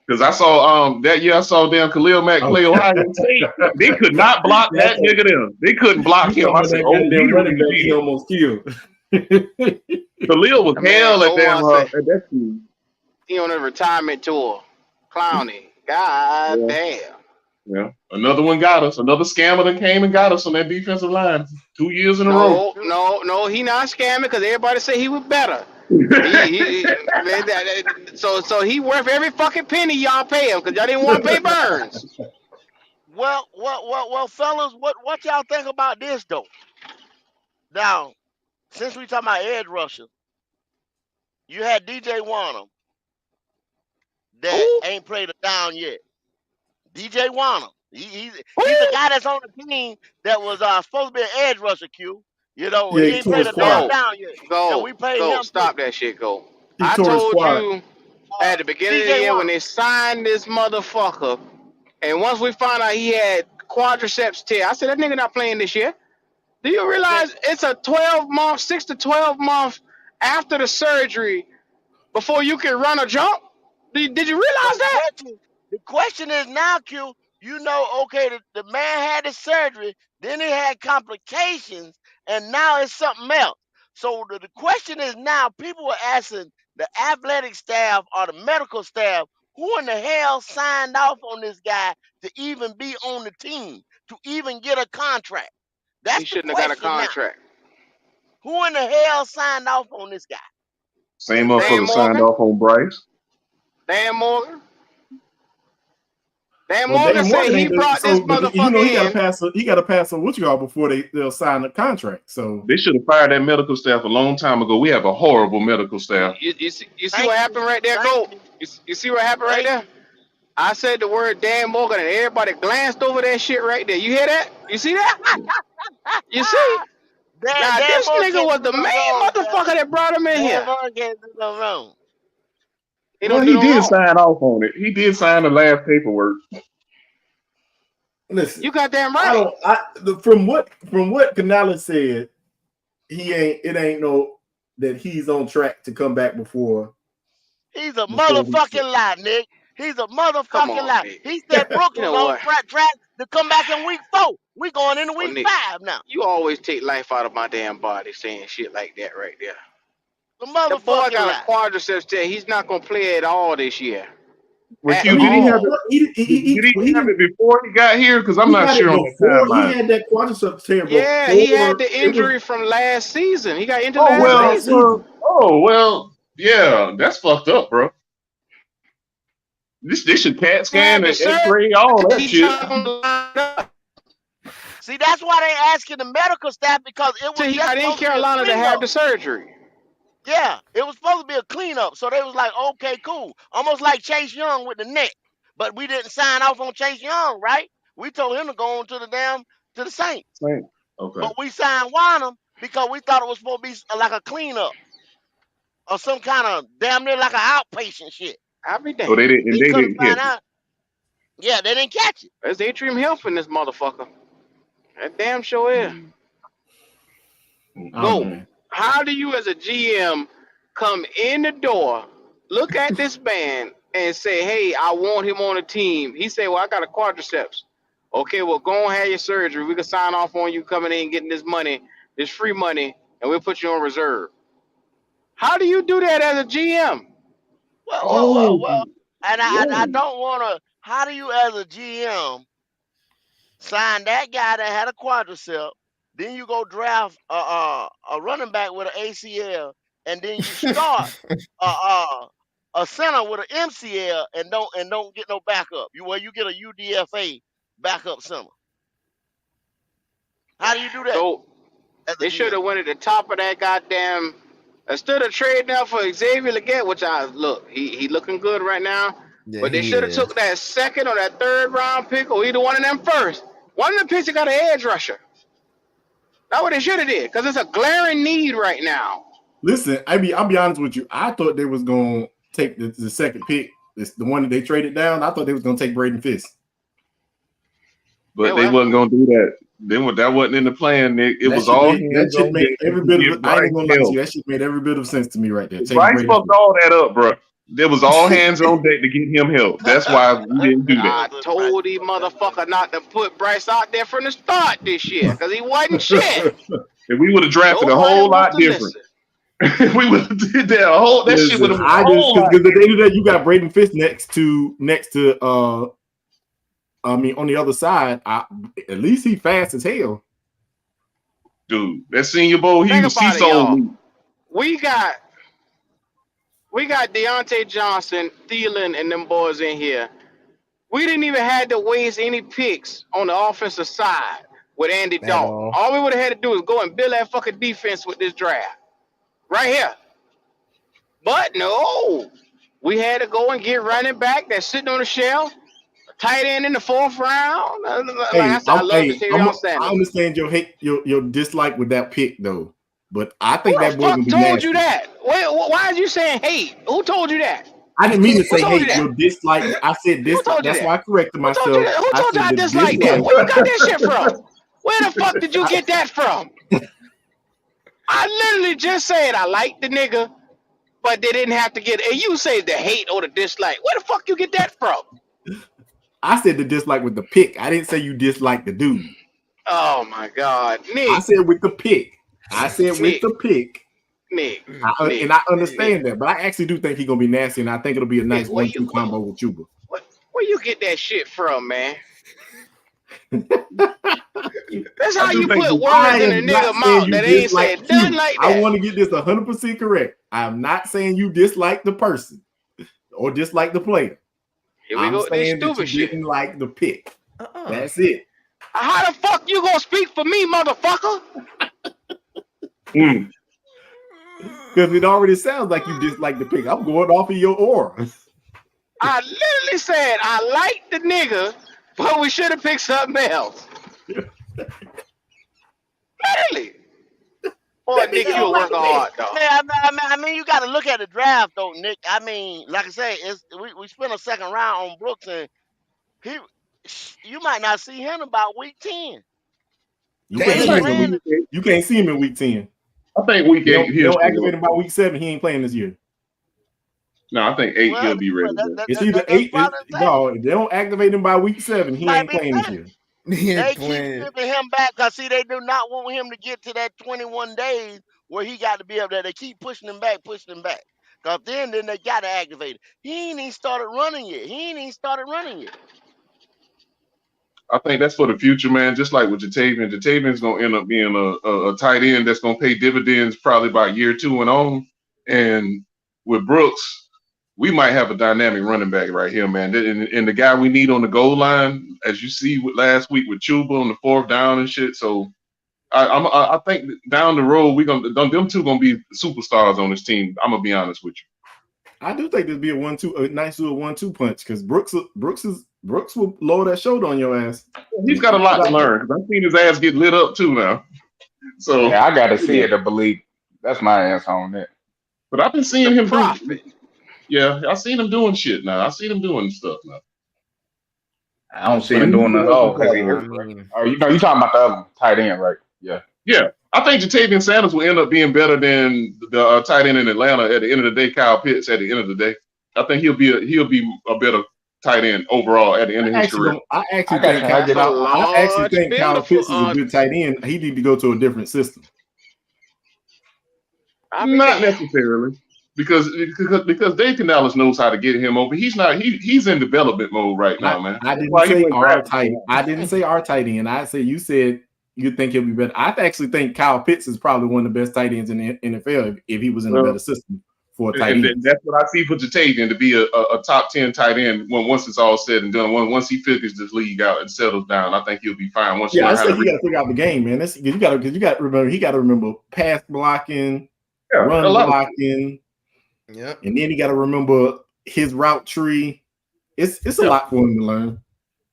Because I saw that year I saw damn Khalil Mack play Ohio State. They could not block that nigga there. They couldn't block You him. I talking said, about oh, that he goddamn running really back he did. almost killed. Khalil was That man hell at Omar said at that team. he on a retirement tour. Clowny. God damn. Yeah. Another one got us. Another scammer that came and got us on that defensive line 2 years in a row. No, he not scamming because everybody say he was better. So he worth every fucking penny y'all pay him because y'all didn't want to pay Burns. Well, fellas, what y'all think about this though? Now, since we talking about edge rusher, you had DJ Warner that Who? ain't played a down yet. DJ Warner. He's a guy that's on the team that was supposed to be an edge rusher, Q. You know, Yeah, he he ain't tore played his a damn quad. down yet. And we paid Go. him too. Stop that shit, go. He I tore his told quad. you at the beginning of the DJ year when Warner. they signed this motherfucker, and once we found out he had quadriceps tear, I said, that nigga not playing this year. Do you realize it's a 12-month, 6 to 12 month after the surgery before you can run a jump? Did you So realize that? the question is now, Q, you know, okay, the man had the surgery, then he had complications, and now it's something else. So the question is now, people are asking the athletic staff or the medical staff, who in the hell signed off on this guy to even be on the team, to even get a contract? He That's the shouldn't have got a question now. contract. Who in the hell signed off on this guy? Same Dan motherfucker signed Morgan. off on Bryce. Dan Morgan. Dan Well, Morgan Dan said Morgan he ain't the, brought this so, but you know motherfucker he got to in. pass. He got to pass on what you all before they'll sign the contract. So They should have fired that medical staff a long time ago. We have a horrible medical staff. You see Thank what you. happened right there, Thank Go? you. You see what happened right Thank there? you. I said the word Dan Morgan and everybody glanced over that shit right there. You hear that? You see that? You see? Now Dan this Moore nigga can't was do the no main wrong, brother. motherfucker that brought him in Dan here. Moore can't do no wrong. He Well, don't do he no did wrong. sign off on it. He did sign the last paperwork. listen, You got damn I right. don't. From what Canales said, it ain't no that he's on track to come back before. He's a He motherfucking lie, Nick. He's a Come motherfucking on, lie. Nick. He said Brooks You was know on what? track to come back in week 4. We going into Oh, week Nick, 5 now. you always take life out of my damn body saying shit like that right there. The The boy motherfucking got a lie. quadriceps tear. He's not gonna play at all this year. Well, At Q, I did mean, he have all. it? Did he have it before he got here? Because I'm he not got it sure on that before. He timeline. had that quadriceps tear Yeah, he had before the it was injury from last season. He got injured Oh last last season. season. yeah, that's fucked up, bro. This should CAT He had scan the and surgery. X-ray all that He's shit. not gonna line up. See, that's why they asking the medical staff, because it So was he just got in supposed to be a Carolina to have cleanup. the surgery. Yeah, it was supposed to be a cleanup. So they was like, okay, cool. Almost like Chase Young with the neck. But we didn't sign off on Chase Young, right? We told him to go on to the Saints. Right. Okay. But we signed Wanham because we thought it was supposed to be like a cleanup or some kind of damn near like an outpatient shit. I'll be So damned. they didn't They they couldn't didn't find catch it. out. Yeah, they didn't catch it. There's Atrium Health in this motherfucker. That damn sure is. Oh Go. man. How do you as a GM come in the door, look at this man, and say, hey, I want him on the team? He say, well, I got a quadriceps. Okay, well, go and have your surgery. We can sign off on you coming in and getting this money, this free money, and we'll put you on reserve. How do you do that as a GM? Well. And I Whoa. don't want to. How do you, as a GM, sign that guy that had a quadricep? Then you go draft a running back with an ACL, and then you start a center with an MCL, and don't get no backup. You get a UDFA backup center. How do you do that So as a they should GM? have went at the top of that goddamn. Instead of trading out for Xavier Leggett, which he looking good right now, Yeah, but they he should have is. took that second or that third round pick or either one of them first. One of them picks that got an edge rusher. That's what they should have did, because it's a glaring need right now. Listen, I'll be honest with you. I thought they was gonna take the second pick. It's the one that they traded down. I thought they was gonna take Braden Fisk. But Yeah, they well, wasn't gonna do that. That wasn't in the plan, Nick. It was all hands That shit on made deck every to bit of get it. I ain't Bryce gonna lie to help. you. That shit made every bit of sense to me right there. Take Bryce Braden fucked Fisk. all that up, bro. There was all hands on deck to get him help. That's why we didn't do that. I told these motherfucker not to put Bryce out there from the start this year, because he wasn't shit. If we would have drafted a Nobody whole wants lot to different. listen. We would have did that that shit would Listen, have been a I just whole lot because at the different. end of that, you got Braden Fisk next to I mean, on the other side, at least he fast as hell. Dude, that Senior Bowl, he Think about it, sold y'all. me. We got Deontay Johnson, Thielen, and them boys in here. We didn't even have to waste any picks on the offensive side with Andy At Dalton. all. All we would have had to do is go and build that fucking defense with this draft. Right here. But no. We had to go and get running back that's sitting on the shelf, a tight end in the 4th round. Like I said, I love to see I Sanders. understand your dislike with that pick though, but I Who think the that boy gonna fuck be told you nasty. that? Why are you saying hate? Who told you that? I didn't mean to Who say told you hate. that? Your dislike. I said this. Who told you That's that? why I corrected Who told you myself. that? Who I told you said I the dislike that? dislike. Where you got that shit from? Where the fuck did you get that from? I literally just said I like the nigga, but they didn't have to get. And you say the hate or the dislike. Where the fuck you get that from? I said the dislike with the pick. I didn't say you dislike the dude. Oh my God, Nick. I said with the pick. I said with the pick. Nick. And I understand that, but I actually do think he's gonna be nasty, and I think it'll be a nice 1-2 combo with Chuba. Where you get that shit from, man? That's how you put words in a nigga mouth that ain't said nothing like that. I want to get this 100% correct. I'm not saying you dislike the person or dislike the player. Here we go with this stupid shit. Didn't like the pick. That's it. How the fuck you gonna speak for me, motherfucker? Because it already sounds like you dislike the pick. I'm going off of your aura. I literally said I like the nigga, but we should have picked something else. Literally. Boy, Nick, you work hard, though. I mean, you got to look at the draft, though, Nick. I mean, like I say, we spent a second round on Brooks, and you might not see him about week 10. You can't see him in week 10. I think week 8. He'll activate him by week 7. He ain't playing this year. No, I think 8 he'll be ready. It's either 8. No, if they don't activate him by week 7, he ain't playing this year. They keep shipping him back because, see, they do not want him to get to that 21 days where he got to be up there. They keep pushing him back. Because then they got to activate it. He ain't even started running yet. I think that's for the future, man. Just like with Jatavian. Jatavian's going to end up being a tight end that's going to pay dividends probably by year 2 and on. And with Brooks, we might have a dynamic running back right here, man. And the guy we need on the goal line, as you see with last week with Chuba on the 4th down and shit. So I think down the road them two gonna be superstars on this team. I'm gonna be honest with you. I do think there'd be a nice little 1-2 punch because Brooks will lower that shoulder on your ass. He's got a lot to learn. I've seen his ass get lit up too now. So yeah, I gotta see it to believe. That's my answer on that. But I've been seeing him do. Yeah, I seen him doing shit now. I seen him doing stuff now. I don't see him doing it all because he hurt. Oh, you talking about the other one, tight end, right? Yeah. Yeah. I think Jatavian Sanders will end up being better than the tight end in Atlanta at the end of the day. Kyle Pitts at the end of the day. I think he'll be a better tight end overall at the end of his career. I actually think Kyle Pitts is a good tight end. He need to go to a different system. Not necessarily. Because Dave Canales knows how to get him over. He's in development mode right now, man. I didn't say our tight end. I said you said you think he'll be better. I actually think Kyle Pitts is probably one of the best tight ends in the NFL if he was in a better system for a tight end. That's what I see for Jatavian to be a top 10 tight end once it's all said and done. Once he figures this league out and settles down, I think he'll be fine. I think you got to figure out the game, man. You got to remember he got to remember pass blocking, run blocking. Yeah, and then he got to remember his route tree. It's a lot for him to learn.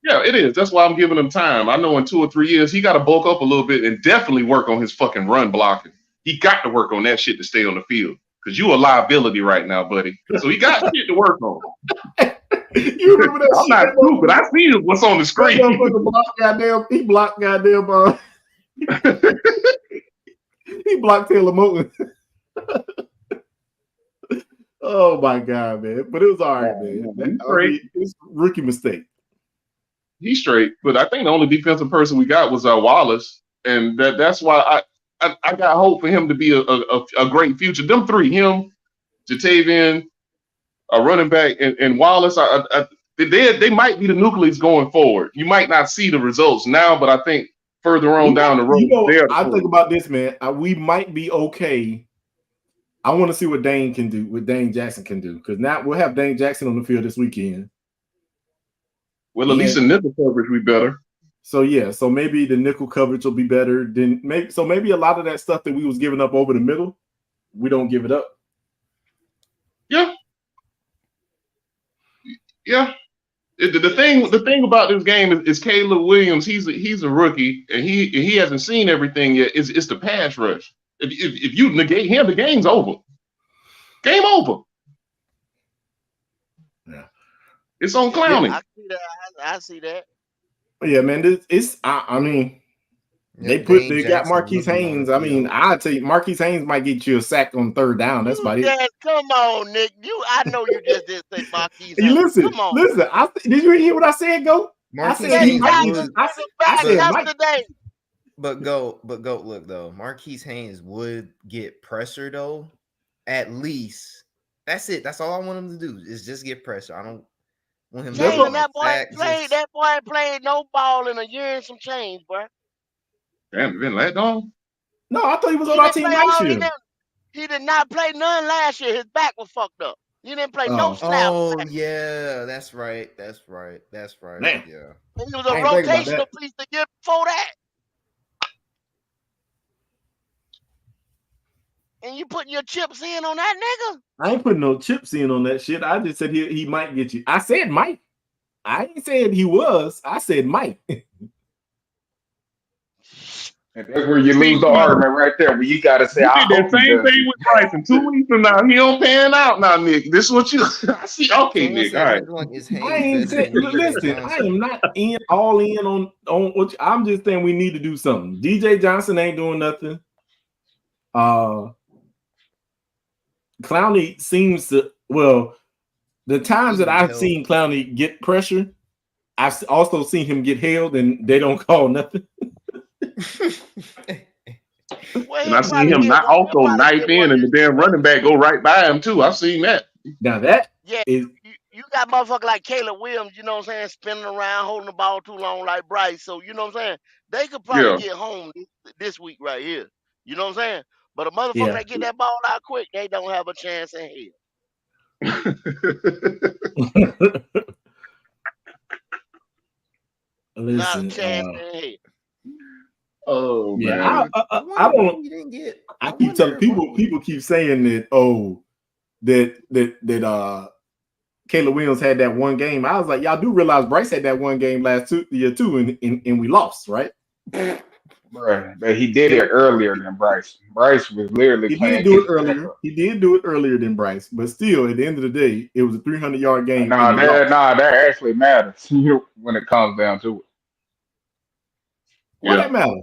Yeah, it is. That's why I'm giving him time. I know in 2 or 3 years he got to bulk up a little bit and definitely work on his fucking run blocking. He got to work on that shit to stay on the field because you a liability right now, buddy. So he got shit to work on. You remember that? I'm not stupid. I see what's on the screen. He blocked goddamn. He blocked Taylor Moton. Oh my god, man! But it was all right, man. It's a rookie mistake. He's straight, but I think the only defensive person we got was Wallace, and that's why I got hope for him to be a great future. Them three, him, Jatavian, a running back, and Wallace, they might be the nucleus going forward. You might not see the results now, but I think further on down the road, I think about this, man. We might be okay. I want to see what Dane can do, what Dane Jackson can do, because now we'll have Dane Jackson on the field this weekend. Well, at least in nickel coverage, we better. So yeah, so maybe the nickel coverage will be better. Then maybe a lot of that stuff that we was giving up over the middle, we don't give it up. Yeah. Yeah. The thing about this game is Caleb Williams. He's a rookie and he hasn't seen everything yet. It's the pass rush. If you negate him, the game's over. Game over. Yeah. It's on Clowney. I see that. Yeah, man. I mean, They got Marquise Haynes. I mean, I'd say Marquise Haynes might get you a sack on third down. That's about it. Come on, Nick. I know you just didn't say Marquise Hey, Haynes. listen. Come on. Did you hear what I said, Go? I said he might get you. I said Mike. But look though, Marquise Haynes would get pressure though. At least that's it. That's all I want him to do is just get pressure. I don't want him to get like that boy ain't played no ball in a year and some change, bro. Damn, been let on. No, I thought he was on our team last year. He did not play none last year. His back was fucked up. He didn't play no snaps. Oh yeah, that's right. Man. Yeah. He was a rotational piece to get before that. And you putting your chips in on that nigga? I ain't putting no chips in on that shit. I just said he might get you. I said Mike. I ain't said he was. I said Mike. And that's where you lose the argument right there. Where you got to say, I did the same thing with Bryson 2 weeks from now. He don't pan out now, Nick. This is what you I see. Okay, Nick. All right. I ain't saying. Listen, I am not all in on what. I'm just saying we need to do something. DJ Johnson ain't doing nothing. Clowney seems to. Well, the times that I've seen Clowney get pressure, I've also seen him get held, and they don't call nothing. And I seen him not also knife in, and the damn running back go right by him too. I've seen that. Now that is you got motherfucker like Caleb Williams, you know what I'm saying, spinning around, holding the ball too long like Bryce. So you know what I'm saying? They could probably get home this week right here. You know what I'm saying? But a motherfucker that get that ball out quick, they don't have a chance in hell. Listen, not a chance in hell. Oh man, I don't. I keep telling people. People keep saying that. Oh, that Caleb Williams had that one game. I was like, y'all do realize Bryce had that one game last year too, and we lost, right? Bro, but he did it earlier than Bryce. Bryce was literally playing. He did do it earlier. He did do it earlier than Bryce, but still, at the end of the day, it was a 300-yard game. That actually matters when it comes down to it. Why that matter?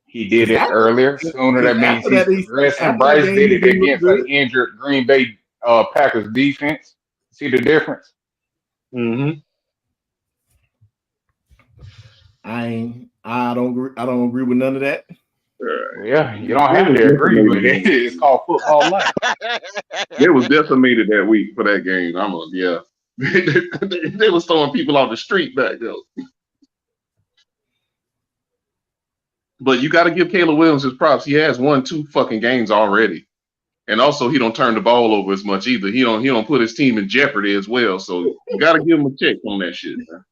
He did it earlier. Sooner that means he's progressing. Bryce did it against an injured Green Bay Packers defense. See the difference? Mm-hmm. I don't agree with none of that. Yeah, you don't have to agree with it. It's called football life. They was decimated that week for that game. They was throwing people off the street back there. But you got to give Caleb Williams his props. He has won 2 fucking games already, and also he don't turn the ball over as much either. He don't put his team in jeopardy as well. So you got to give him a check on that shit, man.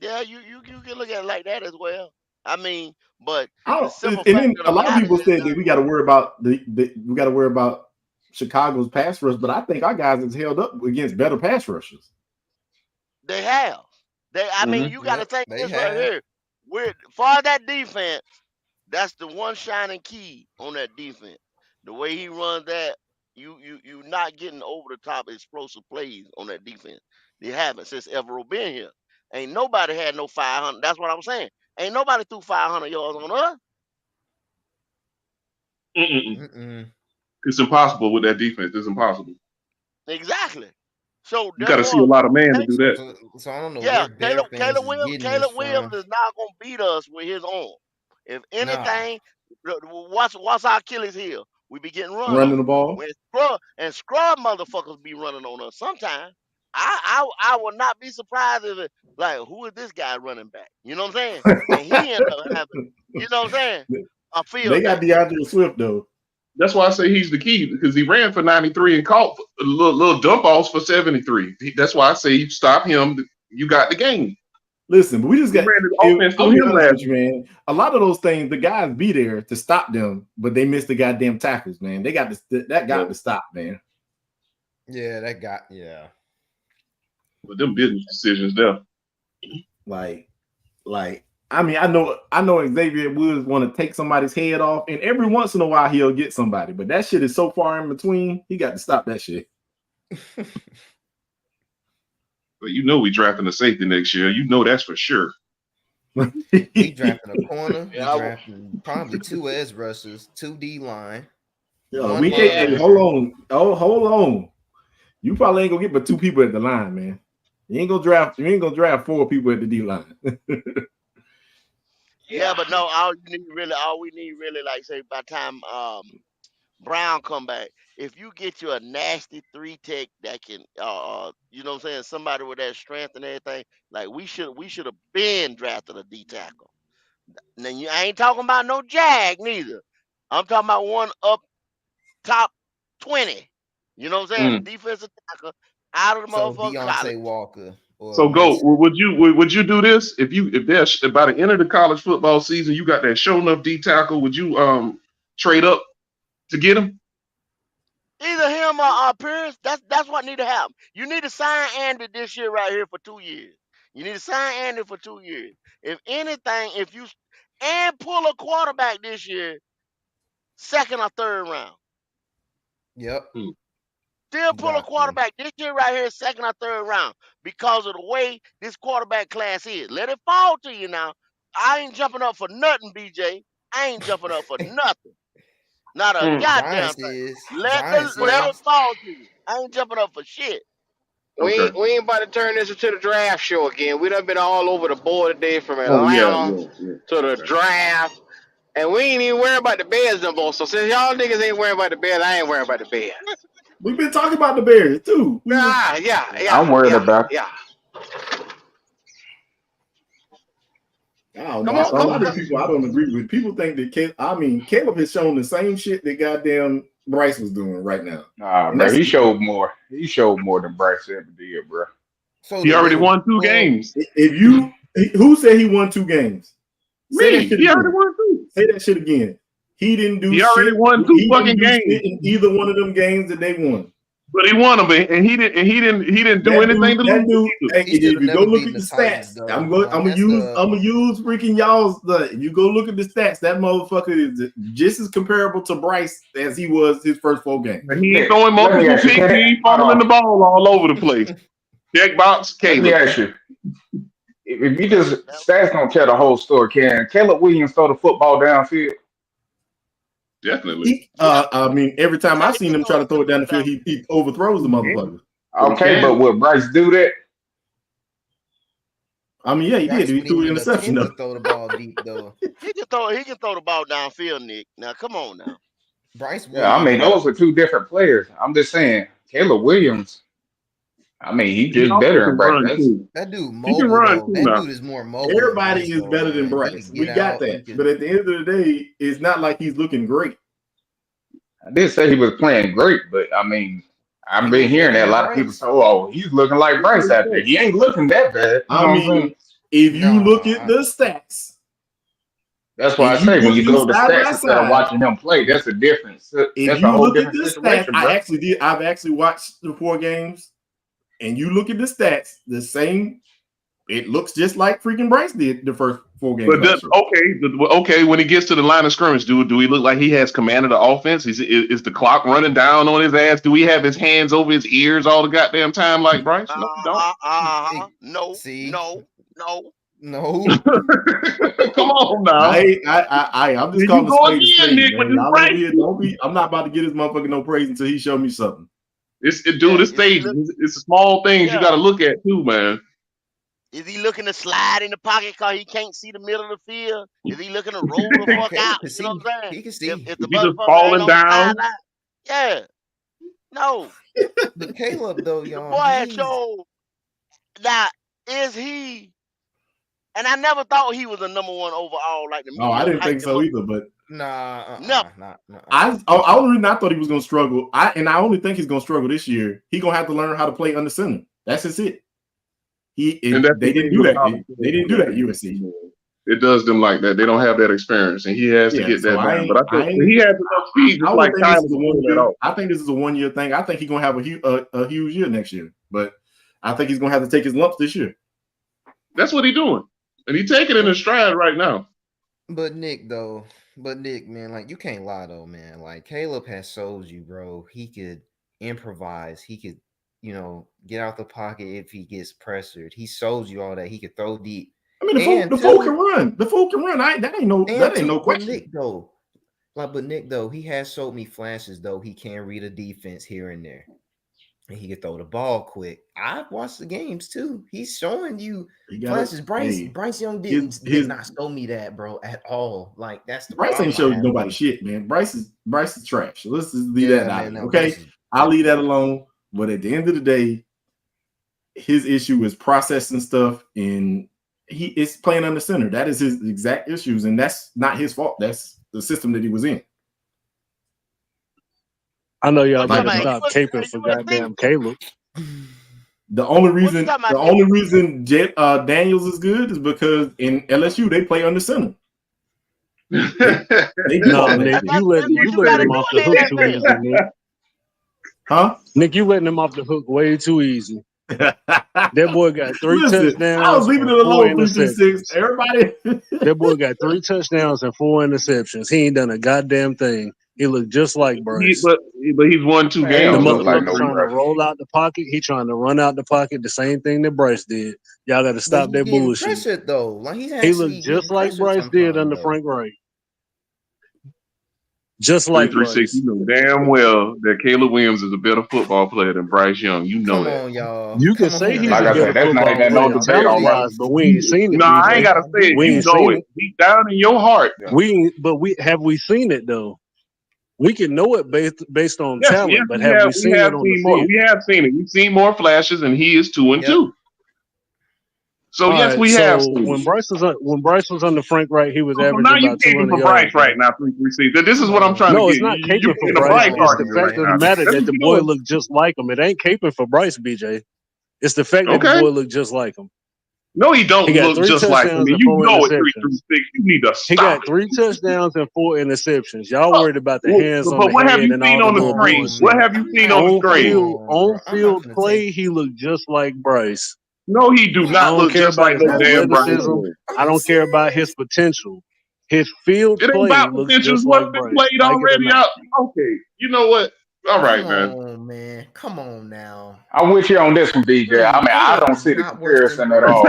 Yeah, you can look at it like that as well. I mean, but and then a lot of people said that we got to worry about Chicago's pass rush, but I think our guys has held up against better pass rushers. They have. I mean, you got to think this right here. For that defense, that's the one shining key on that defense. The way he runs that, you not getting over the top explosive plays on that defense. They haven't since Evero been here. Ain't nobody had no 500. That's what I'm saying. Ain't nobody threw 500 yards on us. It's impossible with that defense. It's impossible. Exactly. So you got to see a lot of man to do that. So I don't know. Yeah, Caleb Williams is not gonna beat us with his arm. If anything, watch our Achilles heel. We be getting running the ball. When scrub motherfuckers be running on us. Sometimes I will not be surprised if it like who is this guy running back? You know what I'm saying? And he ends up having, you know what I'm saying? They got DeAndre Swift though. That's why I say he's the key because he ran for 93 and caught a little dump offs for 73. That's why I say you stop him. You got the game. Listen, but we just got man. A lot of those things, the guys be there to stop them, but they missed the goddamn tackles, man. They got to stop, man. Yeah, But them business decisions there. Like, I mean, I know Xavier Woods want to take somebody's head off, and every once in a while he'll get somebody, but that shit is so far in between. He got to stop that shit. But you know we drafting a safety next year. You know that's for sure. We drafting a corner. We drafting probably 2 edge rushers, 2 D line. We can't. Hey, hold on. You probably ain't gonna get but 2 people at the line, man. You ain't gonna draft 4 people at the D line. Yeah, but no, all we need really, like say by the time Brown come back, if you get you a nasty 3 tech that can you know what I'm saying, somebody with that strength and everything, like we should have been drafted a D tackle. Now I ain't talking about no jag neither. I'm talking about one up top 20. You know what I'm saying? Defensive tackle out of the So motherfucking college. Deontay Walker or So go. Mason. Would you do this if there's by the end of the college football season you got that show enough D tackle? Would you trade up to get him? Either him or Pierce. That's what need to happen. You need to sign Andy this year right here for 2 years. You need to sign Andy for 2 years. If anything, and pull a quarterback this year, 2nd or 3rd round. Yep. Still pull a quarterback this year right here, 2nd or 3rd round, because of the way this quarterback class is. Let it fall to you now. I ain't jumping up for nothing, BJ. I ain't jumping up for nothing. Not a goddamn thing. Let it fall to you. I ain't jumping up for shit. We ain't about to turn this into the draft show again. We done been all over the board today from Atlanta to the draft. And we ain't even worried about the Bears no more. So since y'all niggas ain't worried about the Bears, I ain't worried about the Bears. We've been talking about the Bears too. I'm worried about. Yeah. I don't know. Some of the people I don't agree with. People think that Caleb has shown the same shit that goddamn Bryce was doing right now. Nah, bro, he showed more. He showed more than Bryce ever did, bro. So he already won 2 games. Who said he won 2 games? He already won 2. Say that shit again. He didn't do. He already won 2 fucking games in either one of them games that they won. But he won them, and he didn't do anything to lose. Hey, if you go look at the stats, I'm gonna use freaking y'all's. If you go look at the stats, that motherfucker is just as comparable to Bryce as he was his first 4 games. And he ain't throwing multiple picks. He ain't fumbling the ball all over the place. Check box, Caleb. Let me ask you. If you just stats don't tell the whole story, can Caleb Williams throw the football downfield? Definitely. I mean, every time I've seen him try to throw it down the field, he overthrows the motherfucker. Okay, but would Bryce do that? I mean, yeah, he did. He threw an interception. Throw the ball deep though. He can throw the ball downfield, Nick. Now come on now. Bryce. Yeah, I mean those are 2 different players. I'm just saying, Caleb Williams. I mean, he just better than Bryce. That dude mobile. Though. That dude is more mobile. Everybody is better than Bryce. We got that. But at the end of the day, it's not like he's looking great. I didn't say he was playing great, but I mean, I've been hearing that a lot of people say, "Oh, he's looking like Bryce out there." He ain't looking that bad. I mean, if you look at the stats, that's why I say when you go to the stats instead of watching him play, that's a difference. If you look at the stats, I've actually watched the 4 games. And you look at the stats, the same. It looks just like freaking Bryce did the first 4 games. But okay. When he gets to the line of scrimmage, do he look like he has command of the offense? Is the clock running down on his ass? Do we have his hands over his ears all the goddamn time like Bryce? No, we don't. No. Come on now. I'm just calling the spade. I'm not about to get this motherfucker no praise until he show me something. This stage. It's small things you got to look at too, man. Is he looking to slide in the pocket because he can't see the middle of the field? Is he looking to roll the fuck out? You know what I'm saying? He can see. If the he just falling down. Yeah. No. But Caleb, though, y'all. The boy had showed. Now, is he? And I never thought he was a number 1 overall. Like the. Oh, I didn't think so either. But nah. I only thought he was gonna struggle. I only think he's gonna struggle this year. He's gonna have to learn how to play under center. That's just it. They didn't do that. They didn't do that at USC. It does them like that. They don't have that experience, and he has to get that down. But I think he has enough speed. I think this is a 1-year thing. I think he's gonna have a huge year next year. But I think he's gonna have to take his lumps this year. That's what he's doing, and he's taking it in stride right now. But Nick, man, like you can't lie though, man. Like Caleb has showed you, bro. He could improvise. He could, get out the pocket if he gets pressured. He shows you all that. He could throw deep. I mean, the fool can run. The fool can run. That ain't no question. But Nick though, he has showed me flashes though. He can read a defense here and there, and he can throw the ball quick. I've watched the games too. He's showing you flashes. Bryce Young did not show me that, bro, at all. Like that's the Bryce problem. ain't showed nobody shit, man. Bryce is trash. So let's just leave that out. Okay, I'll leave that alone. But at the end of the day, his issue is processing stuff, and he is playing under center. That is his exact issues, and that's not his fault. That's the system that he was in. I know y'all got to stop caping for goddamn Caleb. The only reason Daniels is good is because in LSU they play under center. Nick, you letting him off the hook too easy, Nick. Huh? Nick, you letting him off the hook way too easy. That boy got 3 touchdowns. I was leaving it alone. 3-6. Everybody. That boy got 3 touchdowns and 4 interceptions. He ain't done a goddamn thing. He looked just like Bryce. But he's won 2 games. The motherfucker trying to roll out the pocket. He trying to run out the pocket. The same thing that Bryce did. Y'all got to stop that bullshit. Pressured, though. Like he looked just like Bryce did under Frank Wright. Just like 3-6, you know damn well that Caleb Williams is a better football player than Bryce Young. You know Come on, y'all. You can say he's a better football player, talent-wise, but we ain't seen it. No, I ain't gotta say it. You know it deep down in your heart. Have we seen it though? We can know it based on talent, but have we seen it on the field? We have seen it. We've seen more flashes, and he is 2-2. So yes, we have seen. When Bryce was under Frank Wright, he was averaging now about 200 yards. Bryce right now, 3-3. This is what I'm trying to get. No, it's not caping for Bryce. It's the fact of the matter that the boy looked just like him. It ain't caping for Bryce, BJ. It's the fact that the boy looked just like him. No, he don't look just like him. You know it, 3-6. You need to stop. He got 3 touchdowns and 4 interceptions. Y'all worried about the hands on the what have head you and seen all on the screen? What have you seen on the screen? On field play, he looked just like Bryce. No, he do not look just like no damn Bryce. I don't care about his potential. His field play looks just like Bryce. Played already out. Okay, you know what? All right, man. Come on now. I'm with you on this one, BJ. I mean, I don't see the comparison at all.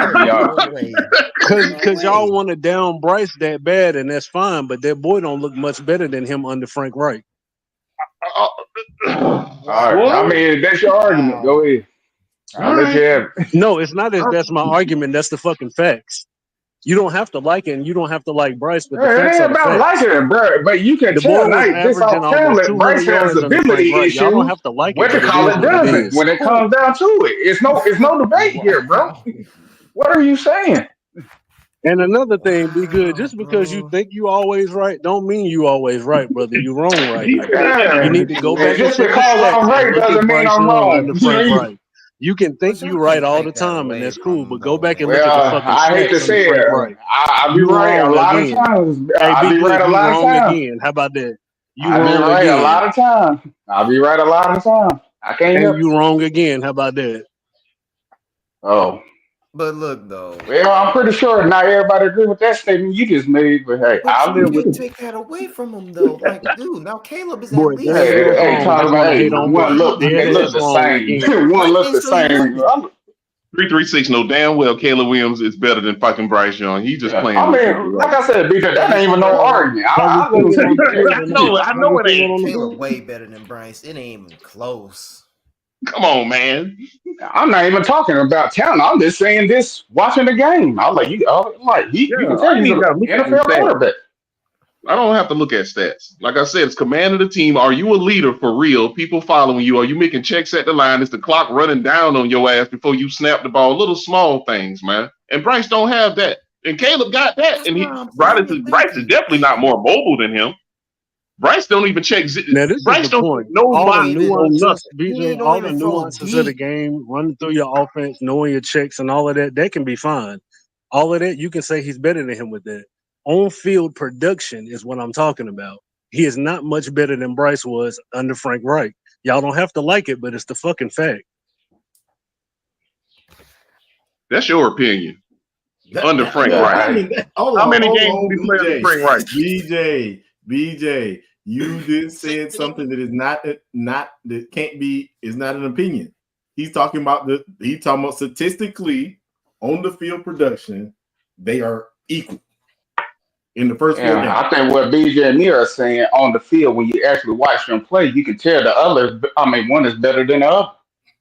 Because y'all want to down Bryce that bad, and that's fine. But that boy don't look much better than him under Frank Wright. All right. I mean, that's your argument. Go ahead. I'll let you have it. No, it's not. That's my argument. That's the fucking facts. You don't have to like it, and you don't have to like Bryce, but the facts are the facts. Liking it, bro. But you can tell, like, this off talent, Bryce has ability issues. Y'all don't have to like what it. What call it doesn't when it comes down to it. It's no debate here, bro. What are you saying? And another thing, be good. Just because you think you always right, don't mean you always right, brother. You wrong right here. You need to go back. Just because I'm right doesn't mean I'm wrong. Right. You can think you right all the time, and that's cool. But go back and look at the fucking. I hate to say it. Right. I'll be right a lot of times. I'll be right a lot of times. Again. How about that? I'll be right a lot of times. I'll be right a lot of times. I can't help you wrong again. How about that? Oh. But look, though. Well, I'm pretty sure not everybody agree with that statement you just made. But hey, I'll live with it. Take that away from him, though. Like, dude, now Caleb is at Boy, least. Hey, talking about one look the same. One look the same. 3-3-6 know damn well Caleb Williams is better than fucking Bryce Young. He just playing. I mean, like I said, BJ, that ain't even no argument. I know it ain't. Caleb way better than Bryce. It ain't even close. Come on, man. I'm not even talking about talent. I'm just saying this watching the game. I was like, you can tell he's an NFL quarterback. I don't have to look at stats. Like I said, it's command of the team. Are you a leader for real? People following you? Are you making checks at the line? Is the clock running down on your ass before you snap the ball? Little small things, man. And Bryce don't have that. And Caleb got that. And Bryce is definitely not more mobile than him. Bryce don't even check. Bryce don't know all the nuances, BJ, all the nuances of the game, running through your offense, knowing your checks and all of that, that can be fine. All of that, you can say he's better than him with that. On-field production is what I'm talking about. He is not much better than Bryce was under Frank Wright. Y'all don't have to like it, but it's the fucking fact. That's your opinion. Under Frank Wright. How many games did he play under Frank Wright? BJ, you just said something that is not that can't be is not an opinion. He's talking about statistically on the field production. they are equal in the first 4 games. I think what BJ and Mia are saying on the field, when you actually watch them play, you can tell the other. I mean, one is better than the other.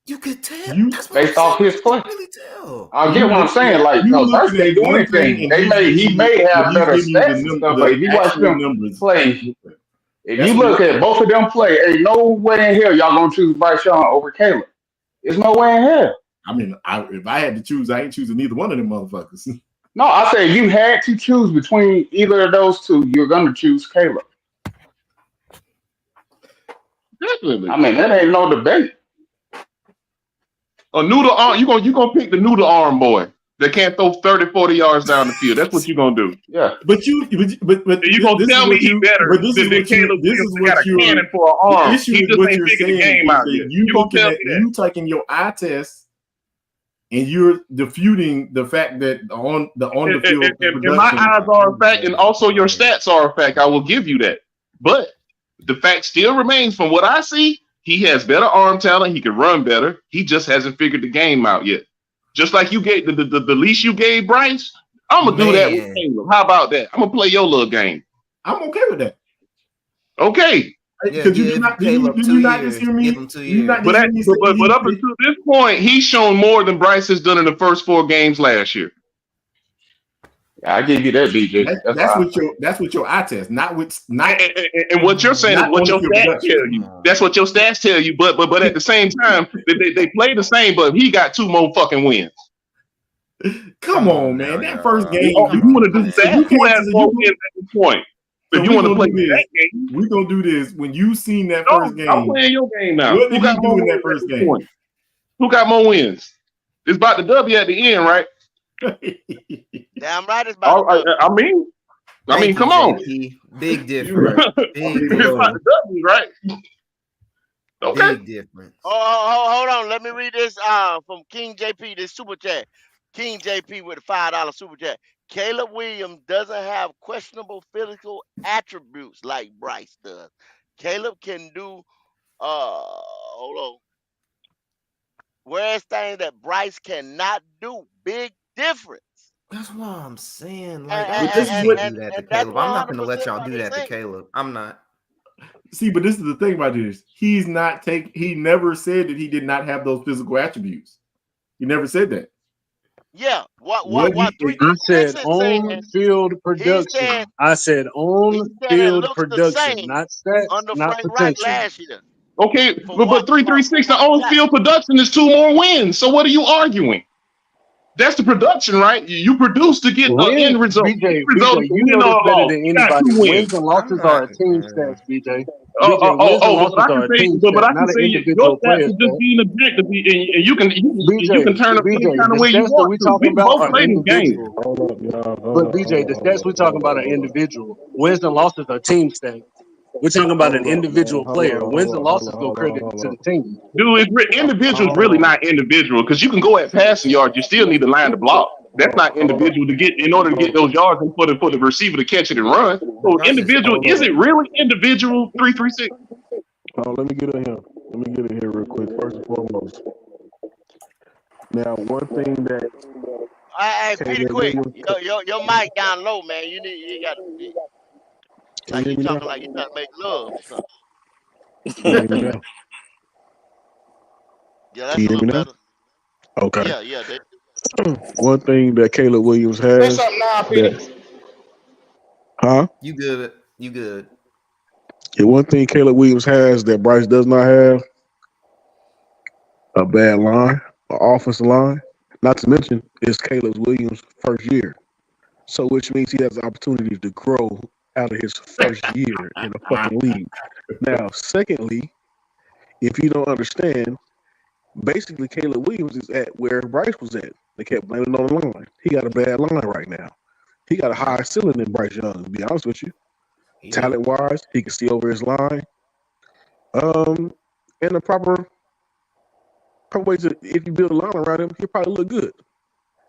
You could tell. That's what based off his play. Really tell. I get what I'm saying. Like, no, Hurts didn't do anything. He may have better stats and stuff, but if you watch them play, if you look at both of them play, ain't no way in hell y'all gonna choose Bryce Young over Caleb. There's no way in hell. I mean, if I had to choose, I ain't choosing neither one of them motherfuckers. No, I say you had to choose between either of those two, you're gonna choose Caleb. Definitely. I mean, that ain't no debate. A noodle arm, you gonna pick the noodle arm boy that can't throw 30, 40 yards down the field. That's what you're gonna do. Yeah. But you gonna tell me he better than Caleb Williams got a cannon for an arm. The issue He is just what ain't you're figured the saying game out is yet. that you taking your eye test and you're disputing the fact that on the field and my eyes are a fact, and also your stats are a fact. I will give you that. But the fact still remains, from what I see, he has better arm talent. He can run better. He just hasn't figured the game out yet. Just like you gave the leash you gave Bryce, I'm gonna do that with Caleb. How about that? I'm gonna play your little game. I'm okay with that. Okay. Because you not just hear me. But up until this point, he's shown more than Bryce has done in the first 4 games last year. I give you that, BJ. That's what your eye test, not. And what you're saying is what your stats tell you. That's what your stats tell you. But at the same time, they play the same, but he got 2 more fucking wins. Come on, man. That first game. You want to do that? You have 4 wins at this point. So if you want to play that game, we're gonna do this. When you seen that first game, I'm playing your game now. What did he do in that first game? Who got more wins? It's about the W at the end, right? Damn right, it's about. I mean, come on. Big difference. It's about the W, right? Okay. Big difference. Hold on. Let me read this from King JP. This super chat. King JP with a $5 super chat. Caleb Williams doesn't have questionable physical attributes like Bryce does. Caleb can do hold on. Whereas things that Bryce cannot do. Big difference. That's what I'm saying. Like, I'm not gonna let y'all do that to Caleb. I'm not. See, but this is the thing about this. He never said that he did not have those physical attributes. He never said that. Yeah. I said on field production. I said on field production, not stats, not potential. Last year. Okay, but 336, the on field production is 2 more wins. So what are you arguing? That's the production, right? You produce to get an end result. BJ, you know this better than anybody. Wins and losses are a team stats, BJ. But I can say your stats is just being objective, and you can turn it any kind of way you want. We talking about are individual. But BJ, the stats we talking about are individual. Wins and losses are team stats. We're talking about an individual player. Wins and losses go credit to the team. Dude, individual is really not individual, because you can go at passing yards. You still need to line the block. That's not individual in order to get those yards and for the receiver to catch it and run. So individual, is it really individual 336? Let me get it here real quick. First and foremost. Now, one thing that Hey, pretty quick. Your mic down low, man. You gotta like you talking like you trying to make love or something. Yeah, that's a little better. Okay. Yeah. One thing that Caleb Williams has. You good. Yeah, one thing Caleb Williams has that Bryce does not have: a bad line, an offensive line. Not to mention, it's Caleb Williams' first year. So, which means he has the opportunity to grow out of his first year in the fucking league. Now, secondly, if you don't understand, basically Caleb Williams is at where Bryce was at. They kept blaming it on the line. He got a bad line right now. He got a higher ceiling than Bryce Young, to be honest with you. Talent-wise, he can see over his line. And the proper ways to, if you build a line around him, he'll probably look good.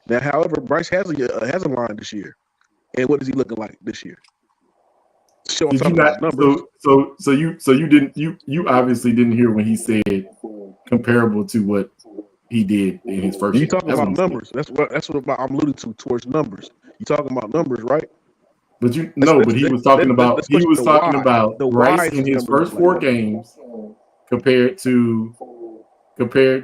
Now, however, Bryce has a line this year. And what is he looking like this year? So you obviously didn't hear when he said comparable to what he did in his first year. You talking about numbers? That's what I'm alluding to towards numbers. You talking about numbers, right? But he was talking about the Bryce why in his numbers first look 4 like that. games compared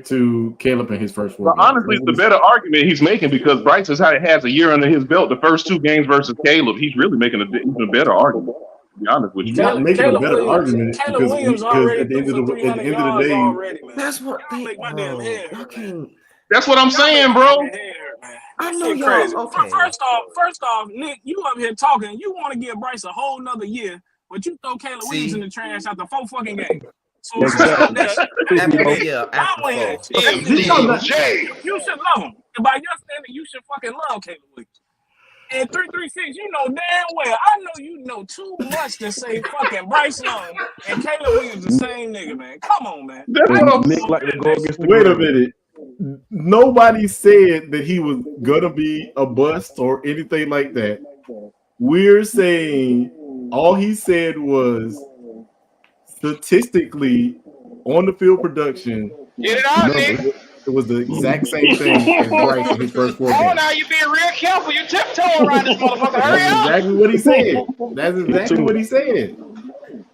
to Caleb in his first 4 But games. honestly, it's the better argument he's making because Bryce has a year under his belt. The first 2 games versus Caleb, he's really making even a better argument. To be honest with He's you, not making a Caleb better Williams, argument Caleb because Williams at already the threw end of for the 300 day, yards already, man. That's what Y'all they make my damn bro. head Y'all hurt, man. can't. that's what I'm Y'all make saying, my bro. fucking head hurt, man. I That know shit y'all. crazy. Okay. First off, Nick, you up here talking. You want to give Bryce a whole nother year, but you throw Caleb Williams in See, the trash after 4 fucking games. So stop Exactly. that shit. That's after Nick. yeah, I after don't want to hear 4. that shit. That's Did y'all not? You should love him. And by your standard, you should fucking love Caleb Williams. And 336, you know damn well. I know you know too much to say fucking Bryce Young and Caleb Williams the same nigga, man. Come on, man. That's I what know I'm. you Nick want like to to hear go that shit. against the Wait a grain. minute. Nobody said that he was gonna be a bust or anything like that. We're saying all he said was statistically on the field production, Get it out, it Nick. was the exact same thing as Bryce in his first 4 Oh, games. now you being real careful. You tiptoeing around this motherfucker. Hurry That's up. exactly what he said. That's exactly what he said.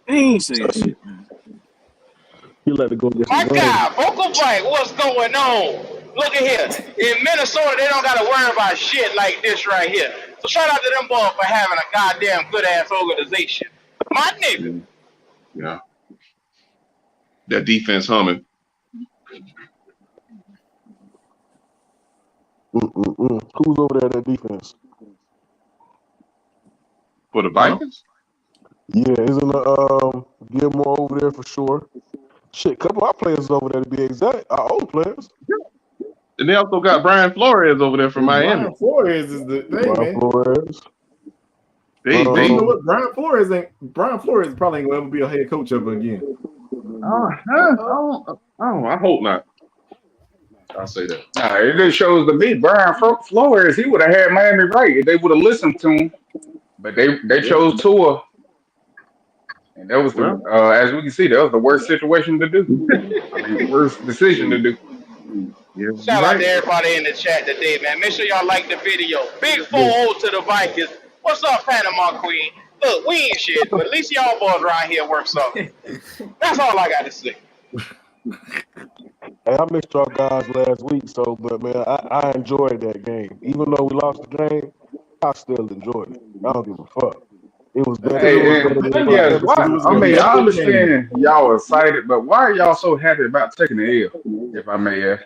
He ain't saying shit, man. He like to go against the My grain. God, Vocal Bite, what's going on? Look at here. In Minnesota, they don't got to worry about shit like this right here. So shout out to them boys for having a goddamn good ass organization. My nigga. Yeah, that defense humming Who's over there at that defense? for the Huh? Vikings. Yeah, isn't Gilmore over there for sure? Shit, a couple of our players over there to be exact. Our old players. And they also got Brian Flores over there from Miami. Brian Flores is the thing, Brian man. Flores. They But you know what? Brian Flores probably ain't gonna ever be a head coach ever again. I hope not. I'll say that. Nah, it just shows to me Brian Flores. He would have had Miami right if they would have listened to him, but they chose Tua, and that was the Well, as we can see, that was the worst situation to do. I mean, worst decision to do. yeah, you're Shout out right. to everybody in the chat today, man. Make sure y'all like the video. Big 4-0 to the Vikings. What's up, Panama Queen? Look, we ain't shit, but at least y'all boys around here work something. That's all I got to say. Hey, I missed y'all guys last week, but man, I enjoyed that game. Even though we lost the game, I still enjoyed it. I don't give a fuck. It was better. Because It it Hey, was was and better the than thing anybody is, ever because why? it seen. was I a mean, I competitive game. understand y'all excited, but why are y'all so happy about taking the L? If I may ask.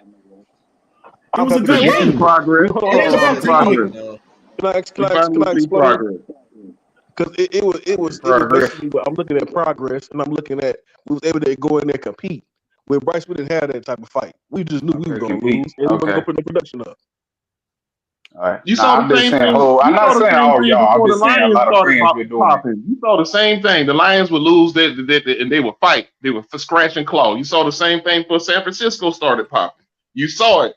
It I'm was a happy to good Because we see. see game. progress. Hold It We is a on. see competitive progress. game. We Can finally I see explain? progress. Because it was Progress. basically what I'm looking at progress, and I'm looking at we was able to go in there and compete. With Bryce, we didn't have that type of fight. We just knew we was Okay, gonna compete. lose, and we wasn't Okay. gonna put no production up. All right. You saw Nah, the I'm just same saying. thing. I'm You not saw the saying same all thing y'all. I'm before the just saying a Lions lot of started fans been doing it. popping. You saw the same thing. The Lions would lose, and they would fight. They would scratch and claw. You saw the same thing for San Francisco started popping. You saw it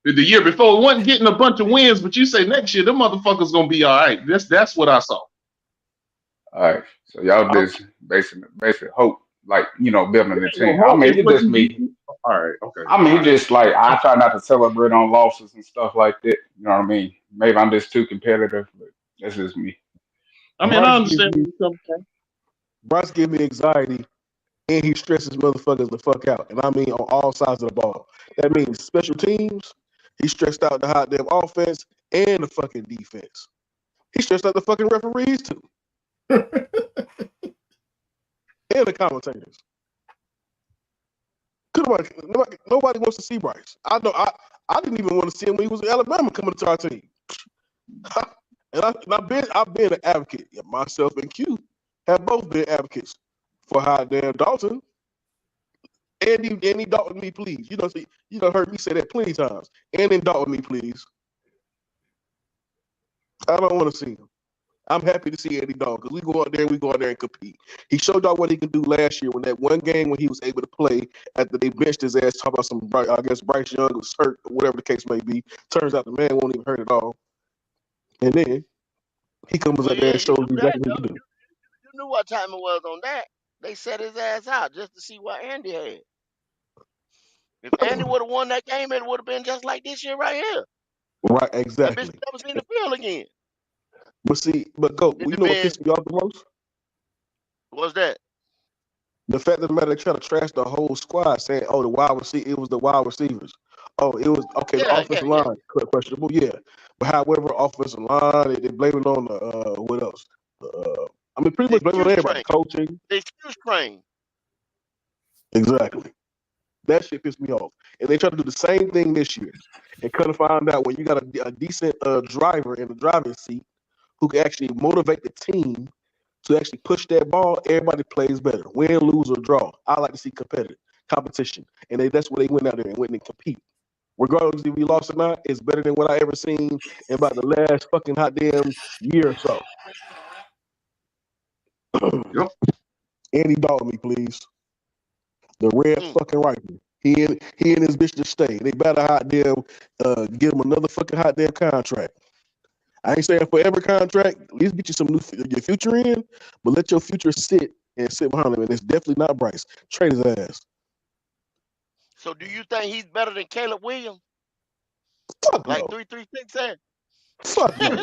the year before. It wasn't getting a bunch of wins, but you say next year them motherfuckers gonna be all right. That's what I saw. All right. So y'all I, just basically hope, like, building the Ain't no team. I hope. mean, It's it's what just me. all right. Okay. I All mean, right. just like I try not to celebrate on losses and stuff like that. You know what I mean? Maybe I'm just too competitive, but that's just me. I mean, I Bryce gives understand where me you come from. Bryce gives me anxiety, and he stresses motherfuckers the fuck out, and I mean on all sides of the ball. That means special teams. He stressed out the hot damn offense and the fucking defense. He stressed out the fucking referees too, and the commentators. Nobody wants to see Bryce. I know. I didn't even want to see him when he was in Alabama coming to our team. And I've been an advocate. Yeah, myself and Q have both been advocates for how damn Dalton. Andy Dalton me, please. You done heard me say that plenty times. Andy Dalton me, please. I don't want to see him. I'm happy to see Andy Dalton because we go out there and compete. He showed y'all what he could do last year when that one game when he was able to play after they benched his ass. Talk about I guess Bryce Young was hurt, or whatever the case may be. Turns out the man won't even hurt at all. And then he comes Well, out there yeah, and you shows knew you that exactly what though. he can do. You knew what time it was on that. They set his ass out just to see what Andy had. If Andy would have won that game, it would have been just like this year right here. Right, That bitch exactly. never seen the field again. But see, go. It You know what depends. pissed me off the most? What's that? The fact of the matter, they try to trash the whole squad, saying, "Oh, it was the wide receivers. Oh, it was okay. The Yeah, yeah, offensive yeah. line questionable, yeah. But however, offensive line, they blame it on the what else? I mean, pretty The much blame it on excuse everybody. train. Coaching, The excuse train. exactly. That shit pissed me off. And they try to do the same thing this year, and kind of find out when you got a decent driver in the driving seat who can actually motivate the team to actually push that ball, everybody plays better. Win, lose, or draw. I like to see competition. And that's where they went out there and went and compete. Regardless if we lost or not, it's better than what I ever seen in about the last fucking hot damn year or so. Yep. Andy Dalton, please. The red fucking rifle. He and his bitch just stay. They better hot damn give him another fucking hot damn contract. I ain't saying forever contract. At least get you some your future in, but let your future sit behind him. And it's definitely not Bryce. Trade his ass. So do you think he's better than Caleb Williams? Fuck Like no. 336 said. Fuck no.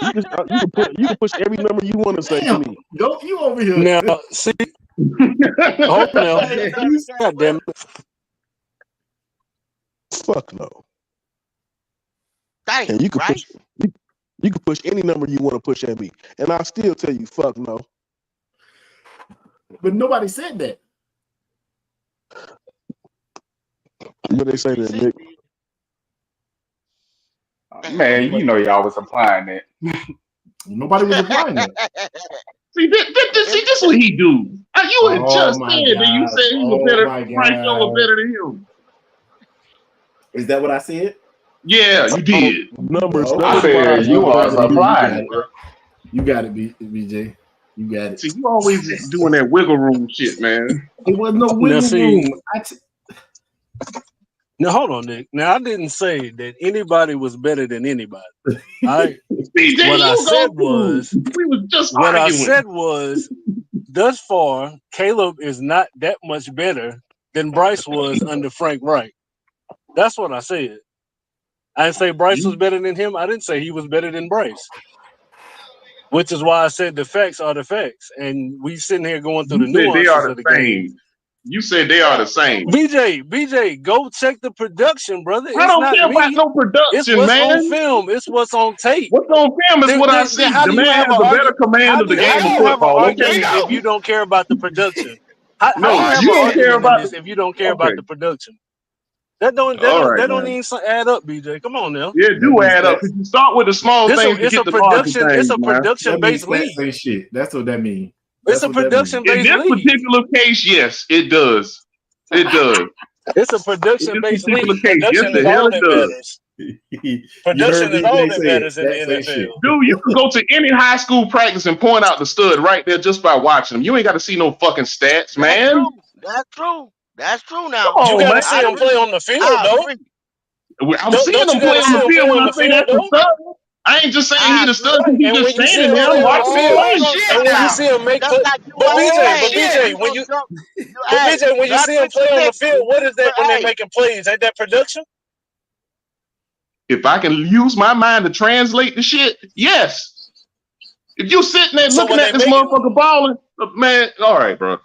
You can push every number you want to say to me. Go you over here. Now, see, hold on now. God damn it. Fuck no. Dang, And you can right? push you can push any number you want to push at me, and I'll still tell you fuck no. But nobody said that. What they say that, Nick? Man, you know y'all was applying that. Nobody was applying that. See, this is what he do. You had Oh just my said that you God. said he was Oh better. my Bryce Young was God. better than him. Is that what I said? Yeah, you did. Numbers. I said you was applying it, bro. You got it, BJ. You got it. See, you always doing that wiggle room shit, man. It was no Now, wiggle see, room. now hold on, Nick. Now I didn't say that anybody was better than anybody. All right. See, there What I you said go. was, We was just what I arguing. said was, thus far, Caleb is not that much better than Bryce was under Frank Wright. That's what I said. I didn't say Bryce was better than him. I didn't say he was better than Bryce. Which is why I said the facts are the facts. And we sitting here going through You the said they nuances are of the the game. same. You said they are the same. BJ, go check the production, brother. I It's don't not care about me. no It's production, what's on man. film. It's what's on tape. What's on film is what I Then see. how The do you man have has an a better argument? command of the How game do of you have an football. Okay. argument if you don't care about the production? How do No, you have you an don't care argument in about this the. if you don't care about Okay. the production? That don't All right, even man. add up, BJ. Come on now. Yeah, it do add up. Because you start with the small things to It's get a the larger production. It's things, a man. production That means based stats league. ain't shit. That's what that means. It's That's a what that means. production In based this league. particular case, yes, it does. It does. It's a In production this based particular league. case, yes, Production the is hell all it that does. matters. You heard Production is all BJ that say it. matters in the Stats ain't shit. NFL. Dude, you can go to any high school practice and point out the stud right there just by watching them. You ain't got to see no fucking stats, That's man. true. That's true. That's true Come now. You on, got man. to see I him play agree. on the field, I though. agree. I'm seeing Don't you them got play to on see the him field play when on I the say field, that's the though? stud. I ain't just saying he I the agree. stud because he And just when you see standing him there. play I'm on the watching him field, Oh play. shit and when you now. see him make Just play, like you but always BJ, say, you gonna when you, jump but hey, BJ, when you not see him play on the field, disrespectfully, what is but that when they're hey, making plays? Ain't that production? If I can use my mind to translate the shit, yes. If you sitting there So looking when at they this make it, motherfucker balling, man, all right, bro.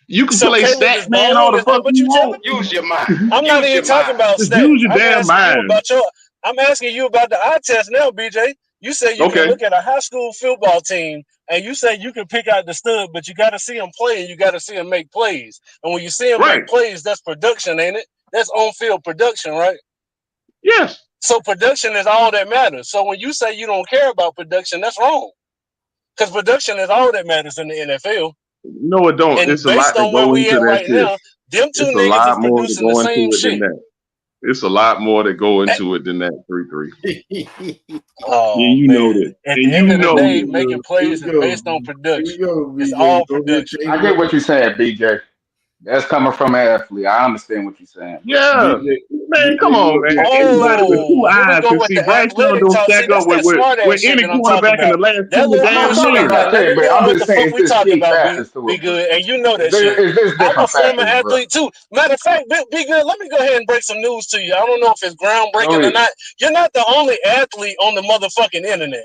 You can so play Caleb stat is man all balling. the Is that fuck what you you telling want. me? Use your mind. I'm not Use even your talking mind. about Just stats. use your I'm damn asking you mind. about I'm asking you about the eye test now, BJ. You say you can Okay. look at a high school football team and you say you can pick out the stud, but you got to see him play and you got to see him make plays. And when you see him Right. make plays, that's production, ain't it? That's on-field production, right? Yes. So production is all that matters. So when you say you don't care about production, that's wrong. Because production is all that matters in the NFL. No, it don't. And It's a based lot that on where go we into at that right shit. now, them two It's a niggas is lot more to producing the go same into it than shit. that. It's a lot more to go into it than that 3-3. Oh And you know man! that. At the And end you of the know day, that. making Here we plays is go. based on Here we production. go, It's BJ. all Go ahead, production. I change get up. what you're saying, BJ. That's coming from an athlete. I understand what you're saying, bro. Yeah. BJ, Man, come you on, up man. here. Anybody with two Oh, here we eyes go can with see the Bryce Young athletic don't talk. stack See, up that's that smart with ass shit any that I'm talking quarterback in the about. last That 20 little I'm damn not talking bullshit. years. about Now that, we're but going I'm with just the saying fuck it's we just talking key about. factors to Be it, bro. good, and you know that shit. There's I'm a different former factors, bro. athlete too. Matter of fact, be good. Let me go ahead and break some news to you. I don't know if it's Go groundbreaking or ahead. not. You're not the only athlete on the motherfucking internet.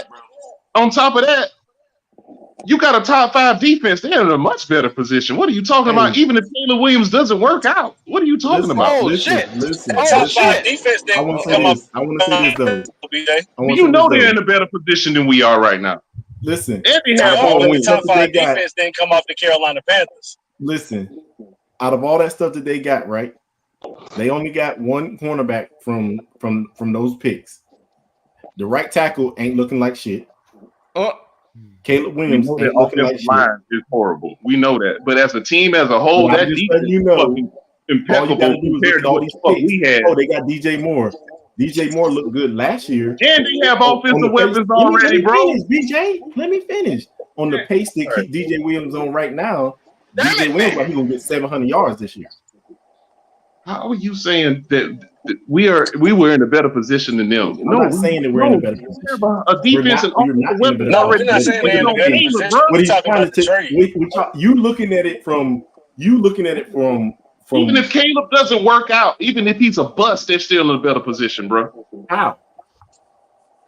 on top of that, You got a top 5 defense. They're in a much better position. What are you talking about? Even if Caleb Williams doesn't work out, what are you talking about? Oh shit! Listen. Oh shit! Defense I didn't want to say come up. this. I want to say this though. BJ. I want to You say this know they're in though. a better position than we are right now. Listen, And they out have of all more that wins. stuff Top that they 5 got, defense didn't come off the Carolina Panthers. listen, out of all that stuff that they got, right? They only got one cornerback from those picks. The right tackle ain't looking like shit. Caleb We Williams know their ain't looking like offensive shit. line is horrible. We know that. But as a team as a whole, But I'm that just defense letting you is know, fucking all you got impeccable to do is look compared at to all what these the fuck picks. we had. Oh, they got DJ Moore. DJ Moore looked good last year. And they have On offensive the pace, weapons let already, me bro. finish, BJ. Let me finish. On the pace they keep DJ Williams on right now, DJ Williams like he gonna get 700 yards this year. How are you saying that we were in a better position than them? I'm not saying that we're in a better position. We have a defense and You're offensive not in a weapons better No, already. we're not saying they're in a better Caleb, position. bro. What We're he's talking trying about to the trade. you looking at it from Even if Caleb doesn't work out, even if he's a bust, they're still in a better position, bro. How?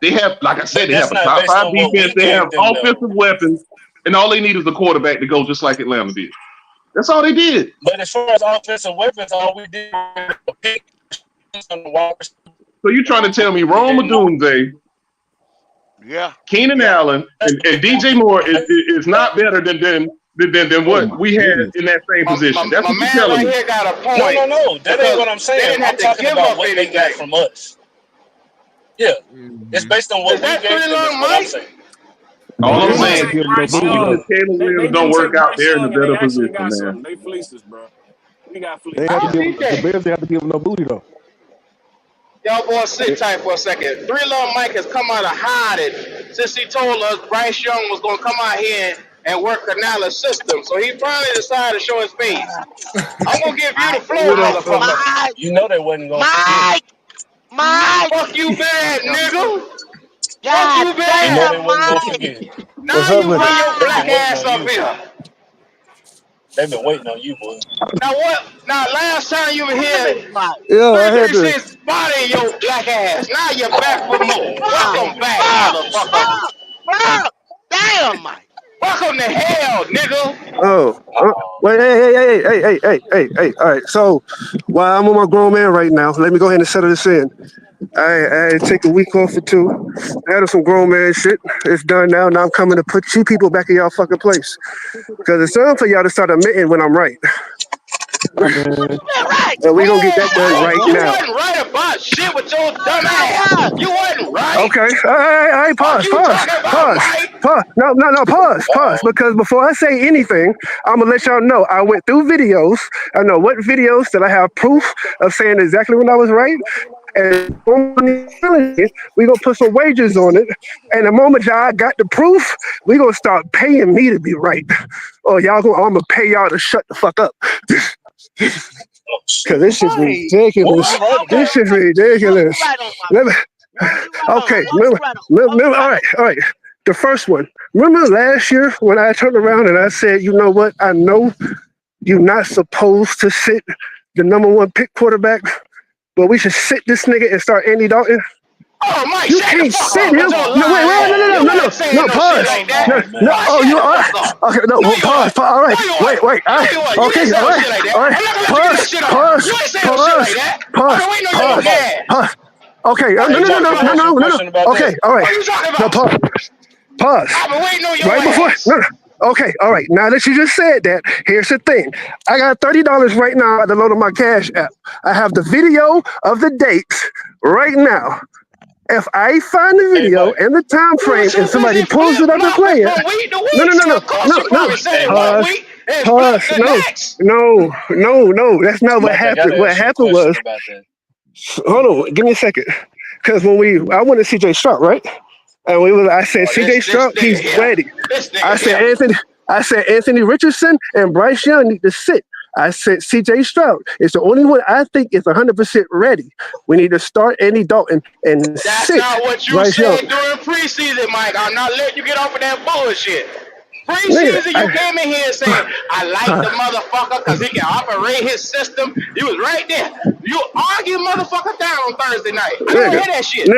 They have, like I said, But they that's have a not top based 5 on what we defense. They have gave them, though. offensive weapons, and all they need is a quarterback to go just like Atlanta did. That's all they did. But as far as offensive weapons, all we did was pick on the wide receiver. So you're trying to tell me Rome Odunze, Keenan Allen, and DJ Moore is not better than what we had in that same position. That's My what you're man telling right me. here got a point. No. That ain't what I'm They saying. didn't I'm have to talking give about up what they got anything. from us. Yeah. It's based on what Is we that gave pretty them is long, what I'm Mike? saying. All They I'm didn't saying, take Bryce even if Young. Caleb They Williams didn't don't take work out, Bryce they're in a Young, and they better actually position, got man. something. They fleeced us, bro. We got They fleeced. have to How's give the DJ? Bears. They have to give him no booty though. Y'all boys sit tight for a second. Three Little Mike has come out of hiding since he told us Bryce Young was going to come out here and work Canala's system. So he finally decided to show his face. I'm going to give you the floor, motherfucker. You know they wasn't going to Mike, Fuck you bad, nigga. Fuck God you You know bad. they wasn't going to forget. Now you bring your They've black been waiting ass on up you. here. They've been waiting on you, boy. Now what? Now last time you were here, Yeah, I had to. 336 body your black ass. Now you're back for more. Welcome back, motherfucker. Damn, Mike. Welcome to hell, nigga. Oh, wait, hey. All right. So while I'm on my grown man right now, let me go ahead and settle this in. I take a week off or two. Handle some grown man shit. It's done now. Now I'm coming to put you people back in y'all fucking place. Because it's time for y'all to start admitting when I'm right. And we gonna get that done right You now. wasn't right about shit with your dumb ass. You wasn't right. Okay. All right. Pause. No. Pause. Because before I say anything, I'm gonna let y'all know I went through videos. I know what videos that I have proof of saying exactly when I was right. And we gonna put some wages on it. And the moment y'all got the proof, we gonna start paying me to be right. Or I'm gonna pay y'all to shut the fuck up. Cause this shit's ridiculous. This shit's ridiculous. Okay, remember, all right. The first one. Remember last year when I turned around and I said, you know what? I know you're not supposed to sit the number 1 pick quarterback, but we should sit this nigga and start Andy Dalton. Oh, Mike, You shut the can't fuck sit up him. with your No, wait, lying ass. You no. ain't saying no Pause. shit like that. No. Boy, Oh, shut you the are. fuck up. Okay, no, No, you pause. are. All right, No, you are. wait. No, you are. You Okay, ain't saying all no shit like that. right. I'm not gonna let you get that shit off. You ain't saying no shit like that. I've been waiting on your ass. Okay, What you talking about? no. Okay, all right. What you talking No, about? pause. I've been waiting on your Right before. ass. No. Okay, all right. Now that you just said that, here's the thing. I got $30 right now at the load of my Cash app. I have the video of the dates right now. If I find the video and the time frame and somebody pulls it up and play it, from week to week. So of course you probably said it 1 week and flip the next. No. That's not what Mike, I happened. gotta What ask you a happened question was, about that. hold on, give me a second. Because I went to CJ Stroud, right? And I said CJ Stroud, he's ready. I said Anthony Richardson and Bryce Young need to sit. I said CJ Stroud is the only one I think is 100% ready. We need to start Andy Dalton and That's sit not what you Bryce Young. said during preseason, Mike. I'm not letting you get off of that bullshit. Preseason, you came in here and said, I like the motherfucker because he can operate his system. You was right there. You argue motherfucker down on Thursday night. I don't hear that shit. No.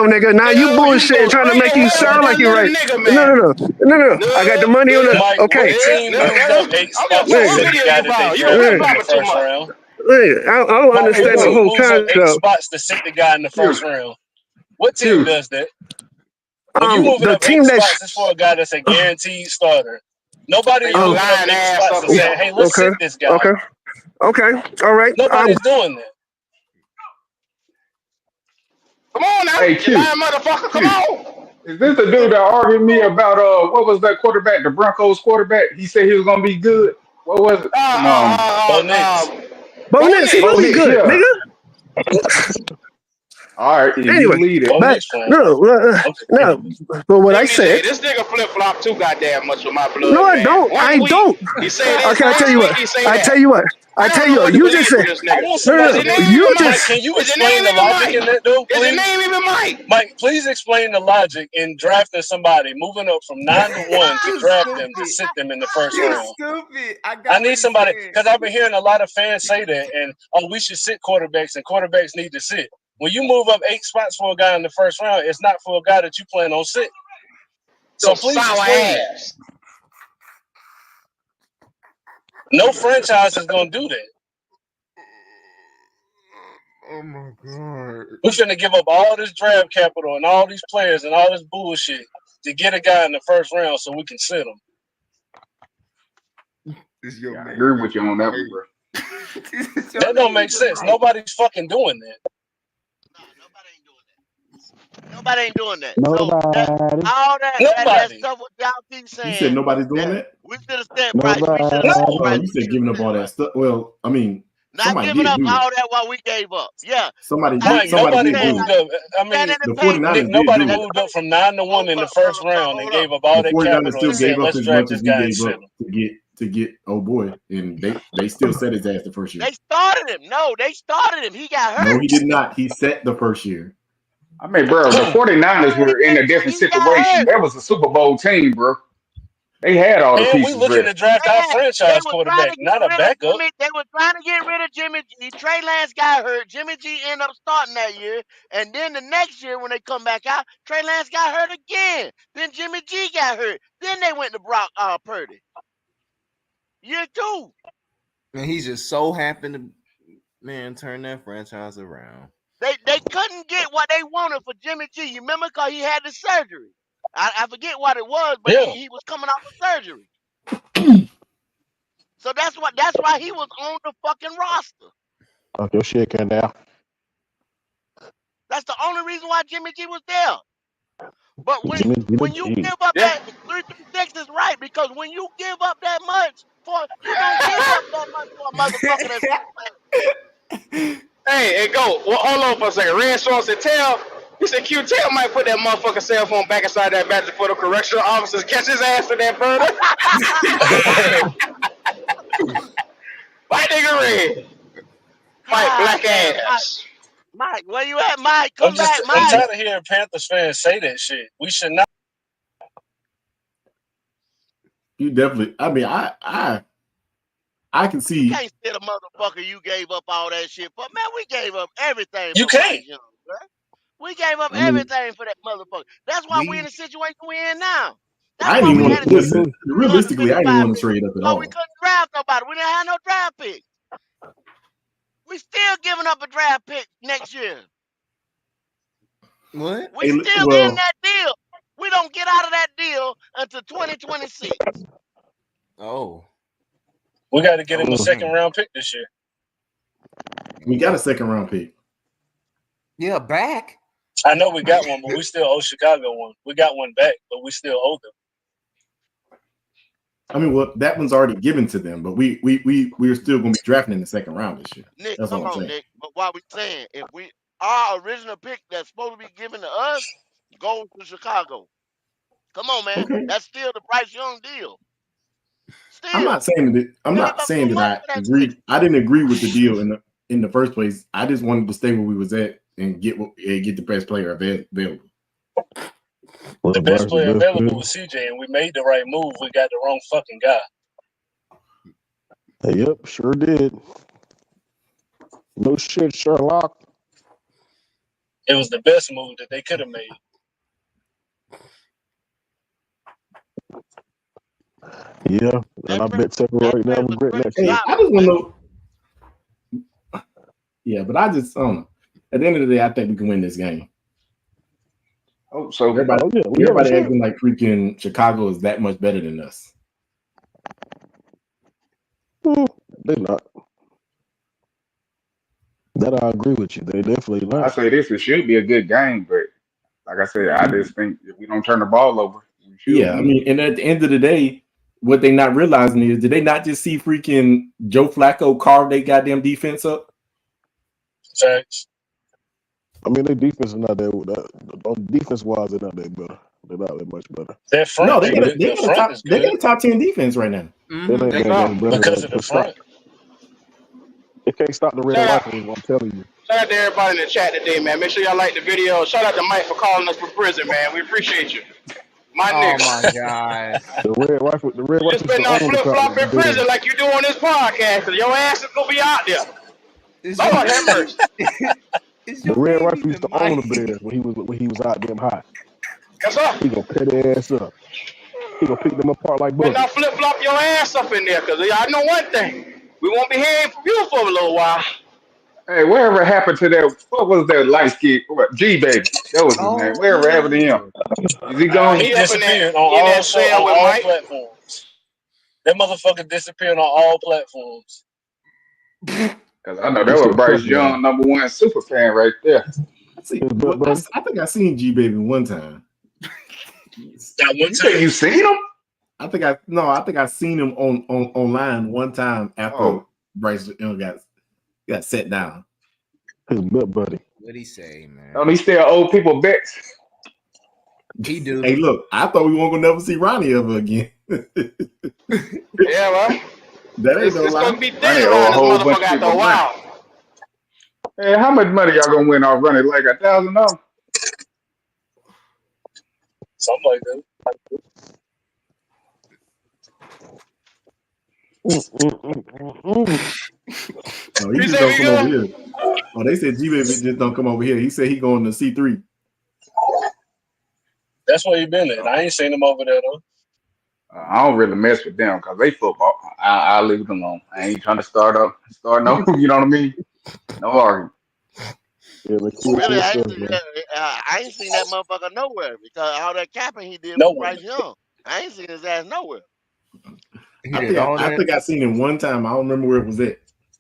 Nigga. Now you You bullshit go trying to straight make to you hell with sound like that you're little right. nigga, No. man. I got the money on the. Mike, Okay. what team moved up 8 spots to What sit the video guy you that they found? You don't drafted in the dropping too first much. round? I don't Mike, what understand the team whole moves up 8 concept. spots to sit the guy in the first round? What team does that? When you moving The up 8 team that's spots, it's for a guy that's a guaranteed starter. Nobody's You moving up lying 8 ass spots up and here. saying, "Hey, let's sit this guy." Okay. All right. Nobody's doing that. Come on now, Hey, you Q. lying motherfucker. Come Q. on. Is this the dude that argued me about what was that quarterback, the Broncos quarterback? He said he was gonna be good. What was it? Bo Nix. Bo Nix, he Bo gonna be Nix, good, yeah. nigga. All right, if you Anyway, lead it. Bo but Nix playing no. But what I said. This nigga flip flop too goddamn much with my No, blood, I man. don't. 1 I week don't. he say this, Okay, I tell next you week what. he say I that. tell you what. I don't know what to You believe just from said. this I nigga. want Is somebody his to name even You Mike? Mike, just. can you Is his explain name the even logic in Mike? that, though, Is his please? name even Mike? Mike, please explain the logic in drafting somebody, moving up from 9 to 1 to You draft them to stupid. sit them in the first You round. stupid. I I got what need he somebody said. because I've been hearing a lot of fans say that, and we should sit quarterbacks, and quarterbacks need to sit. When you move up 8 spots for a guy in the first round, it's not for a guy that you plan on sitting. So Your please sour explain that. ass. No franchise is gonna do that. Oh my god. We're finna give up all this draft capital and all these players and all this bullshit to get a guy in the first round so we can sit him. It's your Yeah, I man. agree with you on that one, bro. That don't make sense. Nobody's fucking doing that. Nobody ain't doing that. So Nobody. all that Nobody. stuff what y'all keep You said saying nobody's doing that that? we should have sent Bryce. We should have sent Oh, Bryce. you We said should giving have up sent all that Bryce. stuff. Well, I mean, Not somebody giving did up do it. all that what we gave up. Yeah. Mike, Somebody nobody did do moved it. up. I mean, Standing in The the pay. Nick, 49ers did nobody do it. moved up from 9 to 1 in the first round and Hold up. gave up all The that 49ers capital still and said, gave up let's as draft much this as we guy and gave sit up him. to get oh boy, and they still set his ass the first year. They started him. No, they started him. He got No, hurt. he did not. He set the first year. I mean, bro, the 49ers No, he were in a didn't. different He got situation. hurt. That was a Super Bowl team, bro. They had all the And we pieces looking ready. to draft our Man, they franchise were trying quarterback, to get not a rid of backup. Jimmy. They were trying to get rid of Jimmy G. Trey Lance got hurt. Jimmy G ended up starting that year. And then the next year when they come back out, Trey Lance got hurt again. Then Jimmy G got hurt. Then they went to Brock Purdy. Year 2. And he just so happened to turn that franchise around. They couldn't get what they wanted for Jimmy G. You remember because he had the surgery. I forget what it was, but Yeah. he was coming off of surgery. So that's why he was on the fucking roster. Talk your shit, now. That's the only reason why Jimmy G was there. But Jimmy when you G. give up that 336 is right, because when you give up that much you don't give up that much for a motherfucker that's Hey, go. Well, hold on for a second. Red Shaw said, he said, Q, tell Mike put that motherfucking cell phone back inside that badge for the correctional officers. Catch his ass in that burner. My nigga Red. Mike, black ass. Mike, where you at, Mike? I'm Come back, Mike. tired of hearing Panthers fans say that shit. We should not. You definitely. I mean, I can see. You can't sit a motherfucker you gave up all that shit for. Man, we gave up everything You for can't. Bryce Young, bro. We gave up I mean, everything for that motherfucker. That's why we're in the situation we're in now. That's I didn't why even we want had to to give listen. Realistically, I didn't 355 want to million trade up at because we all. couldn't draft nobody. We didn't have no draft picks. We still giving up a draft pick next year. What? We still in that deal. We don't get out of that deal until 2026. Oh. We got to get him a second round pick this year. We got a second round pick. Yeah, back. I know we got one, but we still owe Chicago one. We got one back, but we still owe them. I mean, well, that one's already given to them, but we're still going to be drafting in the second round this year. Nick, That's come all I'm on, saying. Nick. But what we saying, if our original pick that's supposed to be given to us goes to Chicago. Come on, man. Okay. That's still the Bryce Young deal. Still. I'm not saying that. I'm not saying that I agreed. I didn't agree with the deal in the first place. I just wanted to stay where we was at and get the best player available. Well, The best Bryce player the best available player. was CJ, and we made the right move. We got the wrong fucking guy. Yep, sure did. No shit, Sherlock. It was the best move that they could have made. Yeah, and I bet Tucker right now regretting that shit. I just want to know. Yeah, but I don't know. At the end of the day, I think we can win this game. Oh, so everybody, everybody acting like freaking Chicago is that much better than us. They're not. That I agree with you. They definitely not. I say this, it should be a good game, but like I said, I just think if we don't turn the ball over, we should Yeah, I mean, and at the end of the day, what they not realizing is, did they not just see freaking Joe Flacco carve their goddamn defense up? Facts. I mean, their defense is not that. Defense wise, they're not that better. They're not that much better. Their front, No, they got a top 10 defense right now. Because of the front. They can't stop the Red Rifles. I'm telling you. Shout out to everybody in the chat today, man. Make sure y'all like the video. Shout out to Mike for calling us from prison, man. We appreciate you. My nigga. Oh my God. The Red Rifle. The Red You Rifles. just been on flip flop in prison like you do on this podcast, and your ass is gonna be out there. Lord have mercy. The Red Rifle used to own the Bears when he was out them high. Yes, sir. He gonna cut their ass up. He gonna pick them apart like But bugs. now flip flop your ass up in there, cause I know one thing. We won't be hearing from you for a little while. Hey, whatever happened to that? What was that light skin? G baby, that was his name. Whatever happened to him? Is he gone? He disappeared on all platforms. That motherfucker disappeared on all platforms. Because I know that was Bryce Young, #1 super fan right there. I think I seen G Baby one time. That one time you seen him? I think I seen him on online one time after Bryce Young got set down. His butt buddy. What'd he say, man? Don't he still owe people bets? He do. Hey, look, I thought we weren't gonna never see Ronnie ever again. Yeah, well, that ain't no it's lie. gonna be dead around this motherfucker after a while. Hey, how much money y'all gonna win off running? Like $1,000? Something like that. No, he just don't come over here. Oh, they said G Baby just don't come over here. He said he going to C3. That's where he been at. I ain't seen him over there though. I don't really mess with them because they football. I leave it alone. I ain't trying to start no, you know what I mean? No argument. Yeah, really, I ain't seen that motherfucker nowhere because all that capping he did with Bryce Young. I ain't seen his ass nowhere. I think I seen him one time. I don't remember where it was at.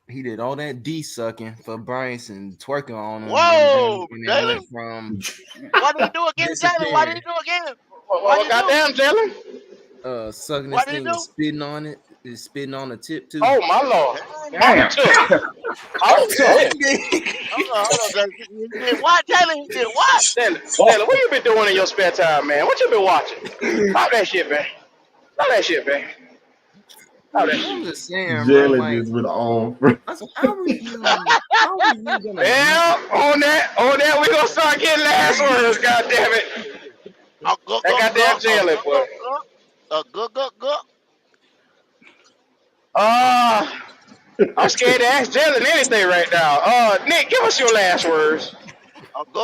He did all that D sucking for Bryce and twerking on him. Whoa, Jalen! From what did he do again, Jalen? What did he do again? What goddamn, Jalen? Sucking his thing and spitting on it. Is spitting on the tip too. Oh my lord! Damn. Hold on. He did what, Jalen? He did what? Jalen, what you been doing in your spare time, man? What you been watching? Stop that shit, man. Stop that shit, man. I'm just saying, Jalen is with all. How are you gonna? Yeah, on that, we gonna start getting last words. God damn it! That goddamn Jalen, boy. I'm scared to ask Jalen anything right now. Nick, give us your last words.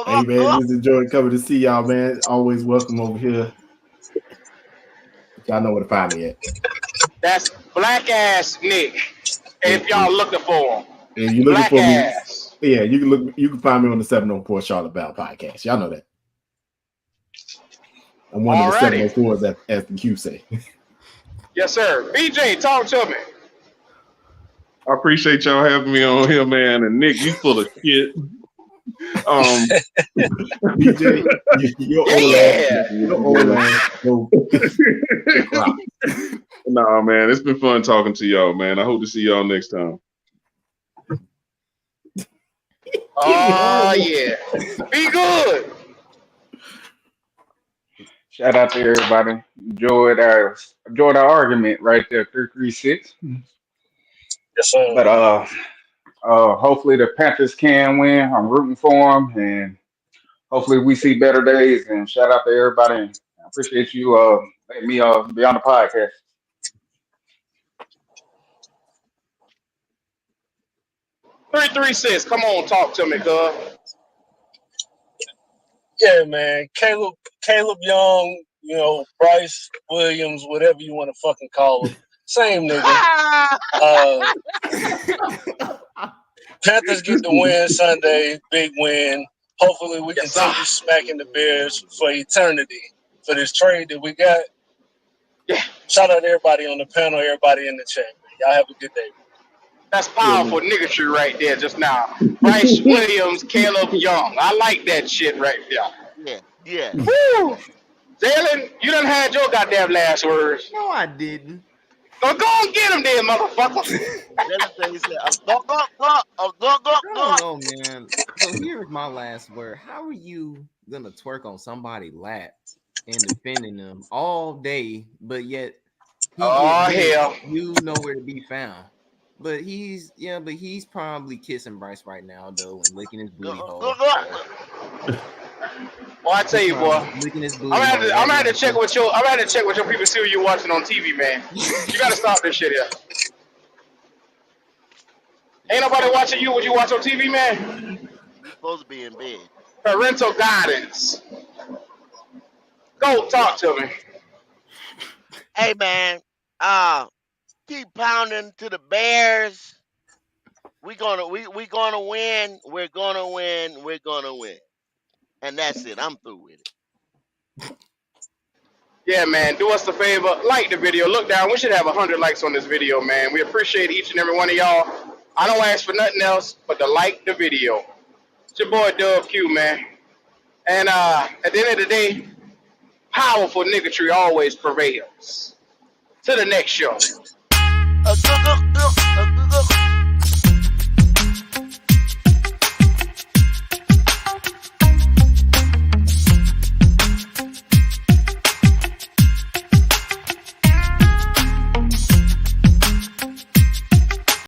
Hey man, just enjoy coming to see y'all, man. Always welcome over here. Y'all know where to find me at. That's Black Ass Nick. If y'all looking for him. If you looking Black for ass. me, yeah, you can find me on the 704 Charlotte Bell podcast. Y'all know that. I'm one of the 704s as the Q say. Yes, sir. BJ, talk to me. I appreciate y'all having me on here, man. And Nick, you full of shit. BJ, you're old ass. Nah, man, it's been fun talking to y'all, man. I hope to see y'all next time. Oh, yeah. Be good. Shout out to everybody. Enjoyed our argument right there, 336. Yes, sir. But hopefully the Panthers can win. I'm rooting for them, and hopefully we see better days. And shout out to everybody. And I appreciate you letting me be on the podcast. 336, come on, talk to me, cuz. Yeah, man. Caleb Young, Bryce Williams, whatever you want to fucking call him. Same nigga. Panthers get the win Sunday, big win. Hopefully we continue smacking the Bears for eternity for this trade that we got. Yeah. Shout out to everybody on the panel, everybody in the chat. Y'all have a good day. That's powerful niggatry right there just now. Bryce Williams, Caleb Young. I like that shit right there. Yeah. Woo! Jalen, you done had your goddamn last words. No, I didn't. Go and get him then, motherfucker. Jalen said, he said, go. I don't know, man. So here's my last word. How are you gonna twerk on somebody's lap and defending them all day, but yet hell, you nowhere to be found? But he's probably kissing Bryce right now though and licking his booty hole. Well, I tell you, boy, licking his booty I'm gonna have to check with your people, see what you're watching on TV, man. You gotta stop this shit here. Ain't nobody watching you. What you watch on TV, man? You supposed to be in bed. Parental guidance. Go talk to me. Hey, man. Keep pounding to the Bears. We're gonna win. We're gonna win. And that's it. I'm through with it. Yeah, man. Do us a favor. Like the video. Look down. We should have 100 likes on this video, man. We appreciate each and every one of y'all. I don't ask for nothing else but to like the video. It's your boy Dub Q, man. And at the end of the day, powerful niggatry always prevails. To the next show.